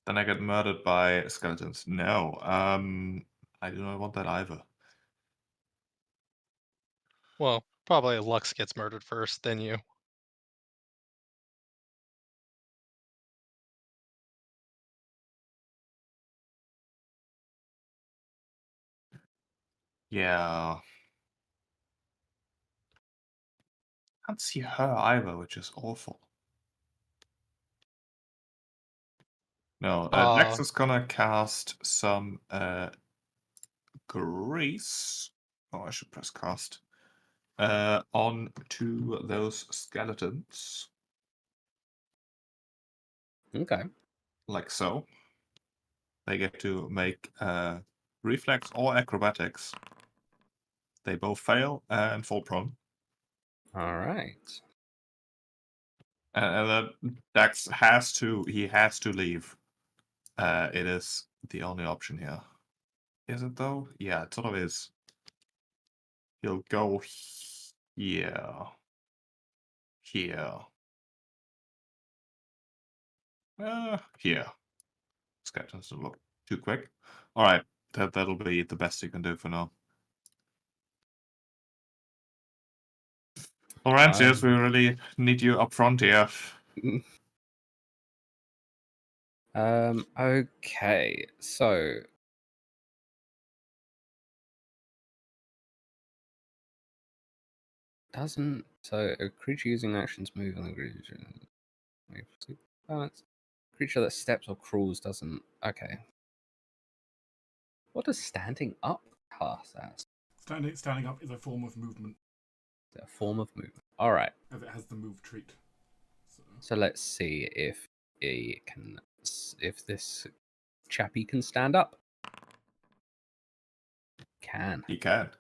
Then I get murdered by skeletons. No, I do not want that either. Well, probably Lux gets murdered first, then you. Yeah. Can't see her either, which is awful. No, Dex is gonna cast some grease. Oh, I should press cast. On to those skeletons, Okay. like so. They get to make reflex or acrobatics. They both fail and fall prone. All right. And then Dax has to leave. It is the only option here. Is it though? Yeah, it sort of is. He'll go here. Here. Here. Skeleton doesn't look too quick. Alright, that'll be the best you can do for now. Laurentius, we really need you up front here. Okay, so a creature using actions move on the creature. Balance. Creature that steps or crawls doesn't. Okay. What does standing up pass as? Standing up is a form of movement, Is it a form of movement? All right. as it has the move trait. So let's see if if this chappie can stand up. Can. He can.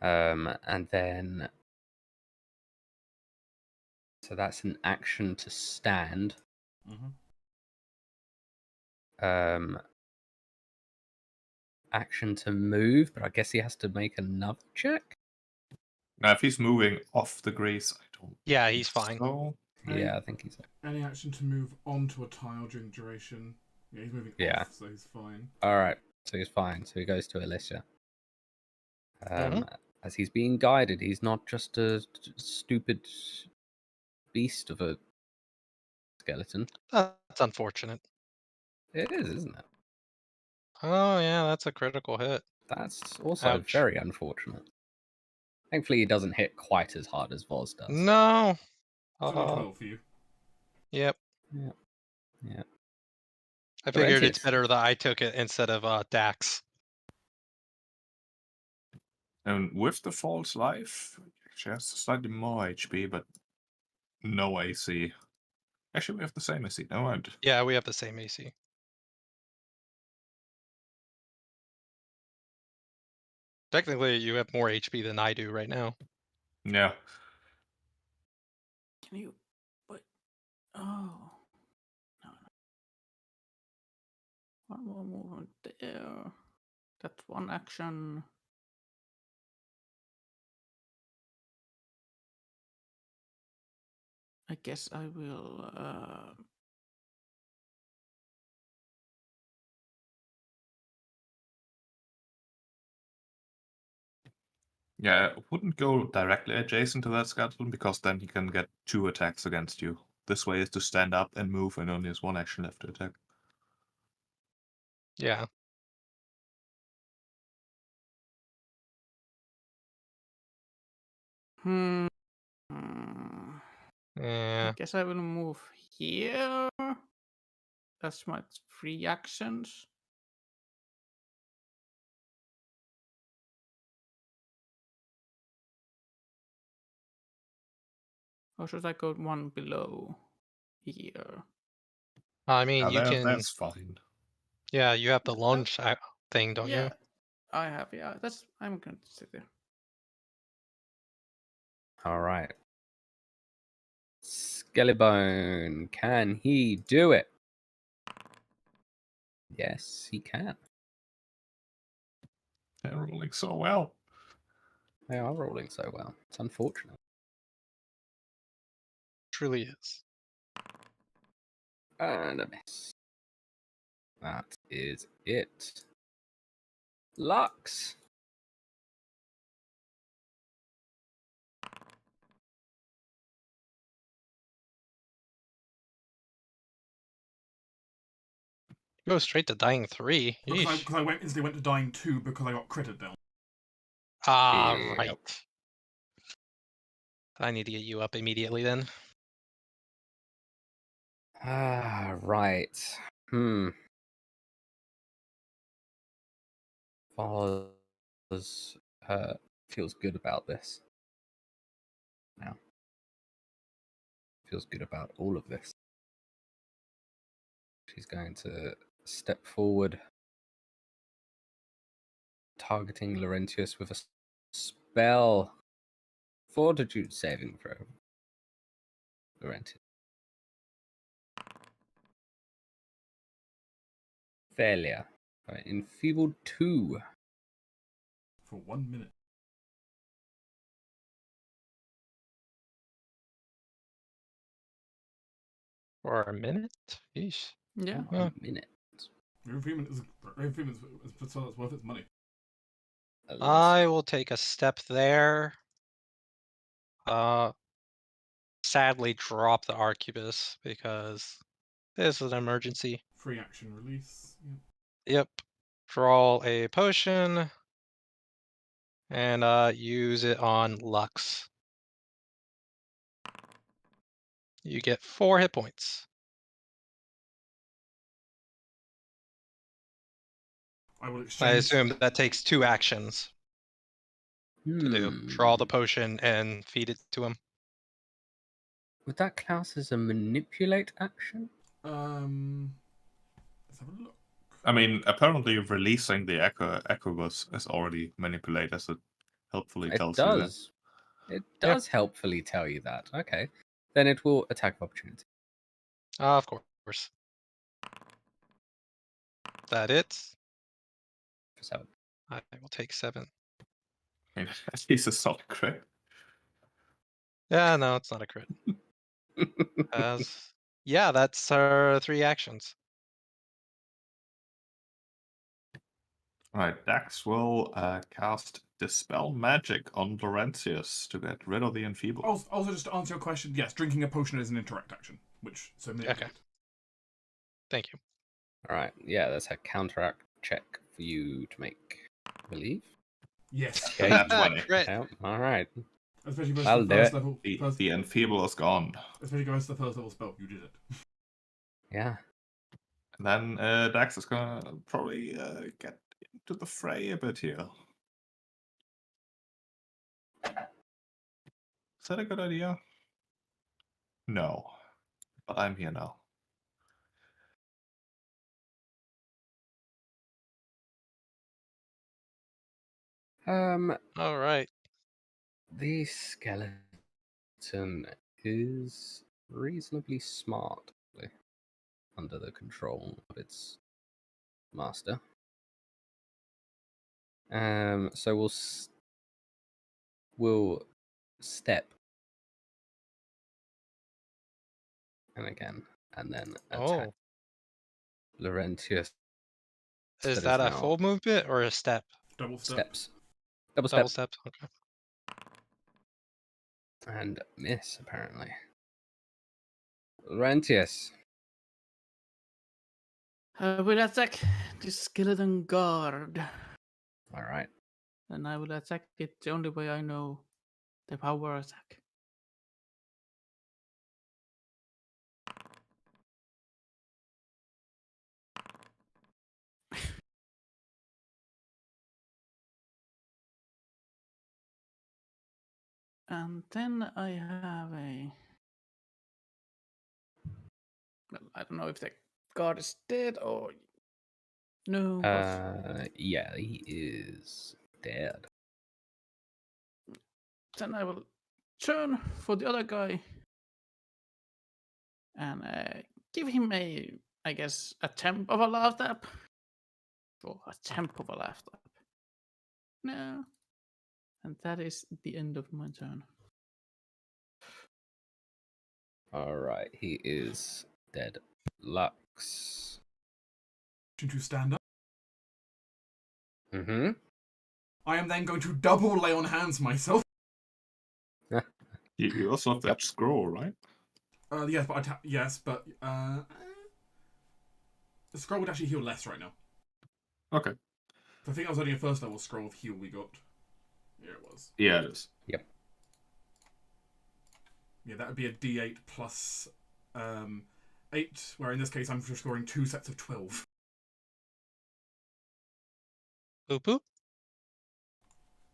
And then so that's an action to stand. Action to move, but I guess he has to make another check. Now, if he's moving off the grease, I don't. Yeah, he's fine. So, Yeah, I think he's. Any action to move onto a tile during duration. Yeah, he's moving Yeah. off, so he's fine. All right, so he's fine. So he goes to Alicia. Mhm. As he's being guided, he's not just a stupid beast of a skeleton. That's unfortunate. It is, isn't it? Oh, yeah, that's a critical hit. That's also Ouch. very unfortunate. Thankfully, he doesn't hit quite as hard as Voz does. No. It's only 12 for you. Yep. Yeah. I figured it's Laurentius. better that I took it instead of Dax. and with the false life, she has slightly more HP, but no AC. Actually, we have the same AC. No, I don't. Yeah, we have the same AC. Technically, you have more HP than I do right now. Yeah. Can you? What? Oh. No. One more movement there. That's one action. I guess I will. Yeah, it wouldn't go directly adjacent to that skeleton because then he can get 2 attacks against you. This way is to stand up and move and only has 1 action left to attack. Yeah. Hmm. Yeah. I guess I will move here. That's my 3 actions. Or should I go one below here? I mean, you can. That's fine. Yeah, you have the lunge thing, don't yeah, you? I have. Yeah, I'm going to sit there. All right. Skellybone, can he do it? Yes, he can. They're rolling so well. They are rolling so well. It's unfortunate. Truly is. And a miss. That is it. Lux. Go straight to dying 3. Because Yeesh. I instantly went to dying 2 because I got critted down. Ah, Yep. right. I need to get you up immediately then. Ah, right. Foz feels good about this. Now. Feels good about all of this. She's going to step forward, targeting Laurentius with a spell. Fortitude saving throw. Laurentius. Failure. Right, enfeebled 2. For 1 minute. For a minute? Yeesh. Yeah. Huh. A minute. Refreeman is worth its money. At least. I will take a step there. Sadly drop the Arquebus because this is an emergency. Free action release. Yep. Draw a potion and use it on Lux. You get 4 hit points. I will exchange. I assume that takes 2 actions to do. Draw the potion and feed it to him. Would that count as a manipulate action? Let's have a look. I mean, apparently releasing the Equibus is already manipulate, as it helpfully tells you that. It does helpfully tell you that. Okay. Then it will attack of opportunity. Of course. That it? For 7. I will take 7. I mean, at least it's not a crit. Yeah, no, it's not a crit. Yeah, that's our 3 actions. Alright, Dax will cast Dispel Magic on Laurentius to get rid of the enfeeble. Also, just to answer your question, yes, drinking a potion is an interact action, so manipulate. Okay. Thank you. Alright, yeah, that's a counteract check for you to make, I believe. Yes. Okay. That's 20. Crit. Yeah, alright. Especially versus I'll the do first it. level. The enfeeble is gone. Especially versus the first level spell, you did it. Yeah. And then Dax is gonna probably get into the fray a bit here. Is that a good idea? No. But I'm here now. All right. The skeleton is reasonably smart, under the control of its master. So we'll step, and again, and then attack Oh, Laurentius. is that a now full movement or a step? Double step. steps? Double Double step step. Okay. and miss apparently. Laurentius. I will attack the skeleton guard. All right. And I will attack it the only way I know. The power attack. And then I have a. Well, I don't know if the guard is dead or no. Yeah, he is dead. Then I will turn for the other guy and give him a, I guess, a temp of a laugh tap. Or a temp of a laugh tap. No. And that is the end of my turn. Alright, he is dead. Lux. To stand up. Mm-hmm. I am then going to double lay on hands myself. You also have that Yep. scroll, right? Yes, but the scroll would actually heal less right now. Okay. I think that was only a first level scroll of heal we got. Yeah, it was. Yeah, it is. Yep. Yeah, that would be a D8 plus 8, where in this case I'm just scoring 2 sets of 12. Boop boop.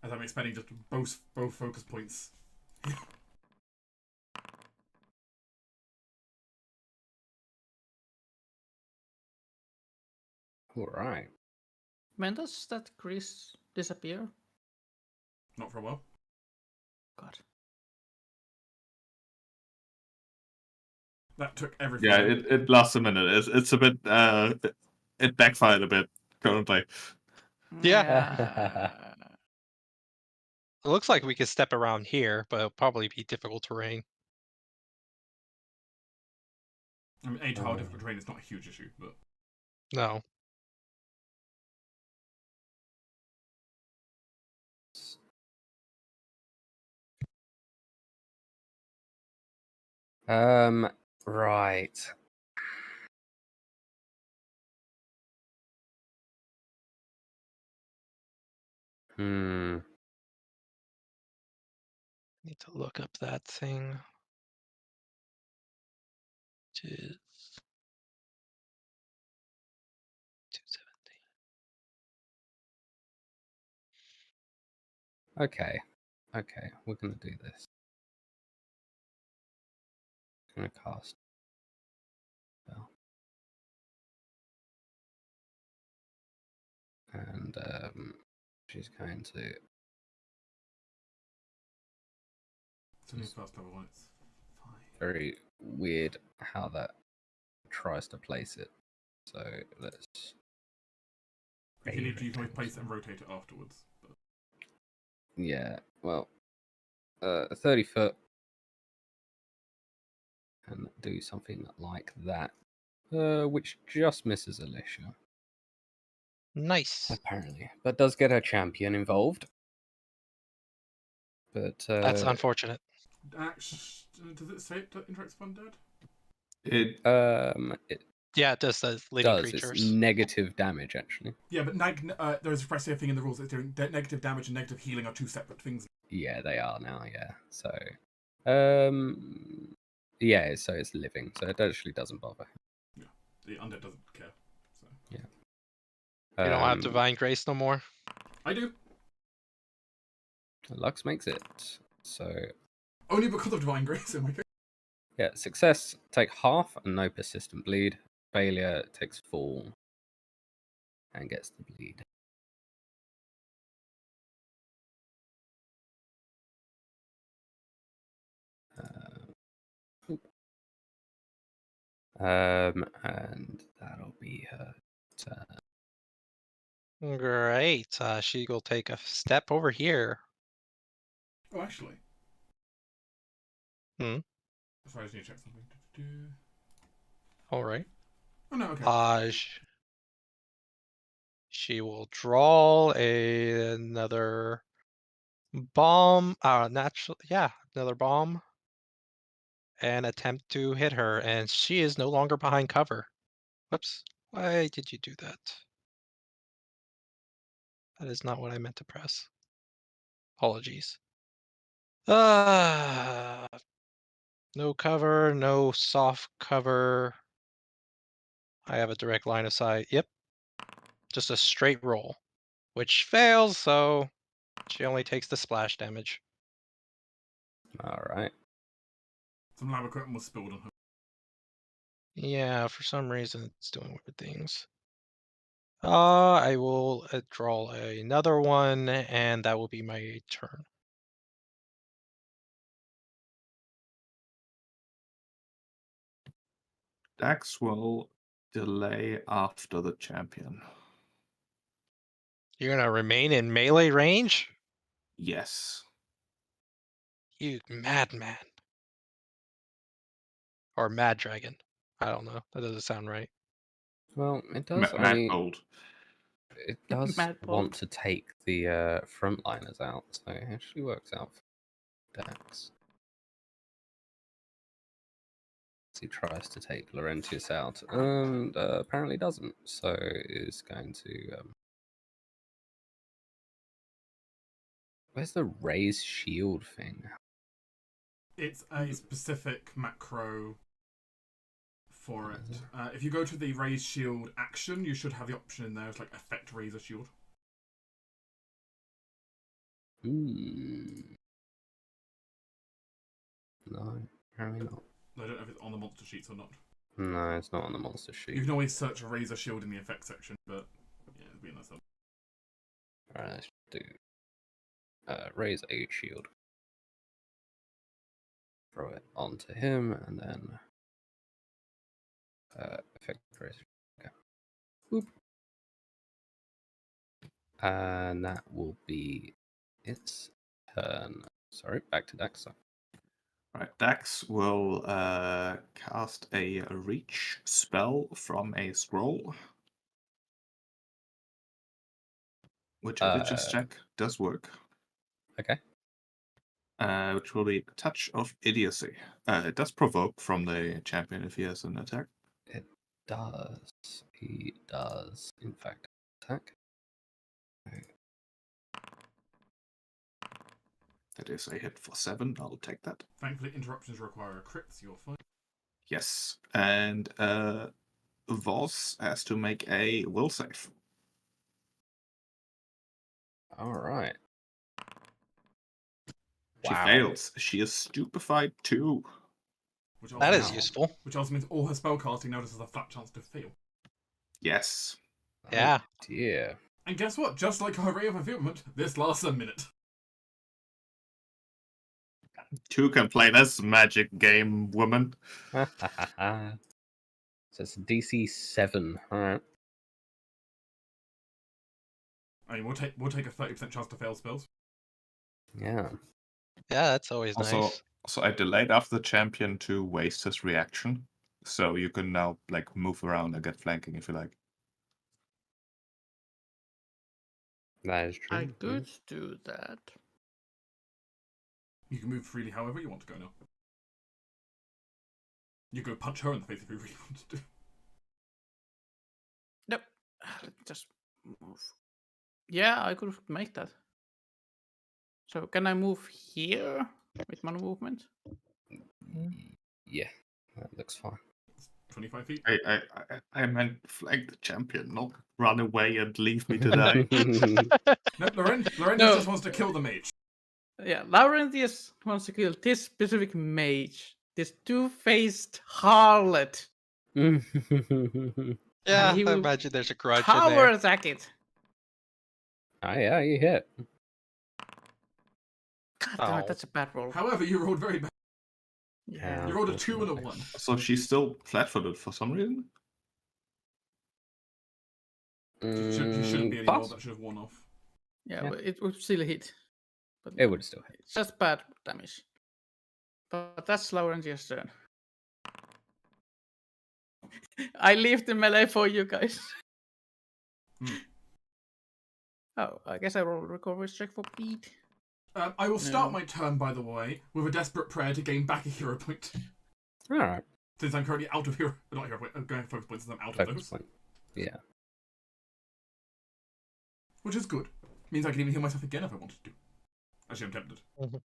As I'm expending just both focus points. Alright. When does that crease disappear? Not for a while. God. That took everything. Yeah, it lasts a minute. It's a bit it backfired a bit currently. Yeah. It looks like we could step around here, but it'll probably be difficult terrain. I mean, 8 hard difficult terrain is not a huge issue, but No. Right. Hmm. Need to look up that thing. Which is 270. Okay. Okay, we're gonna do this. I'm gonna cast. Spell. And she's going to it's only first level one. It's fine. very weird how that tries to place it. So let's. If you need to, you can always place it and rotate it afterwards. But Yeah, well, 30 foot and do something like that, which just misses Alicia, Nice. apparently, but does get her champion involved. But That's unfortunate. does it say it interacts with undead? It it Yeah, it does. Living does. creatures. It's negative damage, actually. Yeah, but there's a express thing in the rules that's doing negative damage and negative healing are 2 separate things. Yeah, they are now. Yeah, so yeah, so it's living, so it actually doesn't bother. Yeah, the undead doesn't care. So Yeah. You don't have Divine Grace no more? I do. Lux makes it. So Only because of Divine Grace in my case. yeah, success take half and no persistent bleed. Failure takes full and gets the bleed. And that'll be her turn. Great. She will take a step over here. Oh, actually. Hmm. Sorry, I just need to check something. All right. Oh no, okay. She will draw another bomb. Another bomb, and attempt to hit her. And she is no longer behind cover. Whoops! Why did you do that? That is not what I meant to press. Apologies. No cover, no soft cover. I have a direct line of sight. Yep. Just a straight roll, which fails, so she only takes the splash damage. All right. Some lab equipment was spilled on her. Yeah, for some reason it's doing weird things. I will draw another one, and that will be my turn. Dax will delay after the champion. You're gonna remain in melee range? Yes. You madman. Or mad dragon. I don't know. That doesn't sound right. Well, it does Mad only. Bold. It does Mad want Bolt. to take the frontliners out, so it actually works out for Dax. He tries to take Laurentius out, and apparently doesn't. So is going to. Where's the raise shield thing? It's a specific macro for it. If you go to the raise shield action, you should have the option in there. It's like effect razor shield. No, apparently not. I don't know if it's on the monster sheets or not. No, it's not on the monster You sheet. can always search a razor shield in the effect section, but yeah, it'd be a nice help. Alright, let's do raise a shield. Throw it onto him, and then effect raise. Okay. Boop. And that will be its turn. Sorry, back to Dax. Right, Dax will cast a reach spell from a scroll, which I did just check does work. Okay. Which will be Touch of Idiocy. It does provoke from the champion if he has an attack. It does. He does, in fact, attack. That is a hit for 7. I'll take that. Thankfully, interruptions require a crit, so you're fine. Yes, and Voss has to make a will save. All right. She Wow. fails. She is stupefied too. Which also That is means, useful. Which also means all her spellcasting now just has a flat chance to fail. Yes. Yeah. Oh, dear. And guess what? Just like her ray of fulfillment, this lasts a minute. 2 complainers, magic game woman. So it's a DC 7. All right. I mean, we'll take a 30% chance to fail spells. Yeah. Yeah, that's always Also, nice. I delayed after the champion to waste his reaction. So you can now like move around and get flanking if you like. That is true. I could do that. You can move freely however you want to go now. You go punch her in the face if you really want to. Nope. Just move. Yeah, I could make that. So can I move here with my movement? Yeah, that looks fine. 25 feet. I meant flank the champion, not run away and leave me to die. No, Laurentius No. just wants to kill the mage. Yeah, Laurentius wants to kill this specific mage. This two-faced harlot. Yeah, he I will imagine there's a grudge in Power there. attack it. Yeah, you hit. God damn Oh. it, that's a bad roll. However, you rolled very bad. Yeah. You rolled a 2 and a 1. So she's still flat-footed for some reason. She shouldn't be anymore. Pass. That should have worn off. Yeah, Yeah. but it would still hit. But It would still hit. it's just bad damage. But that's Laurentius' turn. I leave the melee for you guys. Oh, I guess I roll a recovery check for Pete. I will start No. my turn, by the way, with a desperate prayer to gain back a hero point. All right. Since I'm currently out of hero... Not hero point, I'm going focus points since I'm out of Focus those. point. Yeah. Which is good. Means I can even heal myself again if I wanted to. Actually, I'm tempted. Mhm.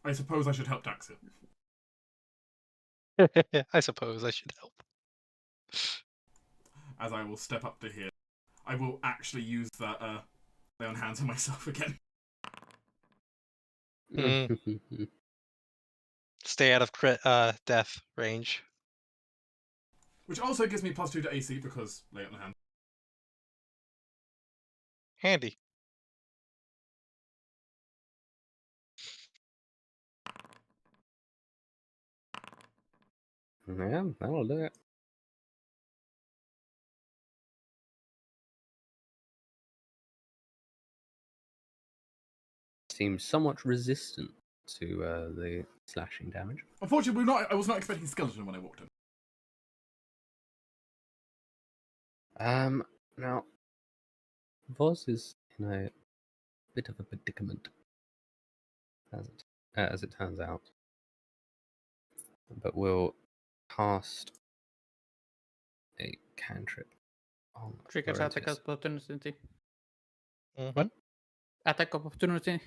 I suppose I should help Dax here. I suppose I should help. As I will step up to here. I will actually use that lay on hands on myself again. Stay out of death range. Which also gives me +2 to AC because lay on hands. Handy. Yeah, that'll do it. Seems somewhat resistant to the slashing damage. Unfortunately, I was not expecting skeleton when I walked in. Now, Voz is in a bit of a predicament, as it turns out. But we'll cast a cantrip on Triggers attack Laurentius. opportunity. What? Attack opportunity.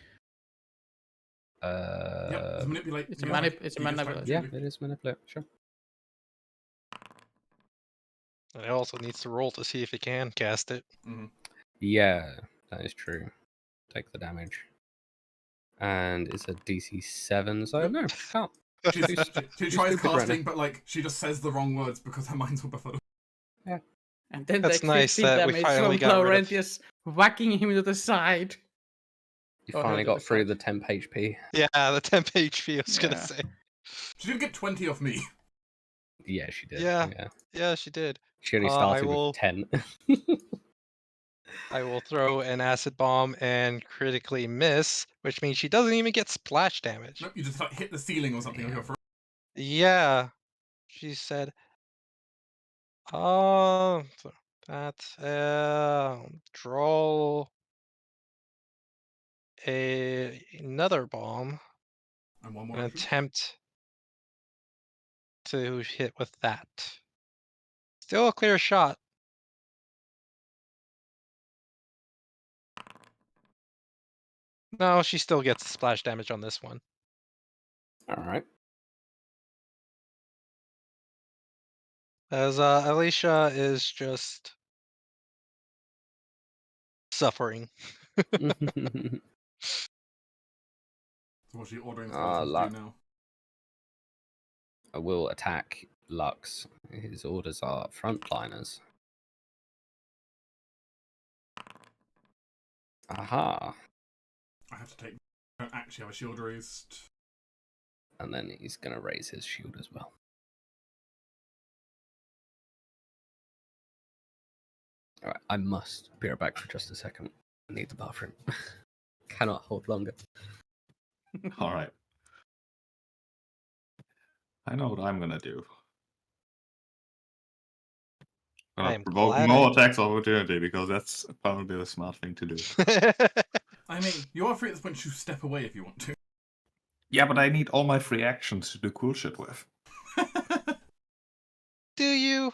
Yeah, it's manipulate. It's you a know, manip- it's a you just manipulate. Yeah, opportunity. it is manipulate. Sure. And it also needs to roll to see if it can cast it. Mhm. Yeah, that is true. Take the damage. And it's a DC 7, so Yep. no, can't. She Too tries stupid right casting, now. but like she just says the wrong words because her mind's all befuddled. And then That's take nice 15 that we damage finally from got rid of- Laurentius whacking him to the side. You Oh, finally hell, got through side. the temp HP. Yeah, the temp HP, I was gonna Yeah. say. She did get 20 off me. Yeah, she did. Yeah. Yeah. Yeah, she did. She only I started will- with 10. I will throw an acid bomb and critically miss, which means she doesn't even get splash damage. Nope, you just like hit the ceiling or something with your throat. Yeah, she said. That draw another bomb And one more and action. attempt to hit with that. Still a clear shot. No, she still gets splash damage on this one. Alright. As Alicia is just suffering. So what's she ordering the skeletons to luck. do now? I will attack Lux. His orders are frontliners. Aha! I have to take. I don't actually have a shield raised. And then he's going to raise his shield as well. Alright, I must be right back for just a second. I need the bathroom. Cannot hold longer. All right. I know what I'm gonna do. I'm I gonna am provoke glad more attacks of opportunity because that's apparently the smart thing to do. I mean, you are free at this point to step away if you want to. Yeah, but I need all my free actions to do cool shit with. Do you?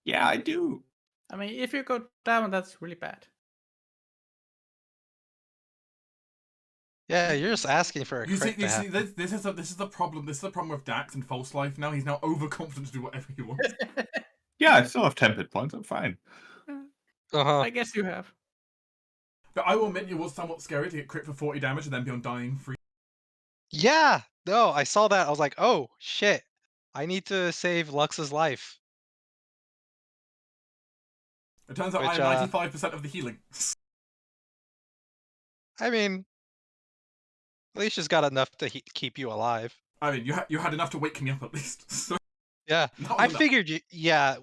Yeah, I do. I mean, if you go down, that's really bad. Yeah, you're just asking for a You see, crit to happen. this is the problem. This is the problem with Dax and False Life. Now he's now overconfident to do whatever he wants. Yeah, I still have 10 hit points. I'm fine. Uh-huh. I guess you have. But I will admit, it was somewhat scary to get crit for 40 damage and then be on dying free. Yeah, no, I saw that. I was like, oh, shit. I need to save Lux's life. It turns out Which, I am 95% of the healing. I mean, Alicia's got enough to keep you alive. I mean, you had enough to wake me up at least. So Yeah, that was I enough. figured you. Yeah,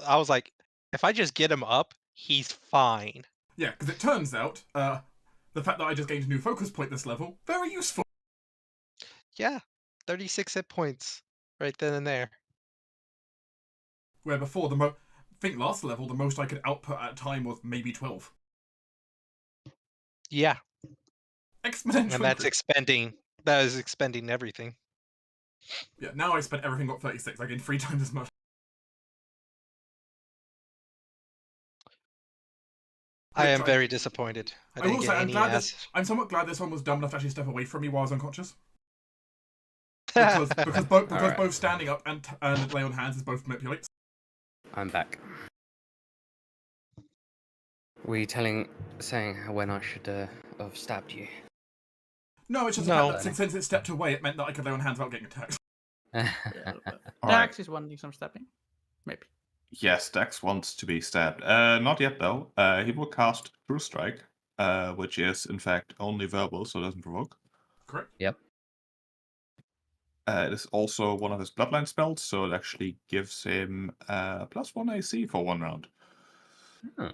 I was like, if I just get him up, he's fine. Yeah, because it turns out the fact that I just gained a new focus point this level, very useful. Yeah, 36 hit points right then and there. Where before I think last level the most I could output at a time was maybe 12. Yeah, Exponential. and that's increase. expending. That is expending everything. Yeah, now I spent everything got 36. I gained 3 times as much. I am Which very disappointed. I I didn't will get say, any I'm somewhat glad this one was dumb enough to actually step away from me while I was unconscious. Because Alright. both standing up and lay on hands is both manipulates. I'm back. Were you saying when I should have stabbed you? No, it's just No. the fact that since it stepped away, it meant that I could lay on hands without getting attacked. Yeah, but All right. Dax is wanting some stabbing. Maybe. Yes, Dex wants to be stabbed. Not yet though. He will cast True Strike, which is in fact only verbal, so it doesn't provoke. Correct? Yep. It is also one of his bloodline spells, so it actually gives him +1 AC for 1 round. Hmm.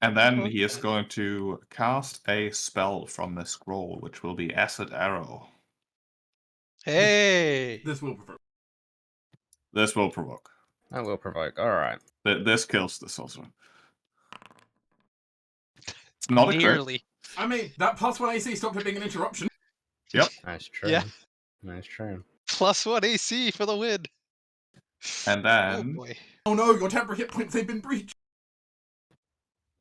And then Okay. he is going to cast a spell from the scroll, which will be Acid Arrow. Hey! This will provoke. This will provoke. That will provoke. All right. This kills the sorcerer. It's not a crit. Nearly. I mean, that +1 AC stopped it being an interruption. Yep. That's true. Yeah. That's true. +1 AC for the win. And Oh then, boy. Oh no, your temporary hit points, they've been breached.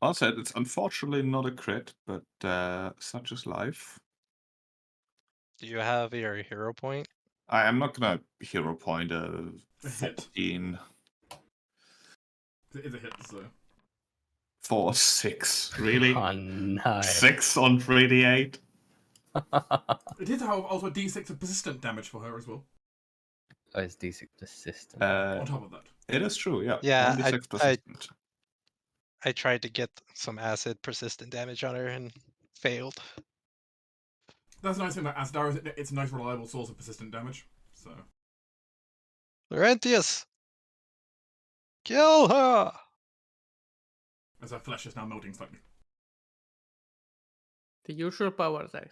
I said it's unfortunately not a crit, but such is life. Do you have your hero point? I am not gonna hero point a A hit. 14 It is a hit, so. for 6. Really? Oh no. 6 on 3d8? It is, however, also a d6 of persistent damage for her as well. Oh, it's D6 persistent. On top of that. It is true, yeah. Yeah, 1d6 persistent. I tried to get some acid persistent damage on her and failed. That's the nice thing about Asdar, is it's a nice reliable source of persistent damage. So. Laurentius! Kill her! As her flesh is now melting slightly. The usual power attack.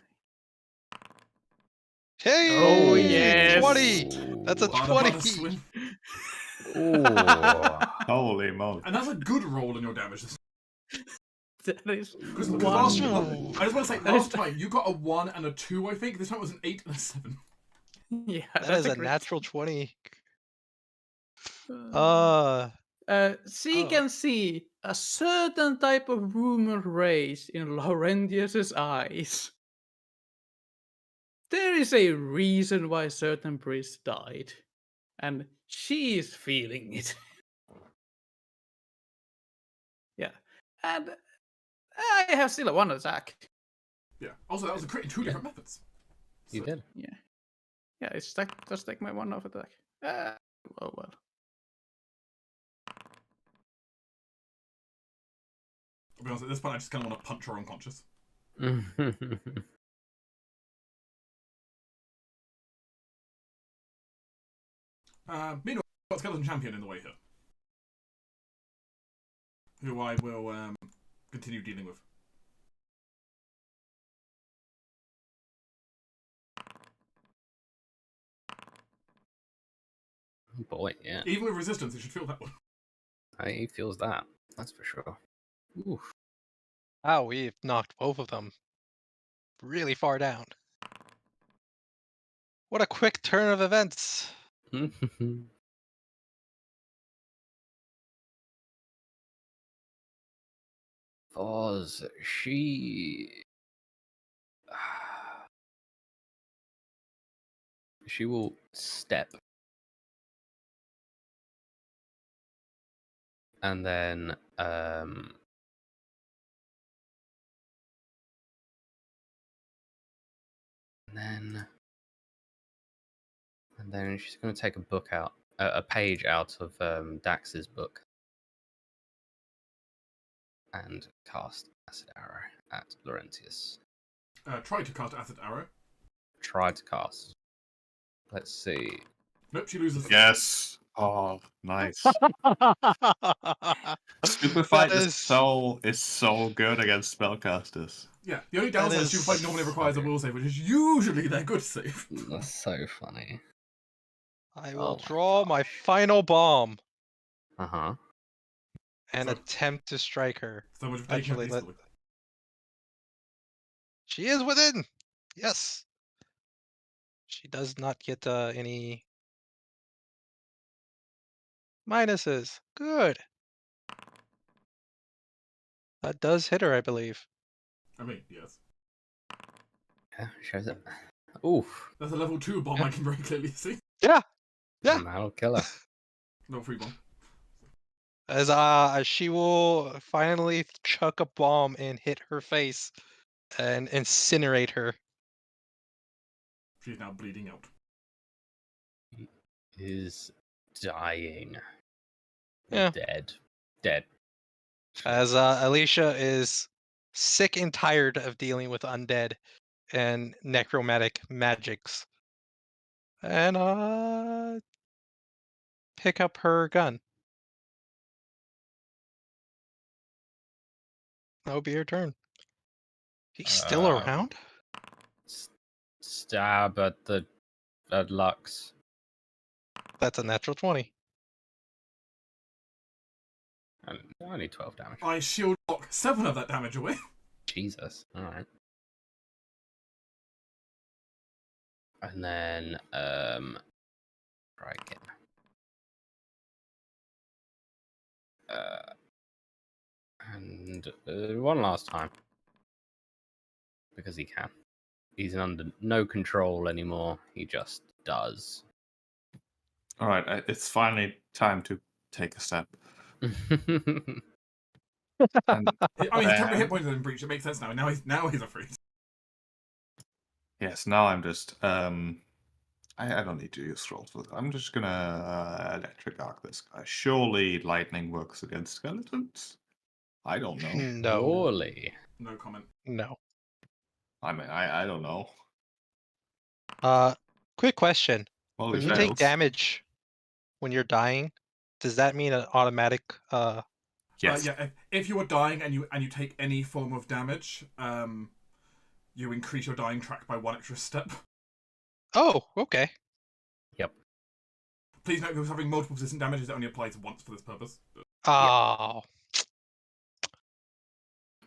Hey! Oh, yes. 20! That's a Bada 20! bada swing. Ooh. Holy moly. And that's a good roll in your damage. That is Because one. last, Ooh. I just want to say, That is- last time you got a 1 and a 2, I think. This time it was an 8 and a 7. Yeah, That that's is a great. natural 20. Uh, Uh, She oh. can see a certain type of rumor raised in Laurentius's eyes. There is a reason why certain priests died, and she is feeling it. Yeah, and I have still a 1 attack. Yeah. Also, that was a crit in 2 different methods. You So- did. Yeah, it's just take my 1 off attack. Well. I'll be honest, at this point, I just kind of want to punch her unconscious. Meanwhile, we've got Skeleton Champion in the way here. Who I will continue dealing with. Oh boy, yeah. Even with resistance, it should feel that one. He feels that. That's for sure. Oof. wow, we've knocked both of them really far down. What a quick turn of events. Oz, she will step. And then and then she's going to take a book out, a page out of Dax's book, and cast Acid Arrow at Laurentius. Try to cast Acid Arrow. Try to cast. Let's see. Nope, she loses. Yes. Oh, nice. Stupefied That is so good against spellcasters. Yeah, the only downside is is Stupefied normally requires a will save, which is usually their good save. That's so funny. I Oh will my draw my final bomb Uh-huh. and So- attempt to strike her. So much for taking Actually, it let- peacefully. She is within! Yes! She does not get any minuses. Good. That does hit her, I believe. I mean, yes. Yeah, shows it. Oof. That's a level 2 bomb I can very clearly see. Yeah! That'll kill her. No free bomb. As she will finally chuck a bomb and hit her face and incinerate her. She's now bleeding out. Is dying. Yeah. Dead. As Alicia is sick and tired of dealing with undead and necromantic magics. And pick up her gun. That would be her turn. He's still around? Stab at Lux. That's a natural 20. And only 12 damage. I shield block 7 of that damage away. Jesus. Alright. And then try again. And one last time. Because he can. He's under no control anymore. He just does. All right, it's finally time to take a step. And I mean, his temporary hit points have been breached. It makes sense now. Now he's afraid. yes, now I'm just I don't need to use scrolls for this. I'm just gonna electric arc this guy. Surely lightning works against skeletons. I don't know. No. Surely. No comment. No. I mean, I don't know. Quick question. Well, When it you take fails. damage when you're dying, does that mean an automatic Yes. Yeah. If you are dying and you take any form of damage, you increase your dying track by 1 extra step. Oh, okay. Yep. Please note, if you're having multiple persistent damages, it only applies once for this purpose. Oh,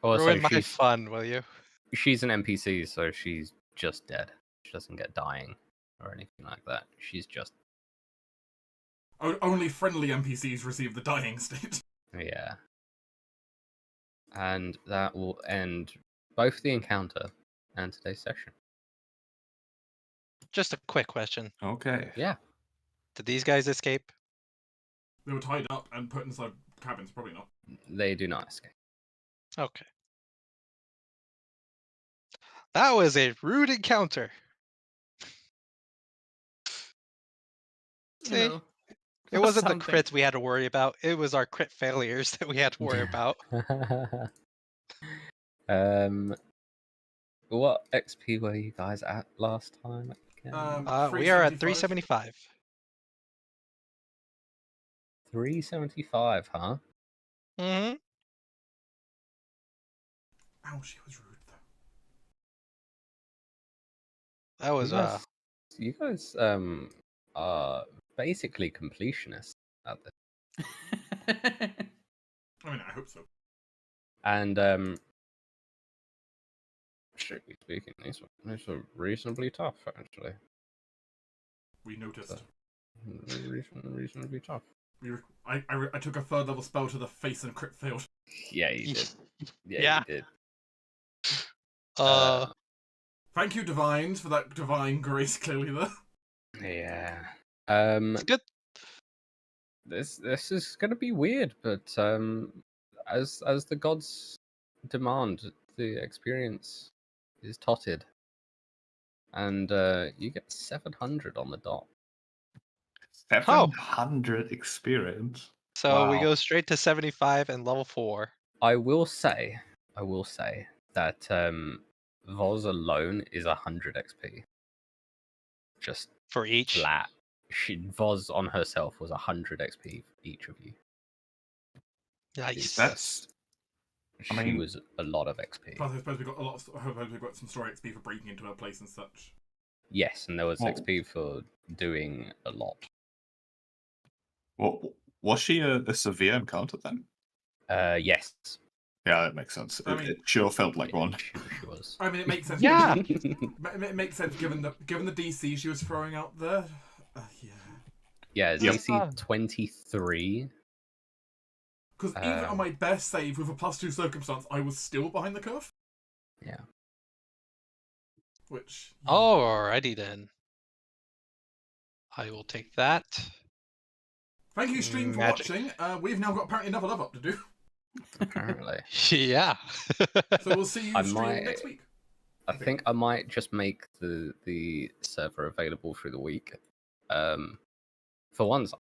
Also, ruin my fun, will you? she's an NPC, so she's just dead. She doesn't get dying or anything like that. She's just Only friendly NPCs receive the dying state. yeah. And that will end both the encounter and today's session. Just a quick question. Okay. Yeah. Did these guys escape? They were tied up and put inside cabins. Probably not. They do not escape. Okay. That was a rude encounter. You See, know, it wasn't the something. crits we had to worry about. It was our crit failures that we had to worry about. What XP were you guys at last time? We are at 375. 375, huh? Mm-hmm. Ow, she was rude though. That was You guys are basically completionists at this. I mean, I hope so. And strictly speaking, these are reasonably tough, actually. We noticed. Reasonably tough. I took a 3rd level spell to the face and crit failed. Yeah, you did. Yeah. You did. Thank you, Divines, for that divine grace clearly there. Yeah. it's good. This is gonna be weird, but as the gods demand, the experience is totted, and you get 700 on the dot. 700 experience. So we Wow. go straight to 75 and level 4. I will say that Voz alone is 100 XP. Just For each. flat. Voz on herself was 100 XP for each of you. Nice. That's. She was a lot of XP. Plus, I suppose we got some story XP for breaking into her place and such. Yes, and there was Well- XP for doing a lot. Well, was she a severe encounter then? Yes. Yeah, that makes sense. I mean- It sure felt like one. She was. I mean, it makes sense. Yeah. It makes sense given the DC she was throwing out there. Yeah. Yeah, Yep. DC 23. Because even on my best save with a +2 circumstance, I was still behind the curve. Yeah. Which. Alrighty then. I will take that. Thank you, stream, for Magic. watching. We've now got apparently another level up to do. Apparently. Yeah. So we'll see you I stream might- next week. I think I might just make the server available through the week. For once,